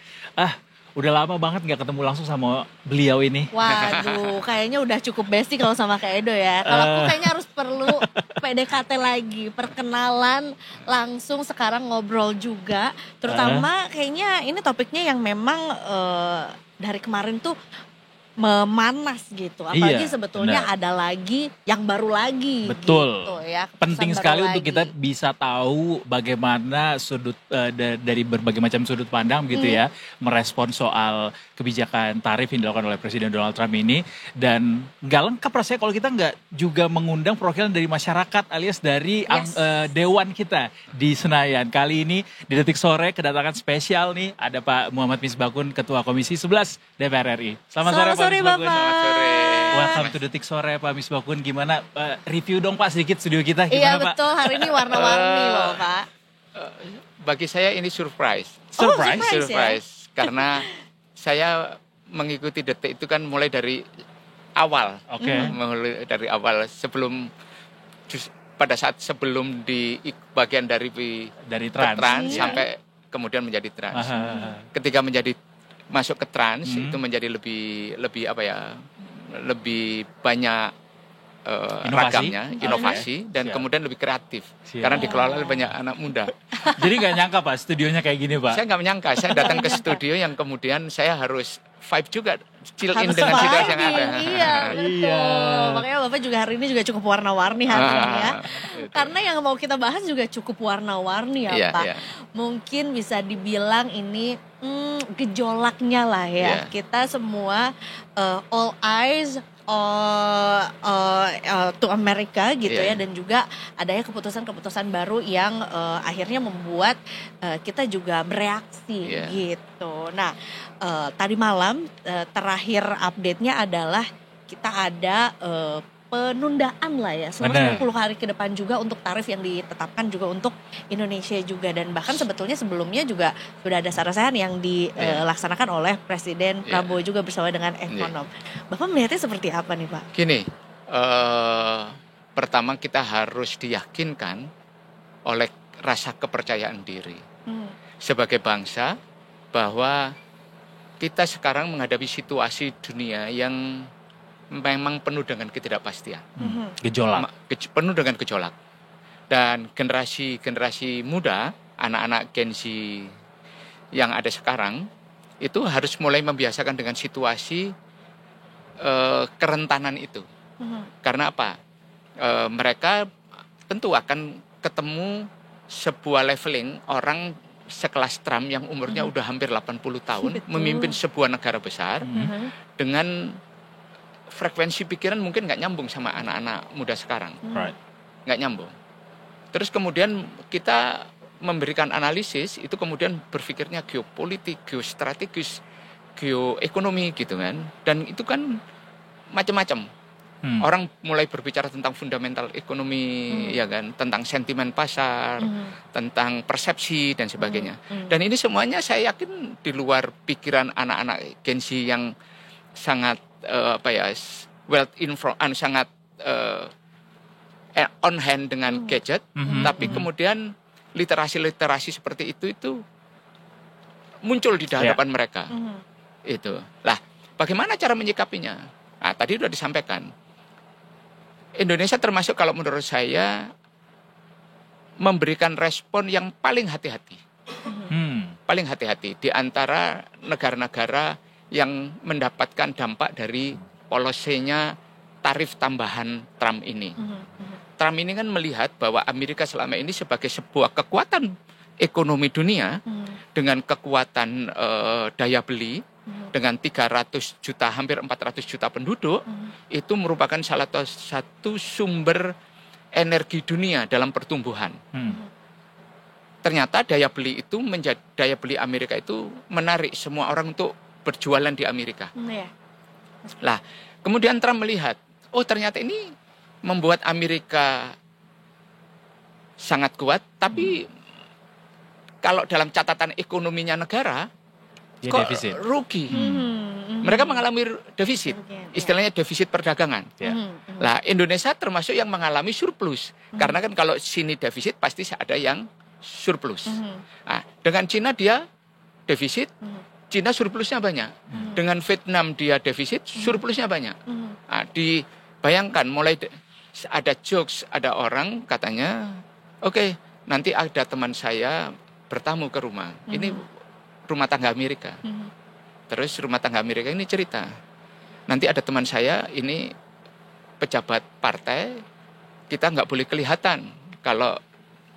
udah lama banget gak ketemu langsung sama beliau ini. Waduh, kayaknya udah cukup basic kalau sama Kak Edo ya. Kalau aku kayaknya harus perlu PDKT lagi, perkenalan langsung, sekarang ngobrol juga. Terutama kayaknya ini topiknya yang memang dari kemarin tuh memanas gitu. Apalagi sebetulnya benar. ada lagi yang baru lagi. Betul. Gitu, ya. Penting sekali untuk lagi. kita bisa tahu bagaimana sudut dari berbagai macam sudut pandang gitu ya, merespon soal kebijakan tarif yang dilakukan oleh Presiden Donald Trump ini. Dan nggak lengkap rasanya kalau kita nggak juga mengundang perwakilan dari masyarakat alias dari dewan kita di Senayan. Kali ini di Detik Sore kedatangan spesial nih, ada Pak Muhammad Misbakun, Ketua Komisi 11 DPR RI. Selamat sore Pak Misbakun. Selamat sore. Welcome to Detik Sore Pak Misbakun. Gimana review dong Pak sedikit studio kita, gimana Iya Pak? betul, hari ini warna-warni loh Pak. Bagi saya ini surprise. Surprise ya? Karena saya mengikuti Detik itu kan mulai dari awal. Oke. Mulai dari awal pada saat sebelum di bagian dari Trans sampai kemudian menjadi Trans. Ketika masuk ke Trans itu menjadi lebih apa ya? Lebih banyak ragamnya, inovasi dan kemudian lebih kreatif. Karena dikelola oleh banyak anak muda. Jadi nggak nyangka Pak studionya kayak gini Pak? Saya nggak menyangka, saya datang ke studio yang kemudian saya harus vibe juga, chill in Harus dengan situasi yang ada. Iya, betul. Makanya Bapak juga hari ini juga cukup warna-warni hari ini ya. Karena yang mau kita bahas juga cukup warna-warni ya Pak. Mungkin bisa dibilang ini gejolaknya lah ya. Kita semua all eyes to Amerika gitu ya, dan juga adanya keputusan-keputusan baru yang akhirnya membuat kita juga bereaksi gitu. Nah, tadi malam terakhir update-nya adalah kita ada penundaan lah ya selama 10 hari ke depan juga untuk tarif yang ditetapkan juga untuk Indonesia juga, dan bahkan sebetulnya sebelumnya juga sudah ada sarasehan yang dilaksanakan oleh Presiden Prabowo juga bersama dengan ekonom. Bapak melihatnya seperti apa nih Pak? Gini, pertama kita harus diyakinkan oleh rasa kepercayaan diri sebagai bangsa bahwa kita sekarang menghadapi situasi dunia yang memang penuh dengan ketidakpastian, penuh dengan gejolak, dan generasi muda, anak-anak Gen Z yang ada sekarang itu harus mulai membiasakan dengan situasi kerentanan itu. Karena apa? Mereka tentu akan ketemu sebuah leveling orang sekelas Trump yang umurnya udah hampir 80 tahun memimpin sebuah negara besar dengan frekuensi pikiran mungkin nggak nyambung sama anak-anak muda sekarang, nggak nyambung. Terus kemudian kita memberikan analisis itu kemudian berpikirnya geopolitik, geostrategis, geoekonomi gitu kan, dan itu kan macam-macam. Orang mulai berbicara tentang fundamental ekonomi, ya kan, tentang sentimen pasar, tentang persepsi dan sebagainya. Dan ini semuanya saya yakin di luar pikiran anak-anak Gen Z yang sangat sangat on hand dengan gadget, tapi kemudian literasi seperti itu muncul di hadapan mereka. Itu. Lah, bagaimana cara menyikapinya? Nah, tadi sudah disampaikan. Indonesia termasuk kalau menurut saya memberikan respon yang paling hati-hati. Paling hati-hati di antara negara-negara yang mendapatkan dampak dari polosinya tarif tambahan Trump ini. Trump ini kan melihat bahwa Amerika selama ini sebagai sebuah kekuatan ekonomi dunia dengan kekuatan daya beli, dengan 300 juta, hampir 400 juta penduduk, itu merupakan salah satu sumber energi dunia dalam pertumbuhan. Ternyata daya beli Amerika itu menarik semua orang untuk berjualan di Amerika. Lah, kemudian Trump melihat, oh ternyata ini membuat Amerika sangat kuat, tapi kalau dalam catatan ekonominya negara, kok defisit. Rugi. Mereka mengalami defisit, istilahnya defisit perdagangan. Lah, Indonesia termasuk yang mengalami surplus, karena kan kalau sini defisit pasti ada yang surplus. Nah, dengan Cina dia defisit, Cina surplusnya banyak. Dengan Vietnam dia defisit, surplusnya banyak. Nah, dibayangkan mulai ada jokes, ada orang katanya, oke, nanti ada teman saya bertamu ke rumah. Ini rumah tangga Amerika. Terus rumah tangga Amerika ini cerita, nanti ada teman saya ini pejabat partai, kita nggak boleh kelihatan kalau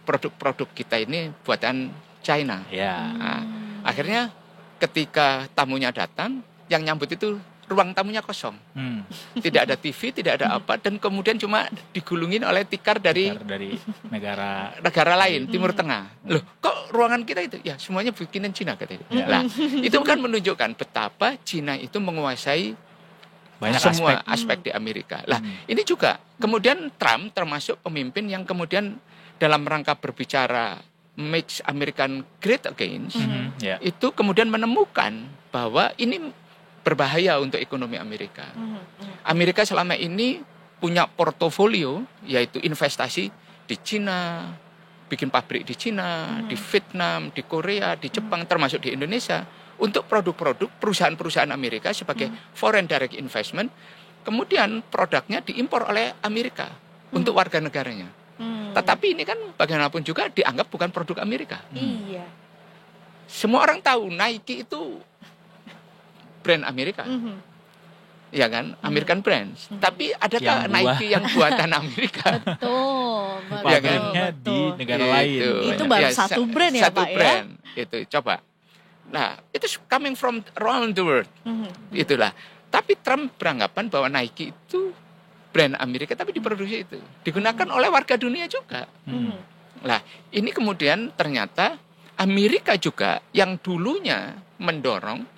produk-produk kita ini buatan China. Nah, akhirnya ketika tamunya datang, yang nyambut itu ruang tamunya kosong. Tidak ada TV, tidak ada apa, dan kemudian cuma digulungin oleh tikar dari negara lain, Timur Tengah. Loh, kok ruangan kita itu? Ya, semuanya bikinan Cina katanya. Nah, itu kan menunjukkan betapa Cina itu menguasai banyak semua aspek di Amerika. Lah, ini juga kemudian Trump termasuk pemimpin yang kemudian dalam rangka berbicara Make American Great Again, itu kemudian menemukan bahwa ini berbahaya untuk ekonomi Amerika. Amerika selama ini punya portofolio, yaitu investasi di Cina, bikin pabrik di Cina, di Vietnam, di Korea, di Jepang, termasuk di Indonesia, untuk produk-produk perusahaan-perusahaan Amerika sebagai foreign direct investment, kemudian produknya diimpor oleh Amerika untuk warga negaranya. Tetapi ini kan bagaimanapun juga dianggap bukan produk Amerika. Semua orang tahu Nike itu brand Amerika, ya kan, American brands. Tapi adakah Nike yang buatan Amerika? Betul. Ya kan? Di negara lain. Itu baru satu brand ya, Pak brand. Itu coba. Nah, itu coming from around the world. Itulah. Tapi Trump beranggapan bahwa Nike itu brand Amerika, tapi diproduksi itu digunakan oleh warga dunia juga. Nah, ini kemudian ternyata Amerika juga yang dulunya mendorong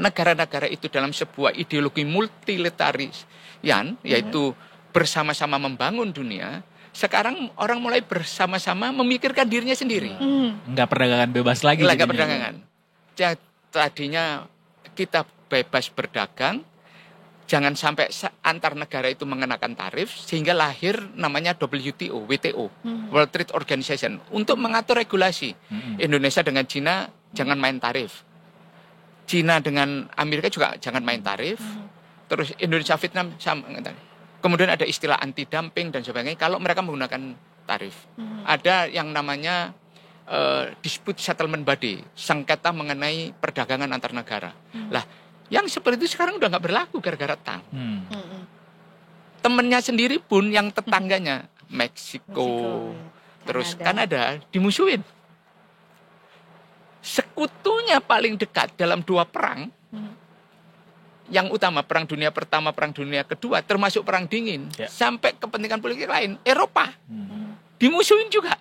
negara-negara itu dalam sebuah ideologi multilateralisme, yaitu bersama-sama membangun dunia. Sekarang orang mulai bersama-sama memikirkan dirinya sendiri. Nggak perdagangan bebas lagi. Nggak perdagangan. Tadinya kita bebas berdagang, jangan sampai antar negara itu mengenakan tarif sehingga lahir namanya WTO, World Trade Organization, untuk mengatur regulasi. Indonesia dengan Cina jangan main tarif. Cina dengan Amerika juga jangan main tarif. Terus Indonesia Vietnam sama. Kemudian ada istilah anti dumping dan sebagainya kalau mereka menggunakan tarif. Ada yang namanya dispute settlement body, sengketa mengenai perdagangan antar negara. Lah, yang seperti itu sekarang udah nggak berlaku gara-gara TAM. Temennya sendiri pun yang tetangganya Meksiko, terus Kanada dimusuhin. Sekutunya paling dekat dalam 2 perang, yang utama Perang Dunia Pertama, Perang Dunia Kedua, termasuk Perang Dingin, sampai kepentingan politik lain, Eropa dimusuhin juga.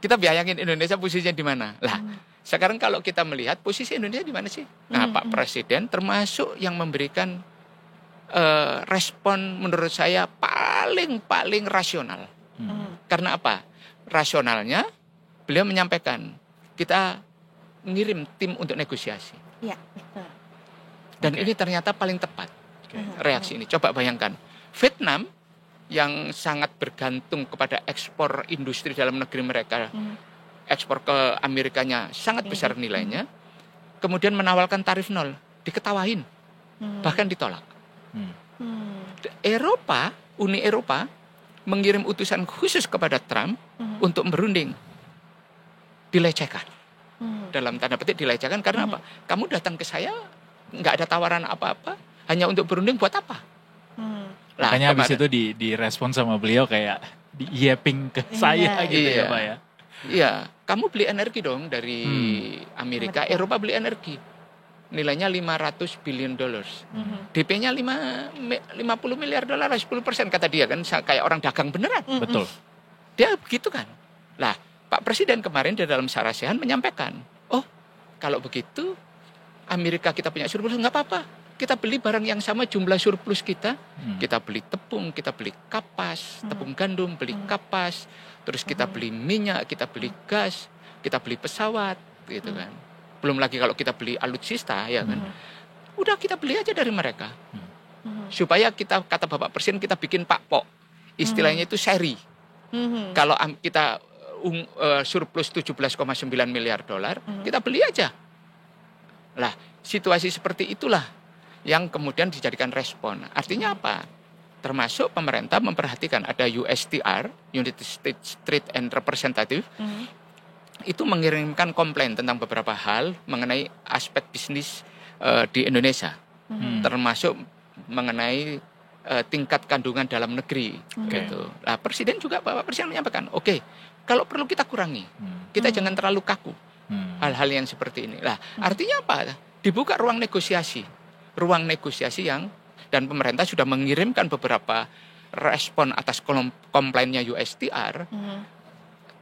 Kita bayangin Indonesia posisinya di mana? Lah, sekarang kalau kita melihat posisi Indonesia di mana sih? Nah, Pak Presiden termasuk yang memberikan respon menurut saya paling rasional. Karena apa? Rasionalnya beliau menyampaikan kita ngirim tim untuk negosiasi. Iya, betul. Dan ini ternyata paling tepat reaksi ini. Coba bayangkan, Vietnam yang sangat bergantung kepada ekspor industri dalam negeri mereka, ekspor ke Amerikanya sangat besar nilainya, kemudian menawarkan tarif 0, diketawain, bahkan ditolak. Eropa, Uni Eropa, mengirim utusan khusus kepada Trump untuk berunding, dilecehkan. Dalam tanda petik dilecehkan karena apa? Kamu datang ke saya, nggak ada tawaran apa-apa, hanya untuk berunding buat apa? Makanya habis itu direspon sama beliau kayak di-yapping ke saya gitu ya Pak ya. Iya, kamu beli energi dong dari Amerika, Eropa beli energi. Nilainya $500 billion. DP-nya 50 miliar dolar, 10% kata dia kan, kayak orang dagang beneran. Betul. Dia begitu kan. Lah, Pak Presiden kemarin di dalam sarasehan menyampaikan, oh kalau begitu Amerika kita punya surplus, nggak apa-apa. Kita beli barang yang sama jumlah surplus kita. Kita beli tepung, kita beli kapas, tepung gandum, beli kapas. Terus kita beli minyak, kita beli gas, kita beli pesawat, gitu kan. Belum lagi kalau kita beli alutsista, ya kan. Udah kita beli aja dari mereka. Supaya kita, kata Bapak Presiden, kita bikin pakpok. Istilahnya itu seri. Kalau kita surplus 17,9 miliar dolar, kita beli aja. Lah, situasi seperti itulah yang kemudian dijadikan respon. Artinya apa? Termasuk pemerintah memperhatikan ada USTR, United States Trade and Representative, itu mengirimkan komplain tentang beberapa hal mengenai aspek bisnis di Indonesia, termasuk mengenai tingkat kandungan dalam negeri. Gitu. Nah, Presiden juga, Bapak Presiden menyampaikan, oke, kalau perlu kita kurangi, kita jangan terlalu kaku hal-hal yang seperti ini. Nah, artinya apa? Dibuka ruang negosiasi yang, dan pemerintah sudah mengirimkan beberapa respon atas komplainnya USTR,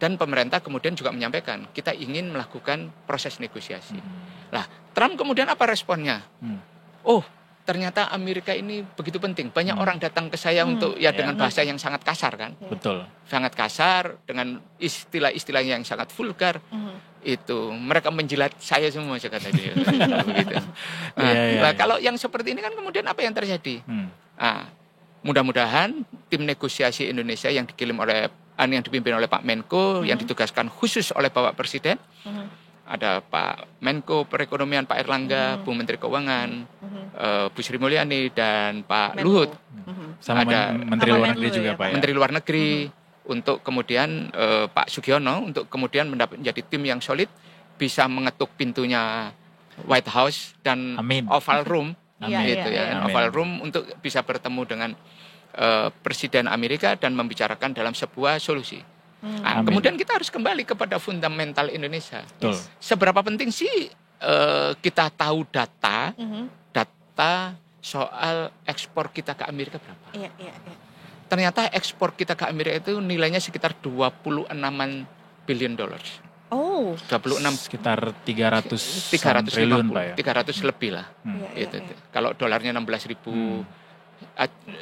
dan pemerintah kemudian juga menyampaikan kita ingin melakukan proses negosiasi. Lah, Trump kemudian apa responnya? Oh, ternyata Amerika ini begitu penting. Banyak orang datang ke saya untuk dengan bahasa yang sangat kasar kan? Betul. Sangat kasar dengan istilah-istilah yang sangat vulgar. Itu mereka menjilat saya semua kata dia. Begitu. Nah, kalau yang seperti ini kan kemudian apa yang terjadi? Mudah-mudahan tim negosiasi Indonesia yang dipimpin oleh Pak Menko, yang ditugaskan khusus oleh Bapak Presiden, ada Pak Menko Perekonomian Pak Erlangga, Bu Menteri Keuangan, Bu Sri Mulyani, dan Pak Luhut. Sama ada Menteri Luar Negeri juga Pak ya. Menteri Luar Negeri. Untuk kemudian Pak Sugiono untuk kemudian menjadi tim yang solid, bisa mengetuk pintunya White House dan Oval Room, Oval Room untuk bisa bertemu dengan Presiden Amerika dan membicarakan dalam sebuah solusi. Kemudian kita harus kembali kepada fundamental Indonesia. Seberapa penting sih kita tahu data soal ekspor kita ke Amerika berapa? Ternyata ekspor kita ke Amerika itu nilainya sekitar 26 billion dollars. Oh. 26 sekitar 300 triliun Pak ya. 300 lebih lah. Kalau dolarnya 16.000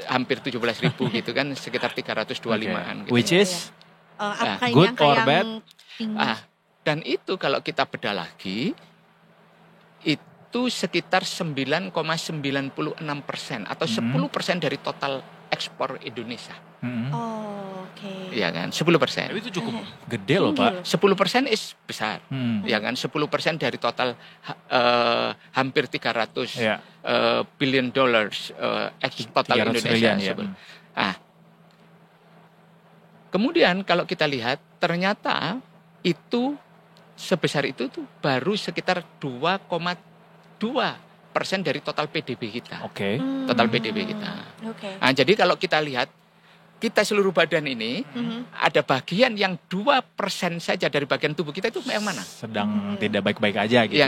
hampir 17.000 gitu kan, sekitar 325-an gitu. Which is good or bad? Dan itu kalau kita bedah lagi, itu sekitar 9,96% atau 10% dari total ekspor Indonesia. Oke. Ya kan, 10%. Tapi itu cukup gede loh Pak. 10% is besar, ya kan, 10% dari total hampir 300 billion dollars total Indonesia. Nah, kemudian kalau kita lihat ternyata itu sebesar itu tuh baru sekitar 2,2% dari total PDB kita. Total PDB kita. Nah, jadi kalau kita lihat kita seluruh badan ini ada bagian yang 2% saja dari bagian tubuh kita itu yang mana? Sedang tidak baik-baik aja gitu.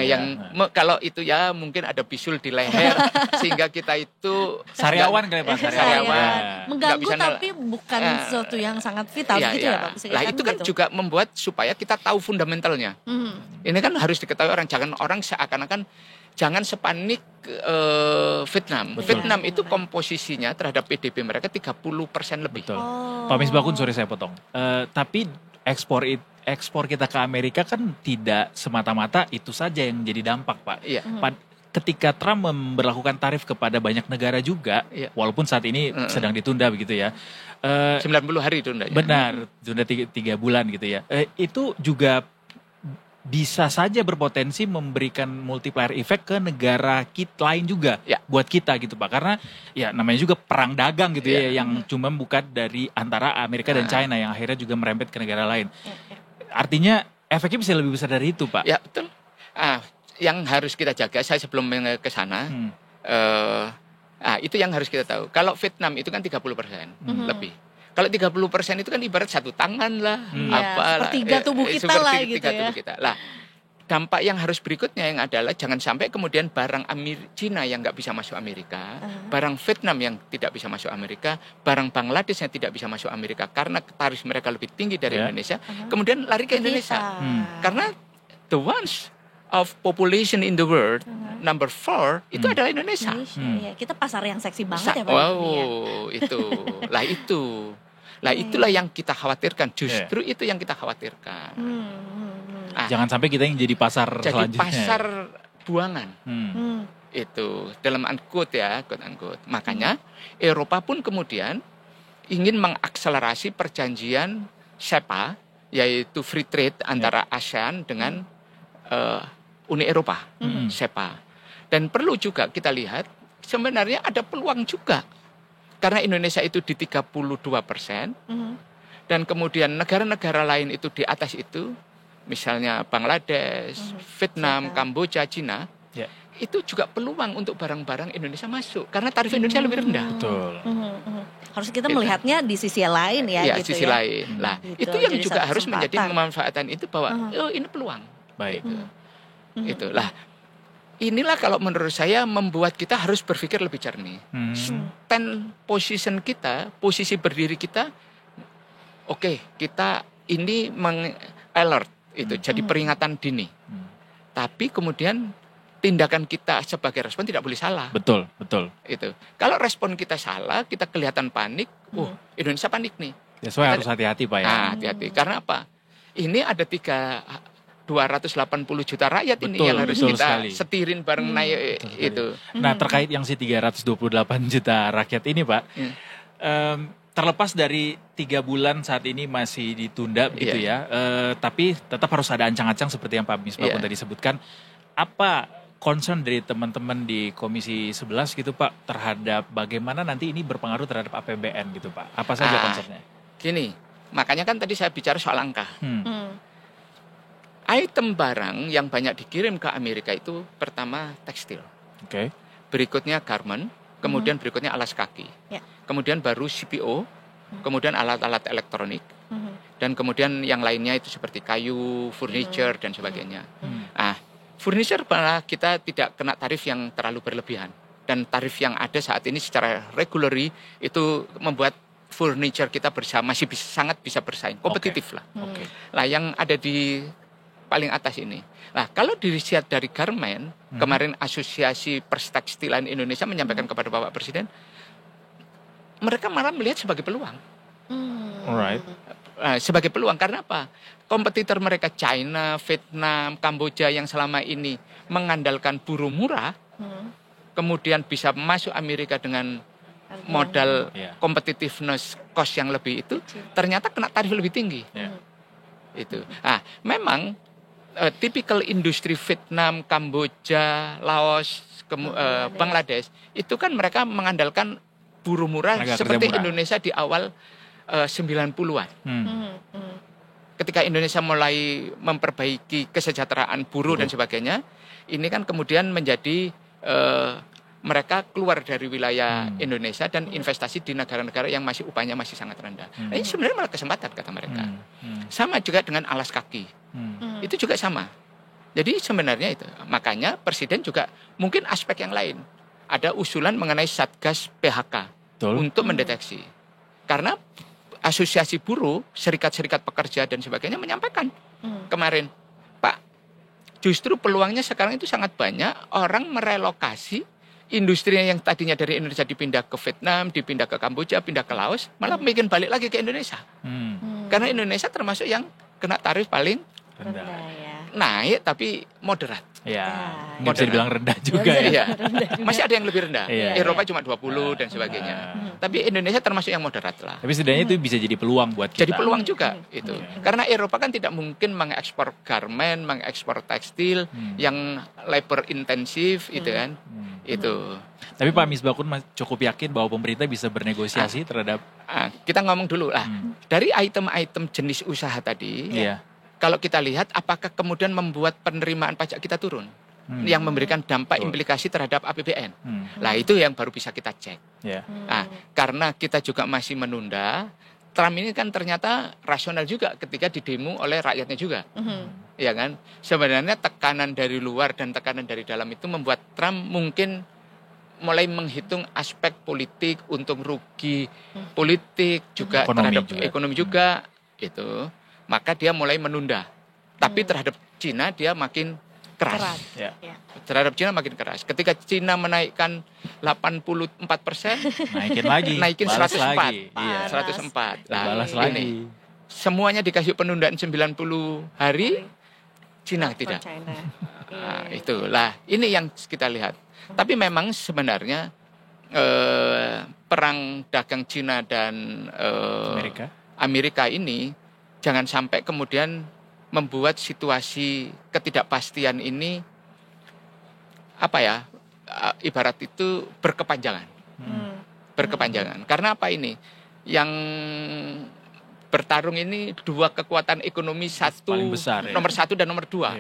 Kalau itu ya mungkin ada bisul di leher sehingga kita itu sariawan kali Pak, sariawan. Mengganggu tapi bukan sesuatu yang sangat vital gitu ya Pak. Lah itu kan juga membuat supaya kita tahu fundamentalnya. Ini kan harus diketahui orang, jangan orang seakan-akan jangan sepanik Vietnam. Vietnam itu komposisinya terhadap PDB mereka 30% lebih. Betul. Pak Misbahkun, sorry saya potong. Tapi ekspor kita ke Amerika kan tidak semata-mata itu saja yang jadi dampak Pak. Ketika Trump memberlakukan tarif kepada banyak negara juga, walaupun saat ini sedang ditunda begitu ya. 90 hari ditunda. Benar, tunda 3 bulan gitu ya. Itu juga bisa saja berpotensi memberikan multiplier effect ke negara lain juga buat kita gitu Pak, karena ya namanya juga perang dagang gitu ya yang cuma bukan dari antara Amerika dan China yang akhirnya juga merembet ke negara lain. Artinya efeknya bisa lebih besar dari itu Pak. Ya betul. Yang harus kita jaga, saya sebelum ke sana, itu yang harus kita tahu. Kalau Vietnam itu kan 30% lebih. Kalau 30% itu kan ibarat satu tangan lah, sepertiga tubuh kita lah gitu ya. Lah, dampak yang harus berikutnya yang adalah jangan sampai kemudian barang Cina yang nggak bisa masuk Amerika, barang Vietnam yang tidak bisa masuk Amerika, barang Bangladesh yang tidak bisa masuk Amerika karena tarif mereka lebih tinggi dari Indonesia, kemudian lari ke Indonesia. Karena the ones of population in the world, number 4 itu adalah Indonesia. Kita pasar yang seksi banget ya Pak. Itulah yang kita khawatirkan. Justru itu yang kita khawatirkan. Jangan sampai kita yang jadi pasar jadi selanjutnya. Pasar buangan. Itu dalam quote ya, quote unquote. Makanya Eropa pun kemudian ingin mengakselerasi perjanjian SEPA, yaitu free trade antara ASEAN dengan Uni Eropa, SEPA. Dan perlu juga kita lihat sebenarnya ada peluang juga. Karena Indonesia itu di 32%, dan kemudian negara-negara lain itu di atas itu, misalnya Bangladesh, Vietnam, Kamboja, Cina, itu juga peluang untuk barang-barang Indonesia masuk. Karena tarif Indonesia lebih rendah. Betul. Harus kita melihatnya di sisi lain ya. Gitu sisi lain. Nah, itu yang jadi juga harus menjadi pemanfaatan itu bahwa ini peluang. Baik. Itulah. Inilah kalau menurut saya membuat kita harus berpikir lebih jernih. Stand position kita, posisi berdiri kita, kita ini alert itu, jadi peringatan dini. Tapi kemudian tindakan kita sebagai respon tidak boleh salah. Betul. Itu. Kalau respon kita salah, kita kelihatan panik, Indonesia panik nih. Ya, harus hati-hati Pak ya. Hati-hati. Karena apa? Ini ada 280 juta rakyat ini yang harus kita setirin bareng naik itu. Nah, terkait yang si 328 juta rakyat ini Pak, terlepas dari 3 bulan saat ini masih ditunda begitu ya, tapi tetap harus ada ancang-ancang seperti yang Pak Misbahkun tadi sebutkan. Apa concern dari teman-teman di Komisi 11 gitu Pak terhadap bagaimana nanti ini berpengaruh terhadap APBN gitu Pak? Apa saja concernnya? Gini, makanya kan tadi saya bicara soal angka. Item barang yang banyak dikirim ke Amerika itu pertama tekstil, berikutnya garment, kemudian berikutnya alas kaki, kemudian baru CPO, kemudian alat-alat elektronik, dan kemudian yang lainnya itu seperti kayu, furniture dan sebagainya. Furniture malah kita tidak kena tarif yang terlalu berlebihan, dan tarif yang ada saat ini secara regularly itu membuat furniture kita masih sangat bisa bersaing, kompetitif lah. Lah yang ada di paling atas ini. Nah, kalau dilihat dari garment, kemarin Asosiasi Perstekstilan Indonesia menyampaikan kepada Bapak Presiden, mereka malah melihat sebagai peluang. sebagai peluang. Karena apa? Kompetitor mereka China, Vietnam, Kamboja yang selama ini mengandalkan buruh murah, kemudian bisa masuk Amerika dengan modal competitiveness cost yang lebih itu, ternyata kena tarif lebih tinggi. Itu. Memang typical industri Vietnam, Kamboja, Laos, Bangladesh itu kan mereka mengandalkan buruh murah seperti Indonesia di awal 90-an. Ketika Indonesia mulai memperbaiki kesejahteraan buruh dan sebagainya, ini kan kemudian menjadi mereka keluar dari wilayah Indonesia dan investasi di negara-negara yang masih upahnya masih sangat rendah. Ini sebenarnya malah kesempatan kata mereka. Sama juga dengan alas kaki. Itu juga sama. Jadi sebenarnya itu. Makanya Presiden juga mungkin aspek yang lain. Ada usulan mengenai Satgas PHK untuk mendeteksi. Karena asosiasi buruh, serikat-serikat pekerja dan sebagainya menyampaikan kemarin, Pak, justru peluangnya sekarang itu sangat banyak orang merelokasi industri yang tadinya dari Indonesia dipindah ke Vietnam, dipindah ke Kamboja, pindah ke Laos, malah bikin balik lagi ke Indonesia. Karena Indonesia termasuk yang kena tarif paling rendah. Naik tapi moderat. Nggak bisa dibilang rendah juga ya. Masih ada yang lebih rendah. Eropa cuma 20 dan sebagainya. Tapi Indonesia termasuk yang moderat lah. Tapi setidaknya itu bisa jadi peluang buat kita. Jadi peluang juga itu. Karena Eropa kan tidak mungkin mengekspor garment, mengekspor tekstil yang labor intensif itu kan. Itu. Tapi Pak Misbakun cukup yakin bahwa pemerintah bisa bernegosiasi terhadap kita ngomong dulu lah. Dari item-item jenis usaha tadi, kalau kita lihat apakah kemudian membuat penerimaan pajak kita turun yang memberikan dampak implikasi terhadap APBN. Lah itu yang baru bisa kita cek. Karena kita juga masih menunda, Trump ini kan ternyata rasional juga ketika didemo oleh rakyatnya juga. Ya kan? Sebenarnya tekanan dari luar dan tekanan dari dalam itu membuat Trump mungkin mulai menghitung aspek politik, untung rugi politik juga terhadap ekonomi juga itu. Maka dia mulai menunda. Tapi terhadap Cina dia makin keras. Terhadap Cina makin keras. Ketika Cina menaikkan 84%, naikin 104. 104. Balas lagi. Semuanya dikasih penundaan 90 hari, Cina tidak. Itulah. Ini yang kita lihat. Tapi memang sebenarnya perang dagang Cina dan Amerika ini jangan sampai kemudian membuat situasi ketidakpastian ini ibarat itu berkepanjangan. Berkepanjangan. Karena apa ini? Yang bertarung ini dua kekuatan ekonomi paling besar, nomor satu dan nomor dua.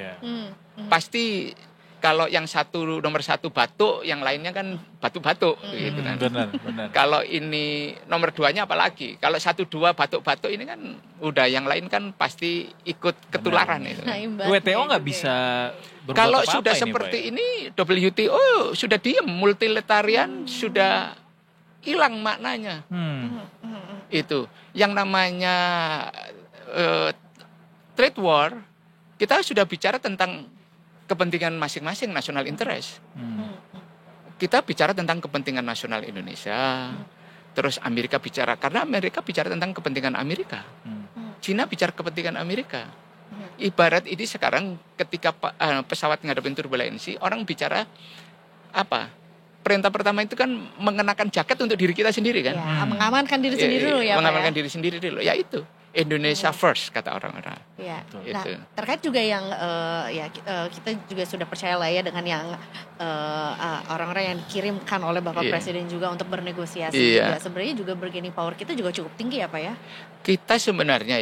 Pasti kalau yang nomor satu batuk, yang lainnya kan batuk-batuk gitu kan. Benar. Kalau ini nomor duanya apalagi. Kalau 1, 2 batuk-batuk ini kan udah yang lain kan pasti ikut ketularan itu. WTO nggak bisa berbuat kalau apa-apa sudah seperti ini WTO sudah diem, multilateral sudah hilang maknanya. Itu yang namanya trade war, kita sudah bicara tentang kepentingan masing-masing, national interest. Kita bicara tentang kepentingan nasional Indonesia, terus Amerika bicara, karena Amerika bicara tentang kepentingan Amerika. Cina bicara kepentingan Amerika. Ibarat ini sekarang ketika pesawat ngadepin turbulensi, orang bicara apa? Perintah pertama itu kan mengenakan jaket untuk diri kita sendiri kan. Mengamankan diri sendiri dulu ya. Mengamankan diri sendiri dulu, ya itu. Indonesia first kata orang-orang. Nah, terkait juga yang kita juga sudah percaya lah ya dengan yang orang-orang yang dikirimkan oleh Bapak Presiden juga untuk bernegosiasi juga. Sebenarnya juga bargaining power kita juga cukup tinggi ya Pak ya? Kita sebenarnya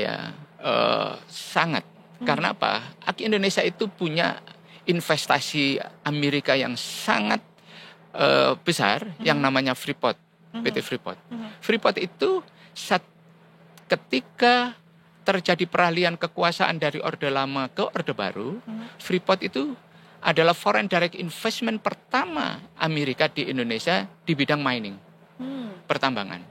sangat. Karena apa? Indonesia itu punya investasi Amerika yang sangat besar yang namanya Freeport, PT Freeport. Freeport itu ketika terjadi peralihan kekuasaan dari Orde Lama ke Orde Baru, Freeport itu adalah foreign direct investment pertama Amerika di Indonesia di bidang mining, pertambangan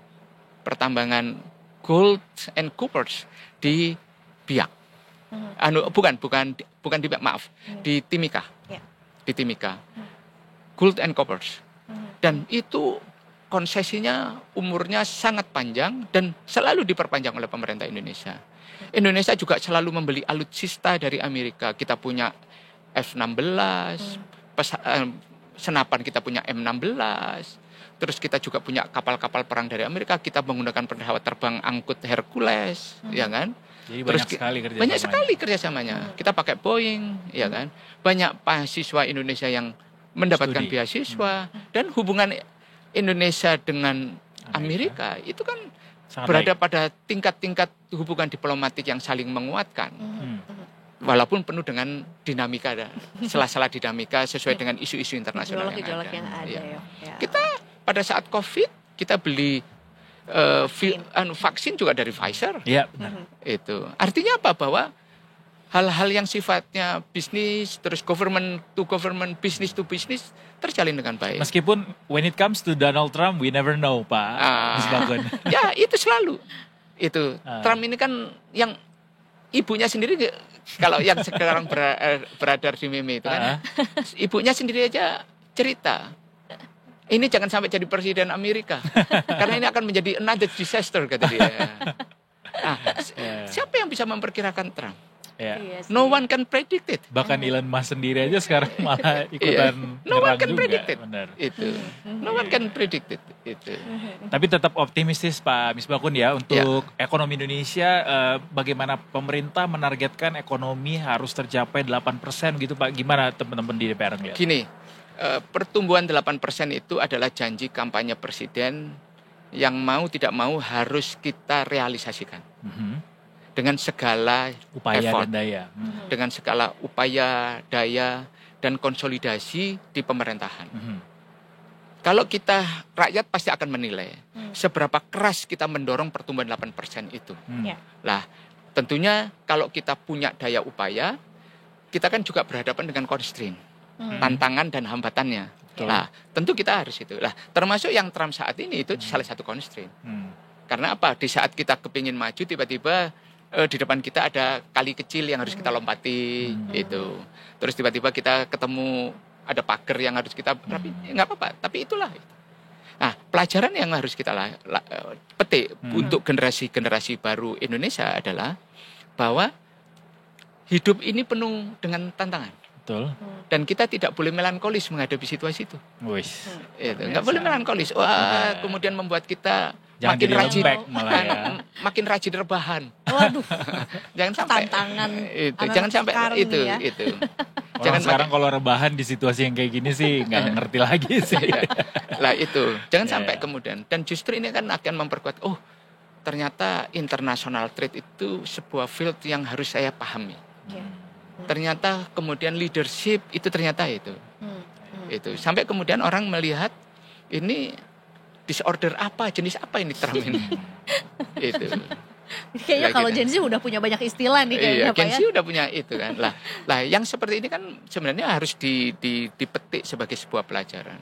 gold and coppers di Biak. Bukan di Biak, maaf, di Timika, di Timika, gold and coppers, dan itu konsesinya umurnya sangat panjang dan selalu diperpanjang oleh pemerintah Indonesia. Indonesia juga selalu membeli alutsista dari Amerika. Kita punya F-16, senapan kita punya M-16. Terus kita juga punya kapal-kapal perang dari Amerika. Kita menggunakan pesawat terbang angkut Hercules, ya kan? Jadi Terus banyak sekali kerjasamanya. Kita pakai Boeing, ya kan? Banyak mahasiswa Indonesia yang mendapatkan beasiswa, dan hubungan Indonesia dengan Amerika itu kan sangat berada baik pada tingkat-tingkat hubungan diplomatik yang saling menguatkan. Walaupun penuh dengan dinamika, sela-sela dinamika sesuai dengan isu-isu internasional yang ada. Ya. Kita pada saat COVID kita beli vaksin juga dari Pfizer. Iya, benar. Itu artinya apa? Bahwa hal-hal yang sifatnya bisnis, terus government to government, business to business terjalin dengan baik. Meskipun when it comes to Donald Trump, we never know, Pak Misbakun. Ya, itu selalu. Itu Trump ini kan yang ibunya sendiri, kalau yang sekarang beredar di meme itu kan, ibunya sendiri aja cerita. Ini jangan sampai jadi presiden Amerika, karena ini akan menjadi another disaster, kata dia. Siapa yang bisa memperkirakan Trump? No one can predict it. Bahkan Elon Musk sendiri aja sekarang malah ikutan no one can juga. Predict it. Benar. Itu. No one can predict it. Itu. Tapi tetap optimistis Pak Misbakun ya untuk ekonomi Indonesia. Bagaimana pemerintah menargetkan ekonomi harus tercapai 8% gitu Pak? Gimana teman-teman di DPR ngeliat? Gini, pertumbuhan 8% itu adalah janji kampanye presiden yang mau tidak mau harus kita realisasikan. Dengan segala upaya effort, dan daya. Dengan segala upaya, daya, dan konsolidasi di pemerintahan. Kalau kita, rakyat pasti akan menilai seberapa keras kita mendorong pertumbuhan 8% itu. Lah, tentunya kalau kita punya daya upaya, kita kan juga berhadapan dengan constraint, tantangan dan hambatannya. Nah, tentu kita harus itu. Lah, termasuk yang Trump saat ini itu salah satu constraint. Karena apa? Di saat kita kepingin maju, tiba-tiba di depan kita ada kali kecil yang harus kita lompati, itu. Terus tiba-tiba kita ketemu ada pagar yang harus kita tapi nggak apa-apa. Tapi itulah. Nah, pelajaran yang harus kita petik untuk generasi-generasi baru Indonesia adalah bahwa hidup ini penuh dengan tantangan. Betul. Dan kita tidak boleh melankolis menghadapi situasi itu. Itu nggak boleh melankolis. Wah, kemudian membuat kita makin rajin, makin rajin rebahan. Waduh. Jangan sampai tantangan. Jangan sampai itu. Jangan sekarang kalau rebahan di situasi yang kayak gini sih nggak ngerti lagi sih. Lah itu, jangan sampai kemudian. Dan justru ini kan akan memperkuat. Oh, ternyata international trade itu sebuah field yang harus saya pahami. Ternyata kemudian leadership itu ternyata itu. Itu sampai kemudian orang melihat ini disorder apa, jenis apa ini Trump ini. Itu. Kayaknya kalau Gen Z udah punya banyak istilah nih kayaknya Pak ya. Gen Z udah punya itu kan. Lah yang seperti ini kan sebenarnya harus dipetik sebagai sebuah pelajaran.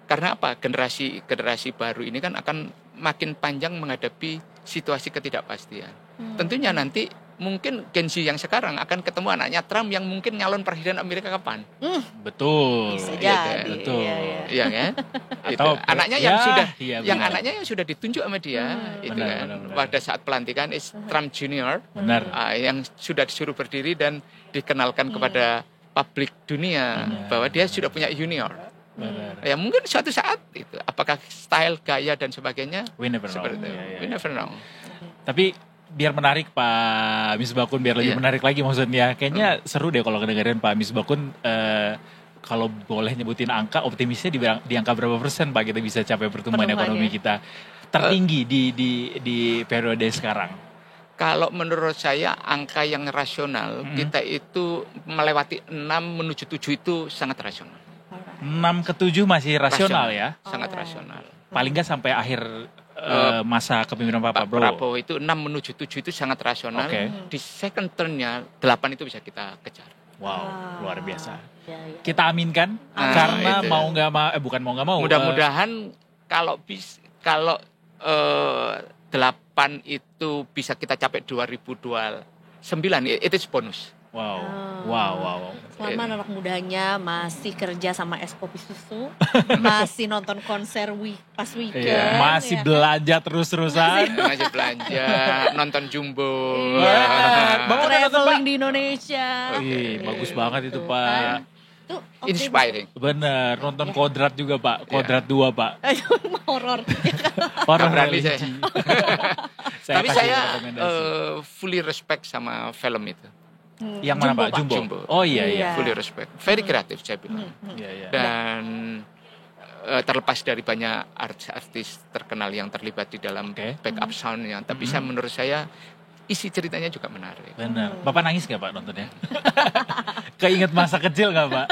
Karena apa? Generasi baru ini kan akan makin panjang menghadapi situasi ketidakpastian. Tentunya nanti mungkin Gen Z yang sekarang akan ketemu anaknya Trump yang mungkin nyalon presiden Amerika kapan. Betul. Bisa jadi. Betul. Iya kan? Atau anaknya yang anaknya yang sudah ditunjuk sama dia itu benar, kan. benar. Pada saat pelantikan Trump Junior. Benar. Yang sudah disuruh berdiri dan dikenalkan kepada publik dunia bahwa dia sudah punya junior. Ya mungkin suatu saat itu apakah style, gaya dan sebagainya we never know. Tapi biar menarik Pak Misbakun, biar lebih menarik lagi maksudnya. Kayaknya seru deh kalau kedengerin Pak Misbakun kalau boleh nyebutin angka, optimisnya di angka berapa persen Pak kita bisa capai pertumbuhan ekonomi kita tertinggi di periode sekarang? Kalau menurut saya angka yang rasional kita itu melewati 6 menuju 7 itu sangat rasional. 6 ke 7 masih rasional ya? Sangat rasional. Paling nggak sampai akhir masa kepemimpinan Pak Prabowo itu 6 menuju 7 itu sangat rasional. Di second term-nya 8 itu bisa kita kejar. Wow, luar biasa. Kita aminkan karena mau nggak mau, bukan mau nggak mau. Mudah-mudahan kalau 8 itu bisa kita capai 2029, itu bonus. Wow. Selama anak mudanya masih kerja sama es kopi susu, masih nonton konser pas weekend, masih belanja terus-terusan, masih belanja, nonton Jumbo, traveling di Indonesia. Bagus banget itu Pak. Inspiring. Bener, nonton Kodrat juga Pak, Kodrat 2 Pak. Horor. Horor religi. Tapi saya fully respect sama film itu. Yang mana Pak? Jumbo. Oh iya. Fully respect. Very kreatif saya bilang. Dan terlepas dari banyak artis terkenal yang terlibat di dalam backup soundnya, tapi menurut saya isi ceritanya juga menarik. Benar. Bapak nangis gak Pak nontonnya? Keinget masa kecil gak Pak?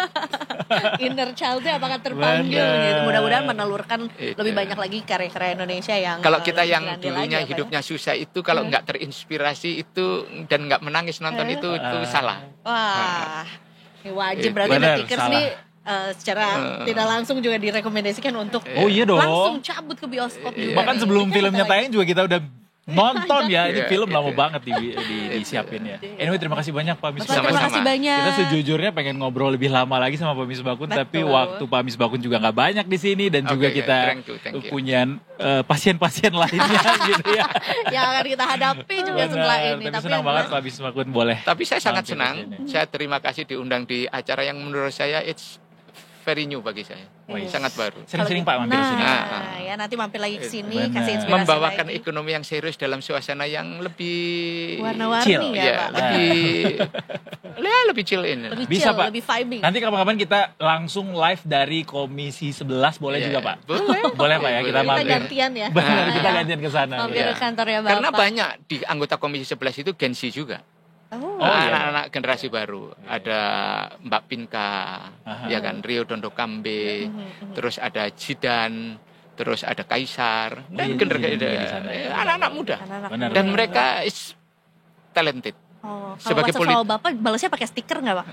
Inner child-nya apakah terpanggil gitu. Mudah-mudahan menelurkan lebih banyak lagi karya-karya Indonesia yang kalau kita yang dulunya hidupnya susah itu kalau nggak terinspirasi itu dan nggak menangis nonton itu salah. Wah, ini wajib berarti The Tickers nih secara tidak langsung juga direkomendasikan untuk langsung cabut ke bioskop. Bahkan sebelum filmnya tayang juga kita udah nonton ya, ini film lama banget disiapin ya. Anyway, terima kasih banyak Pak Misbakun. Terima kasih banyak. Kita sejujurnya pengen ngobrol lebih lama lagi sama Pak Misbakun, tapi waktu Pak Misbakun juga nggak banyak di sini dan juga kita punya pasien-pasien lainnya gitu ya. Yang akan kita hadapi juga setelah ini. Tapi senang banget Pak Misbakun boleh. Tapi saya sangat senang. Saya terima kasih diundang di acara yang menurut saya it's very new bagi saya. Sangat baru. Sering-sering Pak mampir sini. Ya nanti mampir lagi ke sini kasih inspirasi membawakan lagi. Ekonomi yang serius dalam suasana yang lebih warna-warni ya, Pak. Lebih chill ini. Lebih bisa chill, Pak. lebih vibing. Nanti kapan-kapan kita langsung live dari Komisi 11 boleh juga Pak. Boleh Pak ya, kita mampir. Kita gantian ya. Benar, kita gantian ke sana. Mampir ke kantornya Bapak. Karena banyak di anggota Komisi 11 itu Gen Z juga. Anak-anak generasi baru. Ada Mbak Pinka, ya kan, Rio Dondo Kambe, terus ada Jidan, terus ada Kaisar, dan anak-anak muda. Dan mereka is talented. Sebagai kalau Bapak balasnya pakai stiker nggak Pak?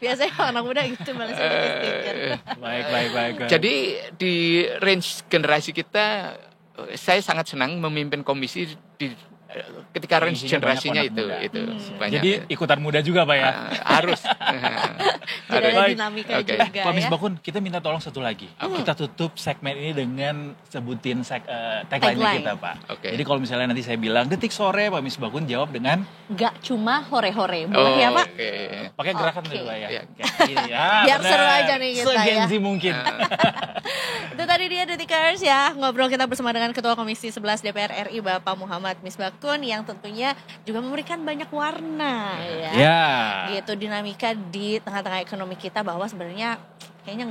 Biasanya anak muda gitu balasnya pakai stiker. Baik. Jadi di range generasi kita, saya sangat senang memimpin komisi ketika range generasinya itu banyak. Jadi ikutan muda juga Pak ya? Harus. Ada dinamika juga Pak Misbakun, kita minta tolong satu lagi. Kita tutup segmen ini dengan sebutin tagline kita Pak. Jadi kalau misalnya nanti saya bilang detik sore, Pak Misbakun jawab dengan gak cuma hore-hore. Boleh ya Pak? Pakai gerakan dulu Pak ya. Biar seru aja nih kita ya. Segenzi mungkin. Itu tadi dia The Tickers ya. Ngobrol kita bersama dengan Ketua Komisi 11 DPR RI Bapak Muhammad Misbakun yang tentunya juga memberikan banyak warna ya. Gitu dinamika di tengah-tengah ekonomi kita bahwa sebenarnya kayaknya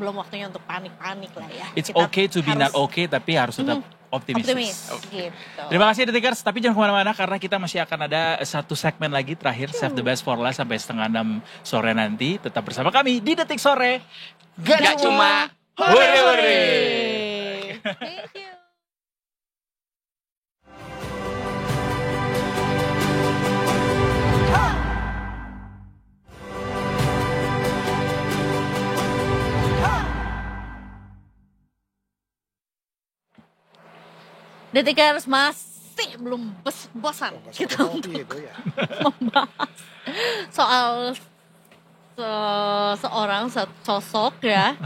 belum waktunya untuk panik-panik lah ya. It's okay to be not okay tapi harus tetap optimis. Gitu. Terima kasih The Tickers, tapi jangan kemana-mana karena kita masih akan ada satu segmen lagi terakhir Save the Best for Last sampai 5:30 sore nanti. Tetap bersama kami di Detik Sore. Gak cuma hore-hore. Thank you. The Tickers masih belum bosan kita untuk membahas soal seorang sosok ya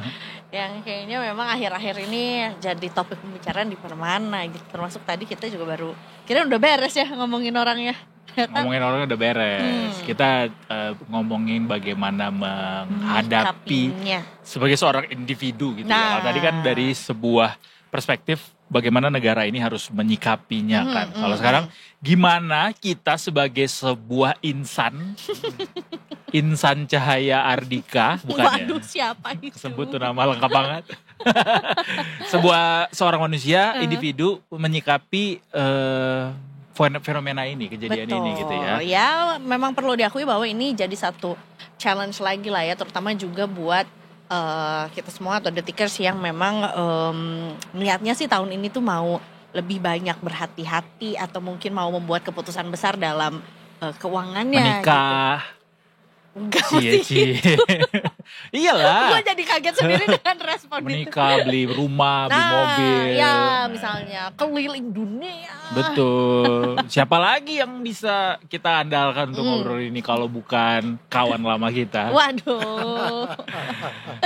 yang kayaknya memang akhir-akhir ini jadi topik pembicaraan di mana gitu. Termasuk tadi kita juga baru kira udah beres ya ngomongin orangnya. Ngomongin orangnya udah beres. Kita ngomongin bagaimana menghadapi sebagai seorang individu gitu ya. Tadi kan dari sebuah perspektif bagaimana negara ini harus menyikapinya kan. Kalau sekarang gimana kita sebagai sebuah insan Cahaya Ardika, bukan ya? Waduh, siapa itu? Sebut tuh nama lengkap banget. Seorang manusia, individu menyikapi fenomena ini, kejadian ini gitu ya. Ya, memang perlu diakui bahwa ini jadi satu challenge lagi lah ya, terutama juga buat kita semua atau The Tickers yang memang niatnya sih tahun ini tuh mau lebih banyak berhati-hati atau mungkin mau membuat keputusan besar dalam keuangannya. Menikah. Gitu. Cie. Iyalah. Gue jadi kaget sendiri dengan respon itu. Menikah, beli rumah, beli mobil. Ya misalnya keliling dunia. Betul. Siapa lagi yang bisa kita andalkan untuk ngobrol ini kalau bukan kawan lama kita? Waduh.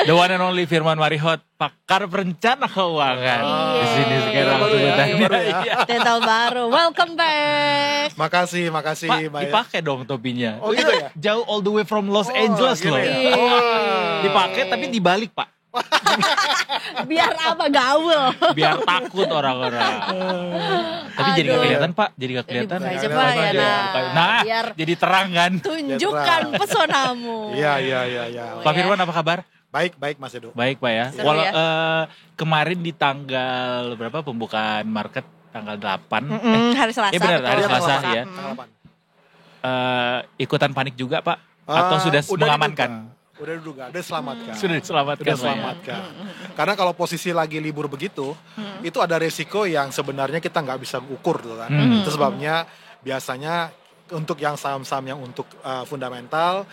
The one and only Firman Marihot, pakar perencana keuangan. Di sini sekarang Tahun baru. Welcome back. Makasih. Pak, dipakai dong topinya. Oh gitu ya? Jauh all the way from Los Angeles loh. Ya? Dipakai tapi dibalik, Pak. Biar apa, gaul? Biar takut orang-orang. Tapi jadi gak kelihatan, Pak. Jadi gak kelihatan. Aja, Pak, ya, nah, biar jadi terang kan. Tunjukkan pesonamu. Iya. Pak Firman apa kabar? Baik Mas Edo. Baik Pak ya. Seru ya? Kemarin di tanggal berapa pembukaan market? Tanggal 8. Hari Selasa. Benar, hari betul. Selasa ya. Ikutan panik juga Pak? Atau sudah mengamankan? Udah diselamatkan. Sudah diselamatkan. Karena kalau posisi lagi libur begitu, itu ada resiko yang sebenarnya kita nggak bisa ukur tuh kan. Itu sebabnya biasanya untuk yang saham-saham yang untuk fundamental,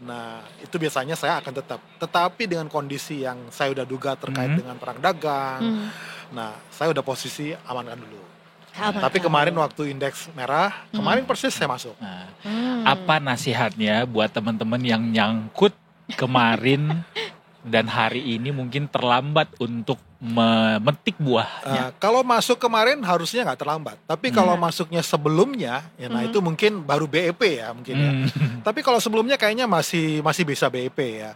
nah itu biasanya saya akan tetap. Tetapi dengan kondisi yang saya udah duga terkait dengan perang dagang, nah saya udah posisi amankan dulu. Tapi kemarin waktu indeks merah, kemarin persis saya masuk. Nah, apa nasihatnya buat teman-teman yang nyangkut kemarin dan hari ini mungkin terlambat untuk memetik buahnya? Kalau masuk kemarin harusnya nggak terlambat. Tapi kalau masuknya sebelumnya, ya, nah itu mungkin baru BEP ya mungkin ya. Tapi kalau sebelumnya kayaknya masih bisa BEP ya.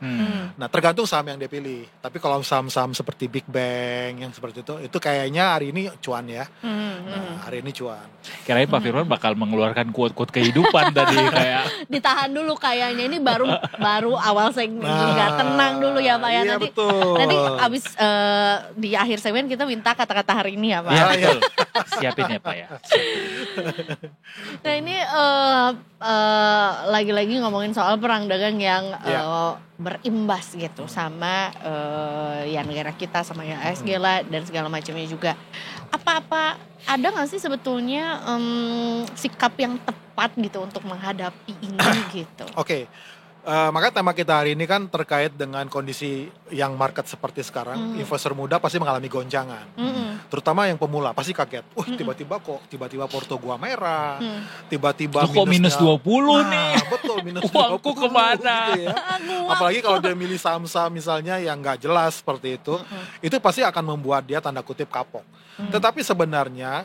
Nah tergantung saham yang dipilih. Tapi kalau saham-saham seperti Big Bang yang seperti itu kayaknya hari ini cuan ya. Nah, hari ini cuan. Kirain Pak Firman bakal mengeluarkan quote-quote kehidupan tadi kayak. Ditahan dulu kayaknya, ini baru awal segmen juga, tenang dulu ya Pak ya. Iya, Nanti abis di akhir segmen kita minta kata-kata hari ini ya Pak. Iya betul. Siapin ya Pak ya. Nah ini lagi-lagi ngomongin soal perang dagang yang berimbas gitu sama ya negara kita sama ya ASG lah dan segala macamnya juga. Apa-apa ada nggak sih sebetulnya sikap yang tepat gitu untuk menghadapi ini gitu? Oke. Maka tema kita hari ini kan terkait dengan kondisi yang market seperti sekarang. Investor muda pasti mengalami goncangan. Terutama yang pemula pasti kaget. Tiba-tiba Porto gua merah. Tiba-tiba kok minus 20 nih. Betul, minus 20. Uangku kemana? Gitu ya. Apalagi kalau dia milih saham-saham misalnya yang nggak jelas seperti itu. Itu pasti akan membuat dia tanda kutip kapok. Tetapi sebenarnya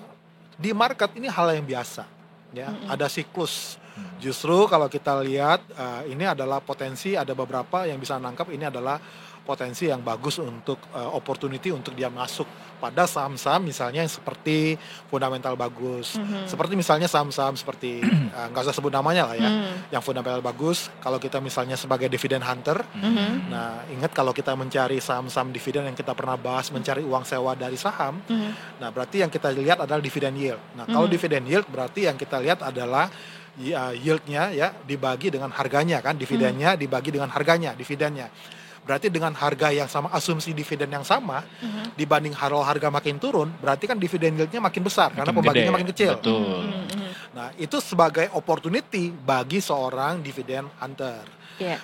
di market ini hal yang biasa. Ya, ada siklus. Justru kalau kita lihat ini adalah potensi, ada beberapa yang bisa nangkap ini adalah potensi yang bagus untuk opportunity untuk dia masuk pada saham-saham misalnya yang seperti fundamental bagus. Seperti misalnya saham-saham seperti nggak usah sebut namanya lah ya, yang fundamental bagus. Kalau kita misalnya sebagai dividend hunter, nah ingat kalau kita mencari saham-saham dividen yang kita pernah bahas, mencari uang sewa dari saham, nah berarti yang kita lihat adalah dividend yield. Nah kalau dividend yield berarti yang kita lihat adalah yieldnya ya dibagi dengan harganya kan, dividennya dibagi dengan harganya, dividennya. Berarti dengan harga yang sama, asumsi dividen yang sama, dibanding harga makin turun, berarti kan dividen yieldnya makin besar karena pembagiannya makin kecil. Betul. Nah itu sebagai opportunity bagi seorang dividend hunter.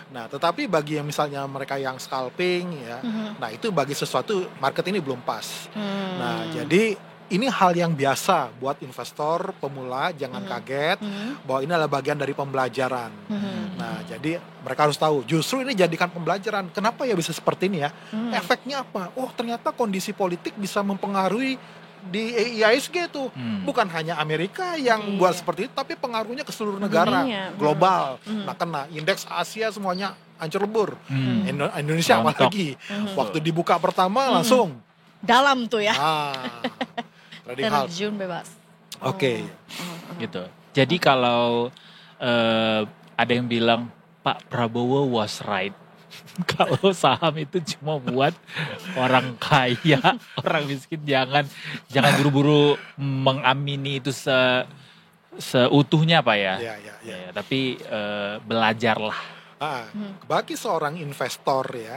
Nah tetapi bagi yang misalnya mereka yang scalping ya, nah itu bagi sesuatu market ini belum pas. Nah jadi ini hal yang biasa buat investor pemula, jangan kaget bahwa ini adalah bagian dari pembelajaran. Nah, jadi mereka harus tahu, justru ini jadikan pembelajaran. Kenapa ya bisa seperti ini ya? Efeknya apa? Oh, ternyata kondisi politik bisa mempengaruhi di IISG tuh. Bukan hanya Amerika yang buat seperti itu, tapi pengaruhnya ke seluruh negara, global. Nah, kena indeks Asia semuanya hancur lebur. Indonesia apalagi. Waktu dibuka pertama langsung dalam tuh ya. Terjun bebas. Oke. Gitu. Jadi kalau ada yang bilang Pak Prabowo was right. Kalau saham itu cuma buat orang kaya, orang miskin jangan buru-buru mengamini itu seutuhnya Pak ya. Ya, tapi belajarlah. Bagi seorang investor ya,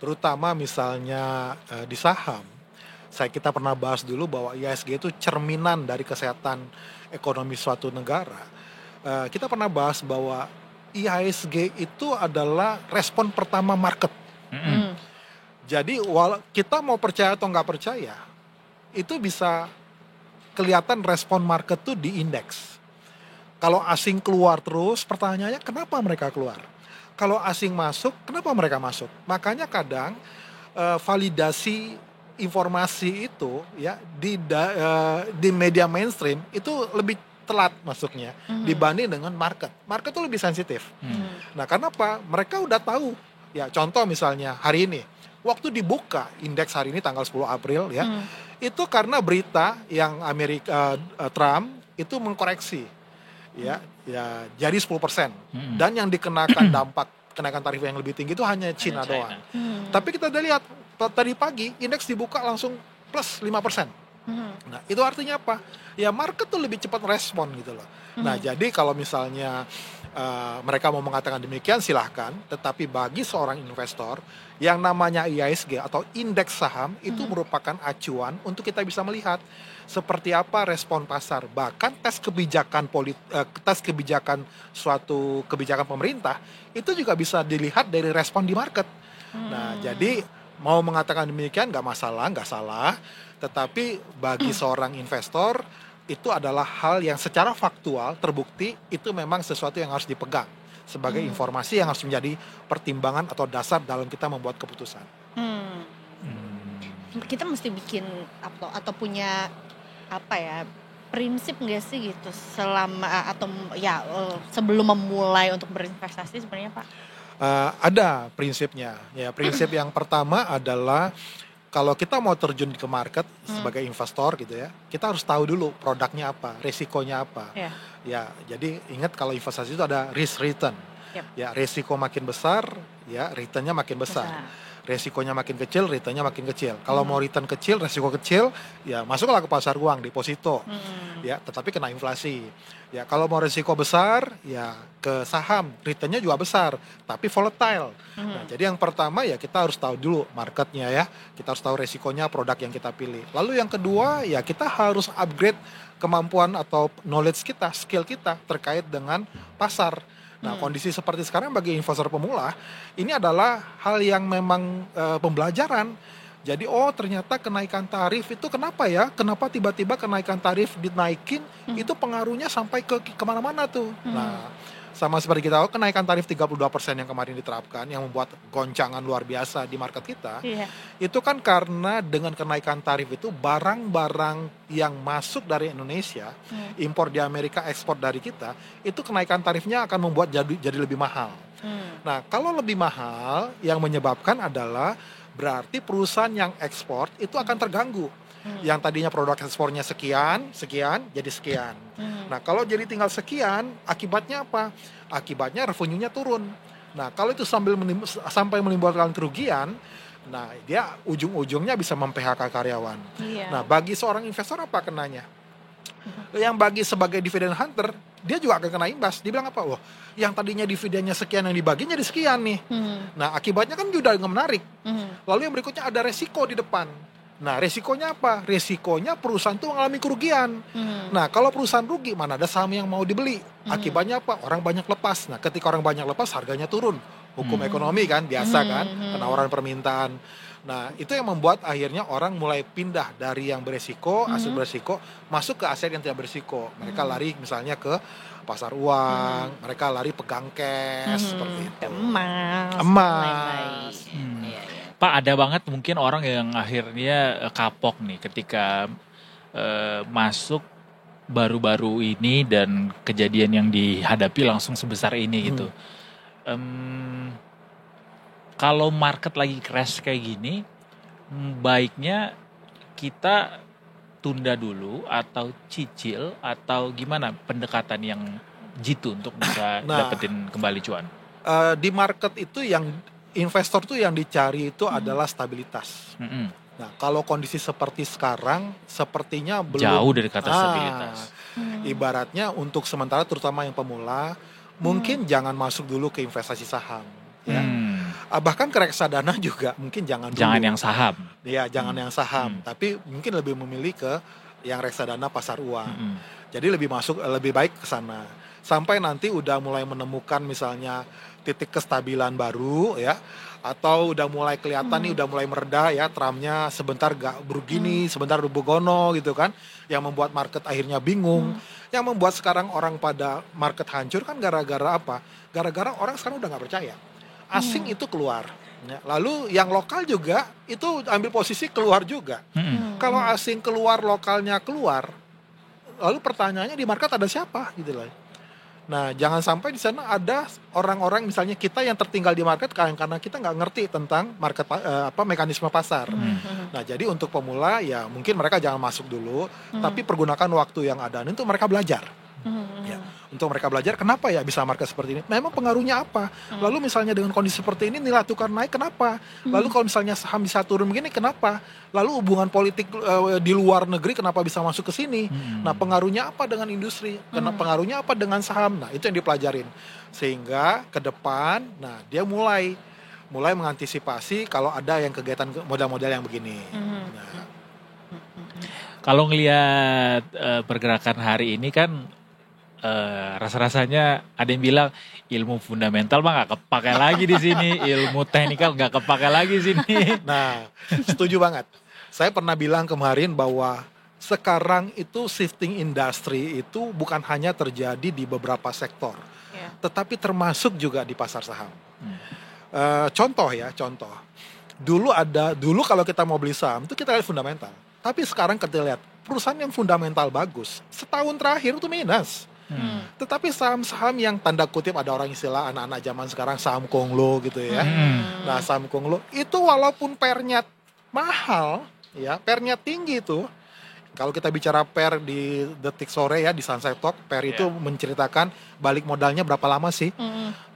terutama misalnya di saham, kita pernah bahas dulu bahwa IISG itu cerminan dari kesehatan ekonomi suatu negara. Kita pernah bahas bahwa IISG itu adalah respon pertama market. Jadi kita mau percaya atau nggak percaya, itu bisa kelihatan respon market tuh di indeks. Kalau asing keluar terus, pertanyaannya kenapa mereka keluar? Kalau asing masuk, kenapa mereka masuk? Makanya kadang validasi informasi itu ya di media mainstream itu lebih telat masuknya dibanding dengan market. Market itu lebih sensitif. Nah, kenapa? Mereka udah tahu. Ya, contoh misalnya hari ini, waktu dibuka indeks hari ini tanggal 10 April ya, itu karena berita yang Trump itu mengkoreksi ya jadi 10%. Dan yang dikenakan dampak kenaikan tarif yang lebih tinggi itu hanya Cina doang. Tapi kita udah lihat tadi pagi indeks dibuka langsung plus 5%. Nah, itu artinya apa? Ya market tuh lebih cepat respon gitu loh. Nah, jadi kalau misalnya mereka mau mengatakan demikian silahkan, tetapi bagi seorang investor yang namanya IISG atau indeks saham itu merupakan acuan untuk kita bisa melihat seperti apa respon pasar. Bahkan tes kebijakan suatu kebijakan pemerintah itu juga bisa dilihat dari respon di market. Nah, jadi mau mengatakan demikian nggak salah, tetapi bagi seorang investor itu adalah hal yang secara faktual terbukti itu memang sesuatu yang harus dipegang sebagai informasi yang harus menjadi pertimbangan atau dasar dalam kita membuat keputusan. Kita mesti bikin atau punya prinsip nggak sih gitu selama atau sebelum memulai untuk berinvestasi sebenarnya Pak? Ada prinsipnya. Ya, prinsip yang pertama adalah kalau kita mau terjun ke market sebagai investor gitu ya, kita harus tahu dulu produknya apa, resikonya apa. Ya, jadi ingat kalau investasi itu ada risk return. Ya, resiko makin besar, ya returnnya makin besar. Resikonya makin kecil, returnnya makin kecil. Kalau mau return kecil, resiko kecil, ya masuklah ke pasar uang, deposito. Ya, tetapi kena inflasi. Ya, kalau mau resiko besar, ya ke saham, returnnya juga besar, tapi volatile. Nah, jadi yang pertama ya kita harus tahu dulu marketnya ya. Kita harus tahu resikonya produk yang kita pilih. Lalu yang kedua ya kita harus upgrade kemampuan atau knowledge kita, skill kita terkait dengan pasar. Nah, kondisi seperti sekarang bagi investor pemula, ini adalah hal yang memang pembelajaran. Jadi, ternyata kenaikan tarif itu kenapa ya? Kenapa tiba-tiba kenaikan tarif dinaikin, itu pengaruhnya sampai ke kemana-mana tuh. Nah, sama seperti kita tahu, kenaikan tarif 32% yang kemarin diterapkan, yang membuat goncangan luar biasa di market kita, itu kan karena dengan kenaikan tarif itu, barang-barang yang masuk dari Indonesia, impor di Amerika, ekspor dari kita, itu kenaikan tarifnya akan membuat jadi lebih mahal. Nah, kalau lebih mahal, yang menyebabkan adalah berarti perusahaan yang ekspor itu akan terganggu. Yang tadinya produk ekspornya sekian, jadi sekian. Nah, kalau jadi tinggal sekian, akibatnya apa? Akibatnya revenue-nya turun. Nah, kalau itu sampai menimbulkan kerugian, nah dia ujung-ujungnya bisa mem-PHK karyawan. Nah, bagi seorang investor apa kenanya? Yang bagi sebagai dividend hunter, dia juga akan kena imbas. Dia bilang apa? Yang tadinya dividennya sekian yang dibagi jadi sekian nih. Nah, akibatnya kan juga nggak menarik. Lalu yang berikutnya ada resiko di depan. Nah, resikonya apa? Resikonya perusahaan itu mengalami kerugian. Nah, kalau perusahaan rugi, mana ada saham yang mau dibeli? Akibatnya apa? Orang banyak lepas. Nah, ketika orang banyak lepas, harganya turun. Hukum ekonomi kan, biasa kan, penawaran permintaan. Nah, itu yang membuat akhirnya orang mulai pindah dari yang beresiko, aset beresiko, masuk ke aset yang tidak beresiko. Mereka lari misalnya ke pasar uang, mereka lari pegang cash, seperti itu. Emas. Pak, ada banget mungkin orang yang akhirnya kapok nih ketika masuk baru-baru ini dan kejadian yang dihadapi langsung sebesar ini gitu. Kalau market lagi crash kayak gini, baiknya kita tunda dulu atau cicil atau gimana pendekatan yang jitu untuk bisa dapetin kembali cuan? Di market itu yang investor tuh yang dicari itu adalah stabilitas. Nah, kalau kondisi seperti sekarang, sepertinya belum jauh dari kata stabilitas. Ibaratnya untuk sementara, terutama yang pemula, mungkin jangan masuk dulu ke investasi saham. Ya. Bahkan ke reksadana juga mungkin jangan dulu. Jangan yang saham. Ya, jangan yang saham. Tapi mungkin lebih memilih ke yang reksadana pasar uang. Jadi lebih baik ke sana. Sampai nanti udah mulai menemukan misalnya titik kestabilan baru ya, Atau udah mulai kelihatan nih, udah mulai mereda ya, Trumpnya sebentar gak begini, sebentar begono gitu kan, yang membuat market akhirnya bingung. Yang membuat sekarang orang pada market hancur kan gara-gara apa? Gara-gara orang sekarang udah gak percaya. Asing itu keluar. Ya, lalu yang lokal juga itu ambil posisi keluar juga. Kalau asing keluar, lokalnya keluar, lalu pertanyaannya di market ada siapa gitu loh. Nah, jangan sampai di sana ada orang-orang misalnya kita yang tertinggal di market karena kita nggak ngerti tentang market mekanisme pasar. Nah, jadi untuk pemula ya mungkin mereka jangan masuk dulu, tapi pergunakan waktu yang ada untuk mereka belajar. Ya, untuk mereka belajar kenapa ya bisa market seperti ini. Memang pengaruhnya apa? Lalu misalnya dengan kondisi seperti ini nilai tukar naik kenapa? Lalu kalau misalnya saham bisa turun begini kenapa? Lalu hubungan politik di luar negeri kenapa bisa masuk ke sini? Nah, pengaruhnya apa dengan industri? Pengaruhnya apa dengan saham? Nah, itu yang dipelajarin. Sehingga ke depan, nah dia mulai mengantisipasi kalau ada yang kegiatan modal-modal yang begini. Nah, kalau ngelihat pergerakan hari ini kan rasa-rasanya ada yang bilang ilmu fundamental mah nggak kepake lagi di sini, ilmu teknikal nggak kepake lagi di sini. Nah, setuju banget. Saya pernah bilang kemarin bahwa sekarang itu shifting industry itu bukan hanya terjadi di beberapa sektor, tetapi termasuk juga di pasar saham. Contoh. Dulu kalau kita mau beli saham itu kita lihat fundamental. Tapi sekarang kita lihat perusahaan yang fundamental bagus, setahun terakhir itu minus. Tetapi saham-saham yang tanda kutip ada orang istilah anak-anak zaman sekarang saham konglo gitu ya. Nah, saham konglo itu walaupun pernya mahal, ya pernya tinggi itu. Kalau kita bicara per di Detik Sore ya di Sunset Talk, per itu menceritakan balik modalnya berapa lama sih?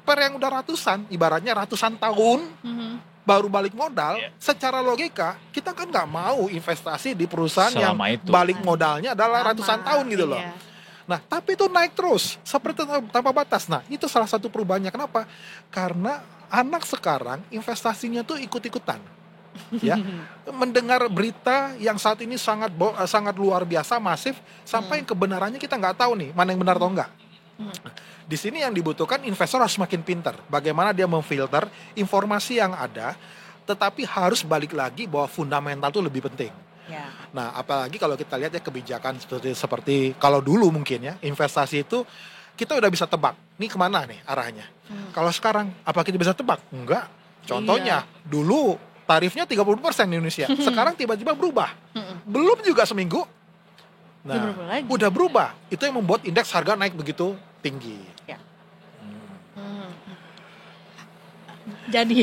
Per yang udah ratusan, ibaratnya ratusan tahun. Baru balik modal, secara logika kita kan nggak mau investasi di perusahaan selama yang itu balik modalnya adalah ratusan tahun gitu loh. Nah, tapi itu naik terus seperti tanpa batas. Nah, itu salah satu perubahannya. Kenapa? Karena anak sekarang investasinya tuh ikut-ikutan. Ya, mendengar berita yang saat ini sangat luar biasa masif sampai yang kebenarannya kita nggak tahu nih mana yang benar atau enggak. Di sini yang dibutuhkan investor harus makin pintar. Bagaimana dia memfilter informasi yang ada, tetapi harus balik lagi bahwa fundamental itu lebih penting. Nah, apalagi kalau kita lihat ya kebijakan seperti kalau dulu mungkin ya investasi itu kita udah bisa tebak. Nih kemana nih arahnya? Kalau sekarang apa kita bisa tebak? Enggak. Contohnya dulu tarifnya 30% di Indonesia. Sekarang tiba-tiba berubah. Belum juga seminggu. Nah, udah berubah. Itu yang membuat indeks harga naik begitu tinggi. Jadi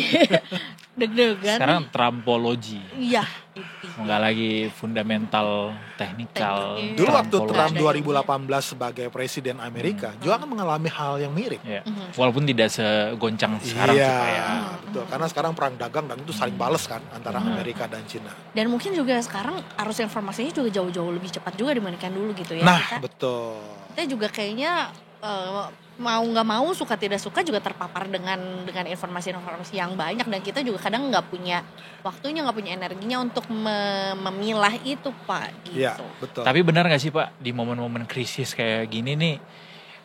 deg-degan. Sekarang trampologi. Iya. Enggak lagi fundamental teknikal. Dulu waktu Trump 2018 sebagai presiden Amerika juga kan mengalami hal yang mirip. Walaupun tidak segoncang sekarang. Betul. Karena sekarang perang dagang dan itu saling bales kan antara Amerika dan Cina. Dan mungkin juga sekarang arus informasinya juga jauh-jauh lebih cepat juga dibandingkan dulu gitu ya. Nah, betul. Kita juga kayaknya mau nggak mau suka tidak suka juga terpapar dengan informasi-informasi yang banyak dan kita juga kadang nggak punya waktunya, nggak punya energinya untuk memilah itu Pak gitu. Iya, betul. Tapi benar nggak sih Pak di momen-momen krisis kayak gini nih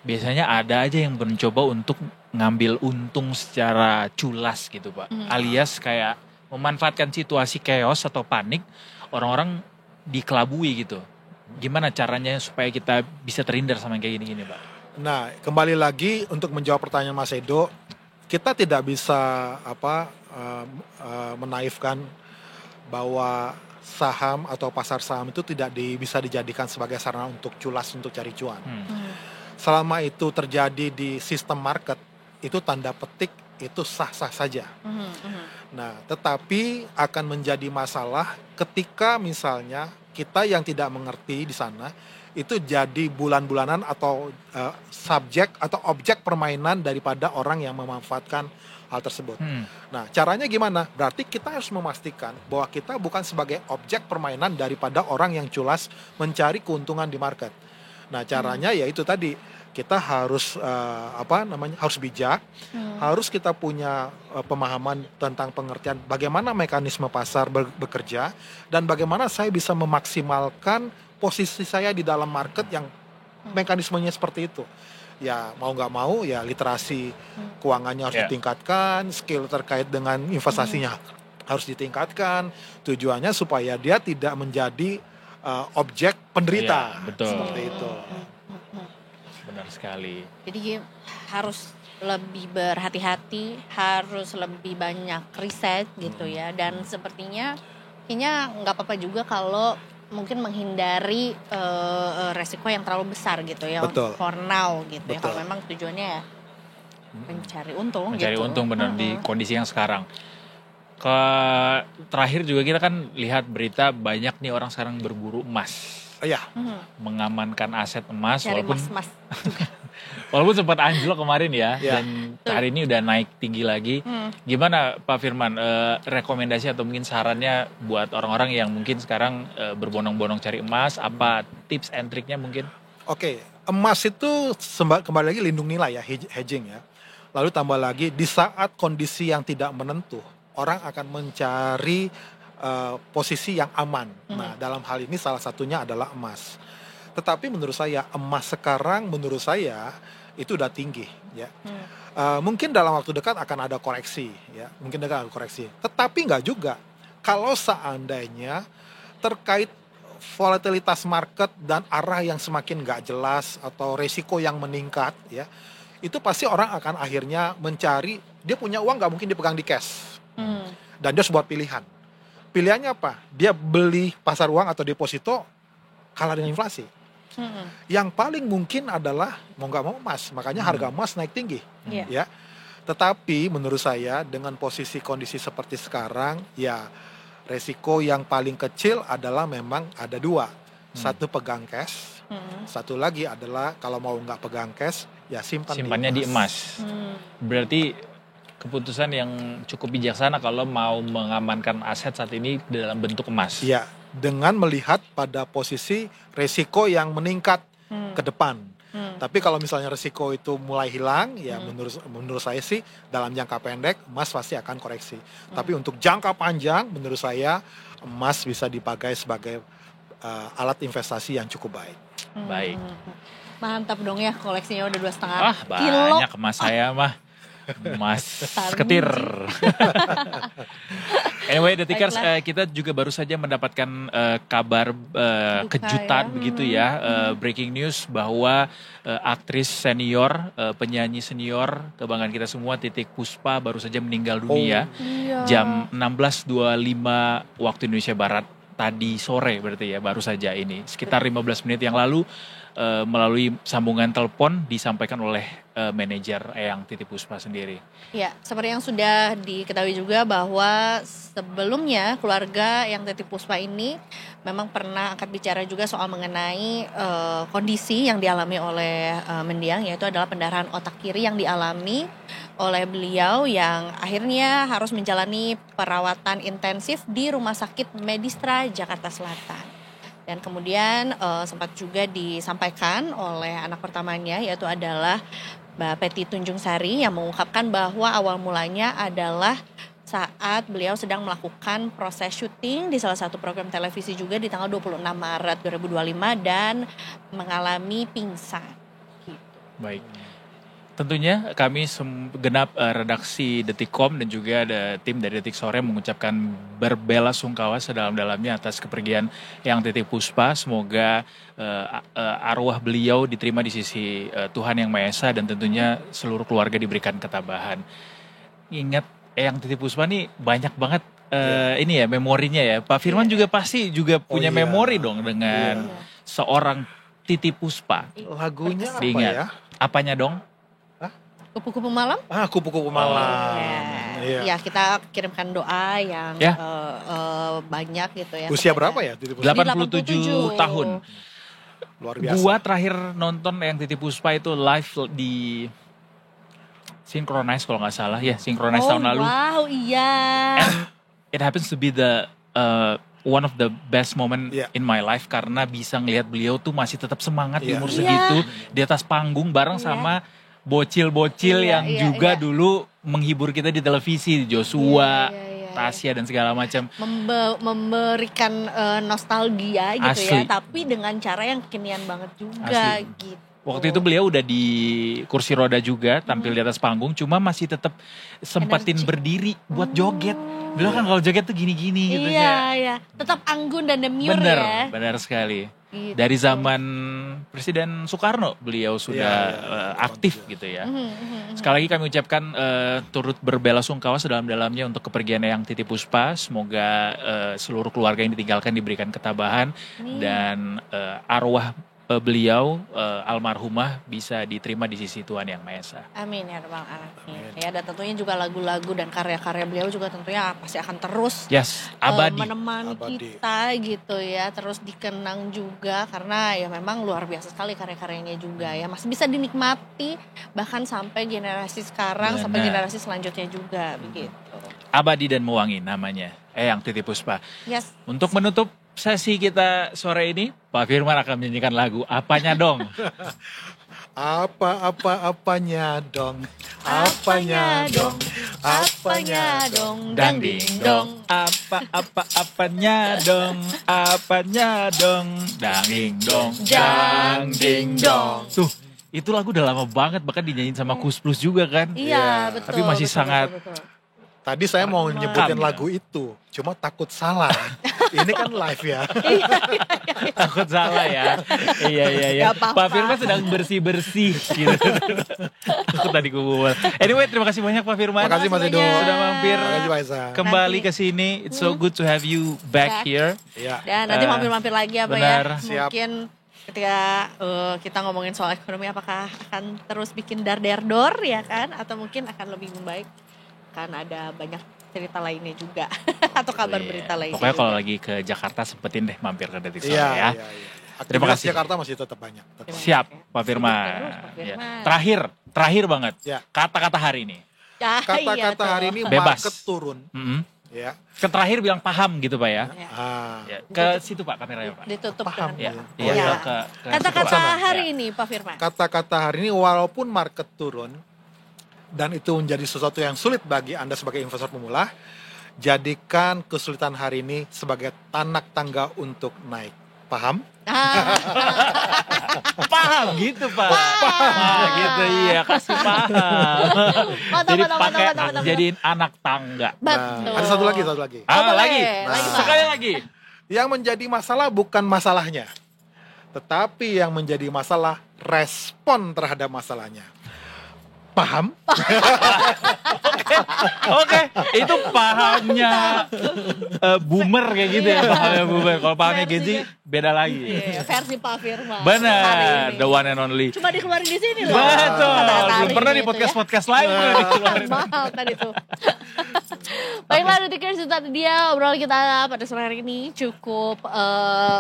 biasanya ada aja yang mencoba untuk ngambil untung secara culas gitu Pak, alias kayak memanfaatkan situasi chaos atau panik orang-orang dikelabui gitu. Gimana caranya supaya kita bisa terhindar sama kayak gini-gini Pak? Nah, kembali lagi untuk menjawab pertanyaan Mas Edo, kita tidak bisa menaifkan bahwa saham atau pasar saham itu tidak bisa dijadikan sebagai sarana untuk culas untuk cari cuan. Selama itu terjadi di sistem market, itu tanda petik itu sah-sah saja. Nah, tetapi akan menjadi masalah ketika misalnya kita yang tidak mengerti di sana itu jadi bulan-bulanan atau subjek atau objek permainan daripada orang yang memanfaatkan hal tersebut. Nah, caranya gimana? Berarti kita harus memastikan bahwa kita bukan sebagai objek permainan daripada orang yang culas mencari keuntungan di market. Nah, caranya ya itu tadi, kita harus harus bijak, harus kita punya pemahaman tentang pengertian bagaimana mekanisme pasar bekerja dan bagaimana saya bisa memaksimalkan posisi saya di dalam market yang mekanismenya seperti itu. ya mau nggak mau ya literasi keuangannya harus ditingkatkan, skill terkait dengan investasinya harus ditingkatkan. Tujuannya supaya dia tidak menjadi objek penderita. Betul. Seperti itu. Benar sekali. Jadi harus lebih berhati-hati, harus lebih banyak riset gitu ya. Dan sepertinya kayaknya nggak apa-apa juga kalau mungkin menghindari resiko yang terlalu besar gitu ya. Betul. For now gitu ya. Betul. Kalau memang tujuannya ya mencari untung Mencari gitu. untung benar di kondisi yang sekarang. Terakhir juga kita kan lihat berita banyak nih orang sekarang berburu emas. Iya. Mengamankan aset emas. Cari walaupun emas-emas. walaupun sempat anjlok kemarin ya. Dan hari ini udah naik tinggi lagi. Gimana Pak Firman, rekomendasi atau mungkin sarannya buat orang-orang yang mungkin sekarang berbondong-bondong cari emas, apa tips and triknya mungkin? Oke, emas itu kembali lagi lindung nilai ya, hedging ya. Lalu tambah lagi di saat kondisi yang tidak menentu, orang akan mencari posisi yang aman. Nah, dalam hal ini salah satunya adalah emas. Tetapi menurut saya emas sekarang menurut saya itu udah tinggi ya. Mungkin dalam waktu dekat akan ada koreksi ya, mungkin ada koreksi. Tetapi nggak juga. Kalau seandainya terkait volatilitas market dan arah yang semakin nggak jelas atau resiko yang meningkat ya, itu pasti orang akan akhirnya mencari, dia punya uang nggak mungkin dipegang di cash. Dan dia harus buat pilihan. Pilihannya apa? Dia beli pasar uang atau deposito kalah dengan inflasi. Yang paling mungkin adalah mau nggak mau emas, makanya harga emas naik tinggi, ya. Tetapi menurut saya dengan posisi kondisi seperti sekarang, ya resiko yang paling kecil adalah memang ada dua, satu pegang cash, satu lagi adalah kalau mau nggak pegang cash, ya simpannya di emas. Berarti keputusan yang cukup bijaksana kalau mau mengamankan aset saat ini dalam bentuk emas. Ya, dengan melihat pada posisi resiko yang meningkat ke depan. Tapi kalau misalnya resiko itu mulai hilang, ya menurut saya sih dalam jangka pendek emas pasti akan koreksi. Tapi untuk jangka panjang, menurut saya emas bisa dipakai sebagai alat investasi yang cukup baik. Baik. Mantap dong ya, koleksinya udah 2,5 kilo. Banyak emas saya mah. Mas ketir. Anyway, Detikers, kita juga baru saja mendapatkan kabar kejutan begitu ya, breaking news bahwa aktris senior, penyanyi senior kebanggaan kita semua Titiek Puspa baru saja meninggal dunia jam 16.25 waktu Indonesia Barat tadi sore, berarti ya baru saja ini sekitar 15 menit yang lalu. Melalui sambungan telepon disampaikan oleh manajer Eyang Titiek Puspa sendiri. Ya, seperti yang sudah diketahui juga bahwa sebelumnya keluarga Eyang Titiek Puspa ini memang pernah angkat bicara juga soal mengenai kondisi yang dialami oleh mendiang, yaitu adalah pendarahan otak kiri yang dialami oleh beliau yang akhirnya harus menjalani perawatan intensif di Rumah Sakit Medistra Jakarta Selatan. Dan kemudian sempat juga disampaikan oleh anak pertamanya, yaitu adalah Mbak Peti Tunjung Sari, yang mengungkapkan bahwa awal mulanya adalah saat beliau sedang melakukan proses syuting di salah satu program televisi juga di tanggal 26 Maret 2025 dan mengalami pingsan. Gitu. Baik. Tentunya kami segenap redaksi Detikcom dan juga ada tim dari Detik Sore mengucapkan berbela-sungkawa sedalam-dalamnya atas kepergian Eyang Titiek Puspa. Semoga arwah beliau diterima di sisi Tuhan Yang Maha Esa dan tentunya seluruh keluarga diberikan ketabahan. Ingat Eyang Titiek Puspa nih banyak banget ini ya memorinya ya. Pak Firman juga pasti juga punya memori dong dengan seorang Titiek Puspa. Lagunya apa diingat. ya? Apanya dong? Kupu-kupu malam? Kupu-kupu malam. Ya, kita kirimkan doa yang banyak gitu ya. Usia berapa ya? 87 tahun. Luar biasa. Gua terakhir nonton Eyang Titiek Puspa itu live di Synchronize kalau nggak salah. Ya, Synchronize tahun lalu. Wow, iya. And it happens to be the one of the best moment in my life karena bisa ngelihat beliau tuh masih tetap semangat di umur segitu di atas panggung bareng sama bocil-bocil yang juga dulu menghibur kita di televisi, Joshua, Tasya dan segala macam. Memberikan nostalgia gitu ya, tapi dengan cara yang kekinian banget juga gitu. Waktu itu beliau udah di kursi roda juga, tampil di atas panggung, cuma masih tetap sempetin berdiri buat joget. Beliau kan kalau joget tuh gini-gini gitu ya. Iya, tetap anggun dan demure Bener, ya. benar sekali. Gitu. Dari zaman Presiden Soekarno beliau sudah aktif gitu ya. Sekali lagi kami ucapkan turut berbelasungkawa sedalam-dalamnya untuk kepergian Eyang Titi Puspa. Semoga seluruh keluarga yang ditinggalkan diberikan ketabahan dan arwah beliau almarhumah bisa diterima di sisi Tuhan Yang Maha Esa. Amin ya rabbal alamin. Ya, dan tentunya juga lagu-lagu dan karya-karya beliau juga tentunya pasti akan terus abadi. Menemani kita gitu ya, terus dikenang juga karena ya memang luar biasa sekali karya-karyanya juga ya, masih bisa dinikmati bahkan sampai generasi sekarang, sampai generasi selanjutnya juga begitu. Abadi dan mewangi namanya Eyang Titi Puspa. Yes. Untuk menutup sesi kita sore ini, Pak Firman akan menyanyikan lagu Apanya Dong. Apanya dong, apanya dong, apanya dong, dang ding dong. Apanya dong, apanya dong, dang ding dong, dang ding dong. Tuh, itu lagu udah lama banget, bahkan dinyanyiin sama Kus Plus juga kan. Iya, betul. Tapi masih sangat. Betul. Tadi saya mau nyebutin lagu itu, cuma takut salah. Ini kan live ya. Takut salah ya. Iya. Pak Firman sedang bersih-bersih gitu. Aku tadi kubuat. Anyway, terima kasih banyak Pak Firman. Terima kasih Mas Edo. Sudah mampir kembali Nanti. ke sini. It's so good to have you back here. Dan nanti mampir-mampir lagi apa ya. Siap. Mungkin ketika kita ngomongin soal ekonomi, apakah akan terus bikin dar-der-dor ya kan, atau mungkin akan lebih membaik, kan ada banyak cerita lainnya juga atau kabar berita lainnya. Pokoknya kalau juga. lagi ke Jakarta sempetin deh mampir ke Detik Sore Iya. ya. Terima kasih. Jakarta masih tetap banyak. Siap Pak Firman. Ya. Terakhir banget. Kata-kata hari ini. Kata-kata hari ini bebas. market turun. Ya. Terakhir bilang paham gitu Pak ya. Ya. Ke situ Pak kameranya Pak. Ditutup paham. dengan Iya. Kata-kata hari ini Pak Firman. Kata-kata hari ini walaupun market turun dan itu menjadi sesuatu yang sulit bagi Anda sebagai investor pemula, jadikan kesulitan hari ini sebagai tanak tangga untuk naik. Paham? Paham gitu Pak. Paham gitu, iya, kasih paham. Jadi pakai jadiin anak tangga. Betul. Ada satu lagi. Lagi. Sekali lagi. Yang menjadi masalah bukan masalahnya, tetapi yang menjadi masalah respon terhadap masalahnya. Paham? Oke, itu pahamnya boomer kayak gitu ya, pahamnya boomer. Kalau pahamnya Gen Z beda lagi. Iya, versi Pak Firman. Benar, the one and only. Cuma dikeluarin di sini loh. Betul, belum pernah di gitu podcast lain pernah dikeluarin. Mahal tadi tuh. Baiklah, Detikers, itu tadi dia obrolan kita pada sore hari ini. Cukup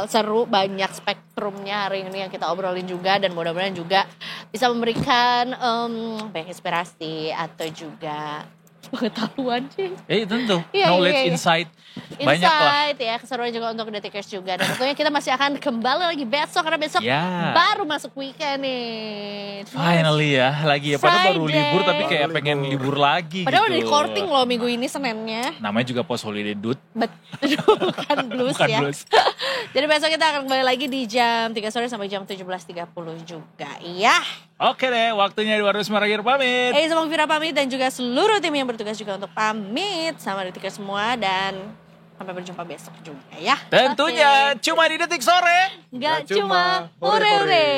seru, banyak spektrumnya hari ini yang kita obrolin juga. Dan mudah-mudahan juga bisa memberikan banyak inspirasi atau juga pengetahuan sih. Tentu, Iya, knowledge, iya. insight, banyak lah. Insight ya, keseruan juga untuk Detikers juga. Dan tentunya kita masih akan kembali lagi besok, karena besok baru masuk weekend nih. Finally ya, lagi ya. Padahal baru Friday. libur tapi kayak pengen libur lagi Padahal gitu. udah recording loh minggu ini Seninnya. Namanya juga post holiday dude. Bukan blues Bukan ya. blues. Jadi besok kita akan kembali lagi di jam 3 sore sampai jam 17.30 juga. Iya. Oke deh, waktunya di Warung Semaragir pamit. Sama Vira pamit dan juga seluruh tim yang bertugas juga untuk pamit sama Detikers semua, dan sampai berjumpa besok juga ya. Tentunya cuma di Detik Sore. Nggak cuma ure-ure.